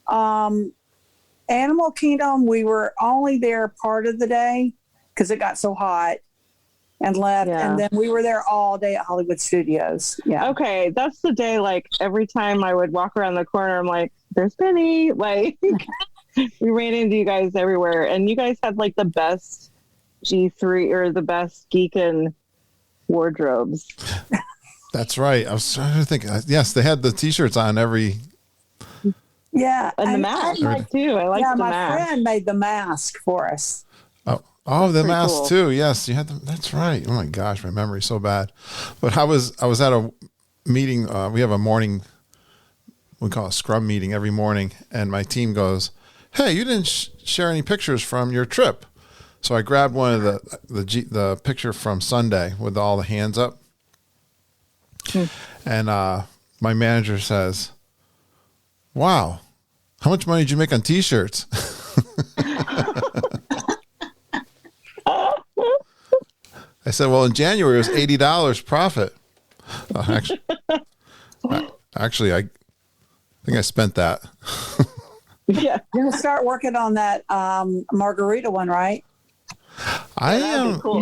Animal Kingdom, we were only there part of the day because it got so hot and left. Yeah. And then we were there all day at Hollywood Studios. Yeah. Okay. That's the day, like, every time I would walk around the corner, I'm like, there's Penny. Like, we ran into you guys everywhere. And you guys had, like, the best G3 or the best Geekin' wardrobes. That's right. I was trying to think. Yes, they had the T-shirts on every. Yeah, and the mask too. I like the mask. My friend made the mask for us. Oh, the mask cool. Too. Yes, you had them. That's right. Oh my gosh, my memory's so bad. But I was at a meeting. We have a morning. We call it a scrum meeting every morning, and my team goes, "Hey, you didn't share any pictures from your trip." So I grabbed one of the picture from Sunday with all the hands up. And my manager says, "Wow, how much money did you make on T-shirts?" I said, "Well, in January it was $80 profit." Actually, I think I spent that. Yeah, you're gonna start working on that margarita one, right? I am. Cool.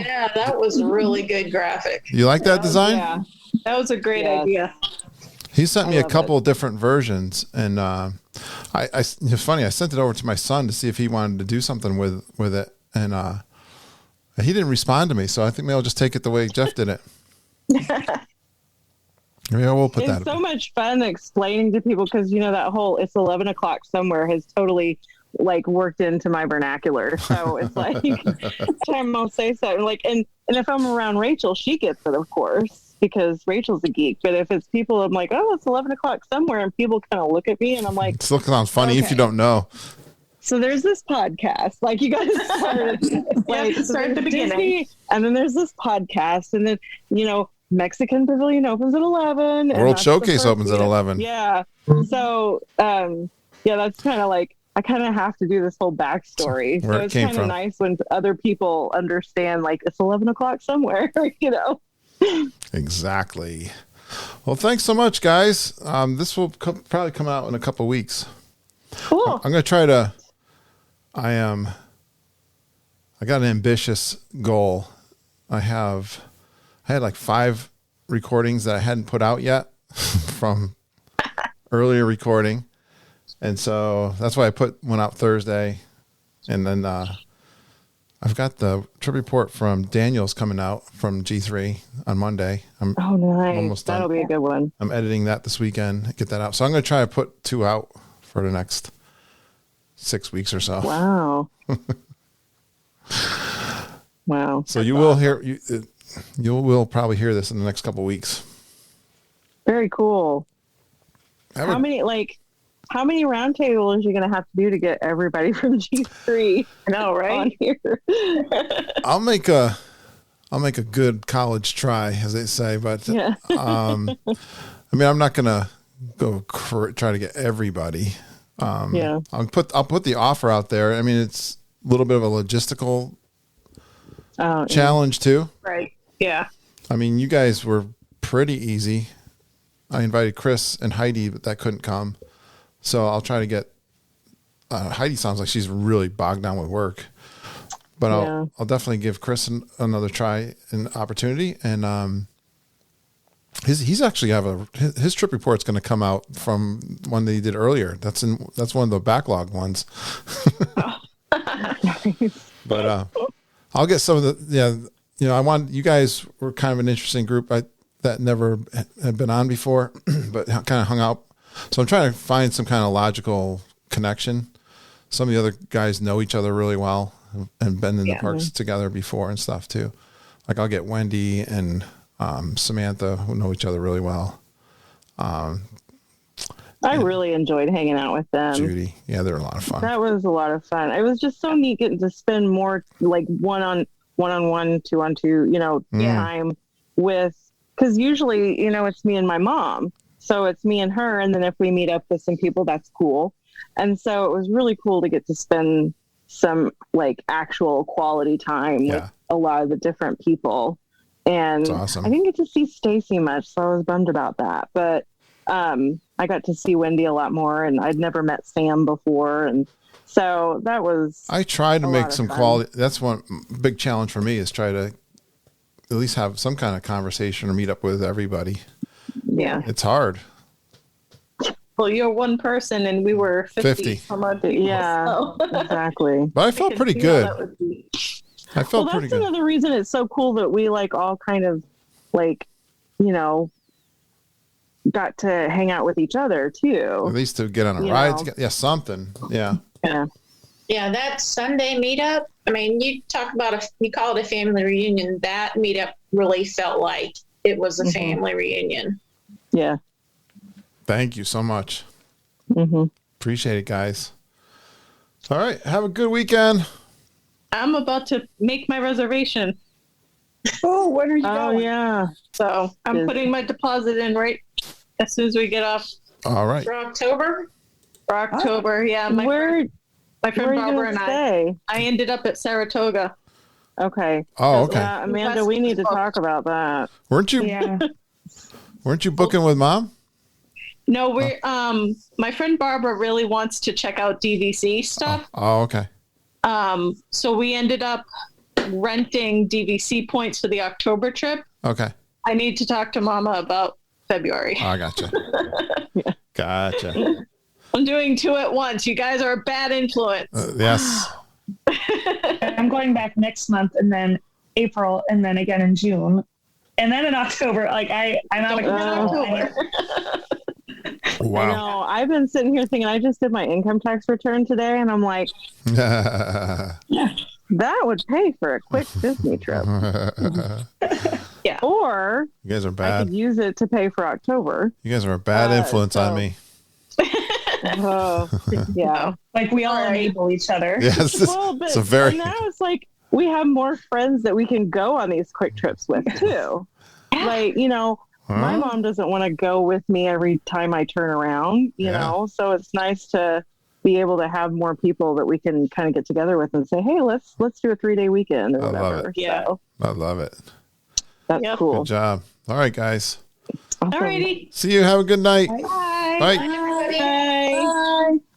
Yeah, that was a really good graphic. You like that design? Yeah, that was a great idea. He sent me a couple of different versions, and it's funny. I sent it over to my son to see if he wanted to do something with it, and he didn't respond to me. So I think maybe I'll just take it the way Jeff did it. Maybe I will put that. It's so much fun explaining to people because that whole "it's 11 o'clock somewhere" has totally like worked into my vernacular. So it's like time I'll say something like, and if I'm around Rachel, she gets it, of course. because Rachel's a geek. But if it's people, I'm like, oh, it's 11 o'clock somewhere, and people kind of look at me, and I'm like, It still sounds funny if you don't know. So there's this podcast, like you guys started, like start at the beginning, Disney, and then there's this podcast, and then Mexican Pavilion opens at 11. World Showcase opens at 11. Yeah. So that's kind of like I kind of have to do this whole backstory. Where So it it's came kind of from. nice when other people understand, like it's 11 o'clock somewhere, Exactly. Well, thanks so much, guys. This will probably come out in a couple weeks. Cool. I'm going to try to. I got an ambitious goal. I had like 5 recordings that I hadn't put out yet from earlier recording. And so that's why I put one out Thursday. And then I've got the trip report from Daniel's coming out from G3 on Monday. Oh, nice. Almost done. That'll be a good one. I'm editing that this weekend, get that out. So I'm going to try to put 2 out for the next 6 weeks or so. Wow. Wow. So you will hear, you will probably hear this in the next couple of weeks. Very cool. How many roundtables are you going to have to do to get everybody from G3? I know, right? On here? I'll make a good college try, as they say, but yeah. I mean, I'm not going to go try to get everybody. Yeah. I'll put the offer out there. I mean, it's a little bit of a logistical challenge too. Right. Yeah. I mean, you guys were pretty easy. I invited Chris and Heidi, but that couldn't come. So I'll try to get Heidi. Sounds like she's really bogged down with work, but I'll definitely give Chris another try, an opportunity. And he's actually his trip report's going to come out from one that he did earlier. That's one of the backlog ones. But I'll get some of the I want, you guys were kind of an interesting group that never had been on before, but kind of hung out. So I'm trying to find some kind of logical connection. Some of the other guys know each other really well and been in the parks together before and stuff too. Like I'll get Wendy and Samantha, who know each other really well. I really enjoyed hanging out with them. Judy. Yeah, they were a lot of fun. That was a lot of fun. It was just so neat getting to spend more like one-on-one, 2-on-2, time with, because usually, it's me and my mom. So it's me and her. And then if we meet up with some people, that's cool. And so it was really cool to get to spend some like actual quality time with a lot of the different people. And awesome. I didn't get to see Stacy much, so I was bummed about that. But I got to see Wendy a lot more, and I'd never met Sam before. And so that was I tried to make some quality. That's one big challenge for me, is try to at least have some kind of conversation or meet up with everybody. Yeah. It's hard. Well, you're one person and we were 50. Some odd people, so. Exactly. But I felt pretty good. I felt pretty good. That's another reason it's so cool that we like all kind of like, got to hang out with each other too. At least to get on a ride. Yeah, something. Yeah. Yeah. Yeah, that Sunday meetup, I mean, you talk about you call it a family reunion. That meetup really felt like it was a family reunion. Yeah. Thank you so much. Mm-hmm. Appreciate it, guys. All right. Have a good weekend. I'm about to make my reservation. Oh, when are you going? Oh, yeah. So I'm putting my deposit in right as soon as we get off. All right. For October? For October, yeah. My friend Barbara and I ended up at Saratoga. Okay. Oh, okay. Yeah, Amanda, we need to talk about that. Weren't you booking with Mom? No, we're my friend Barbara really wants to check out DVC stuff. Oh, okay. So we ended up renting DVC points for the October trip. Okay. I need to talk to Mama about February. Oh, I gotcha. Gotcha. I'm doing 2 at once. You guys are a bad influence. Yes. I'm going back next month, and then April, and then again in June, and then in October. Like I'm out of control. Wow. I know. I've been sitting here thinking, I just did my income tax return today, and I'm like, that would pay for a quick Disney trip. Yeah. Or you guys are I bad. could use it to pay for October. You guys are a bad influence on me. Yeah. Like we all enable each other. Yes. Well, but and now it's like we have more friends that we can go on these quick trips with too. Like, my mom doesn't want to go with me every time I turn around, you know, so it's nice to be able to have more people that we can kind of get together with and say, hey, let's do a 3-day weekend or whatever. Love it. Yeah. So I love it. that's cool. Good job. All right, guys. Awesome. Alrighty. See you. Have a good night. Bye. Bye.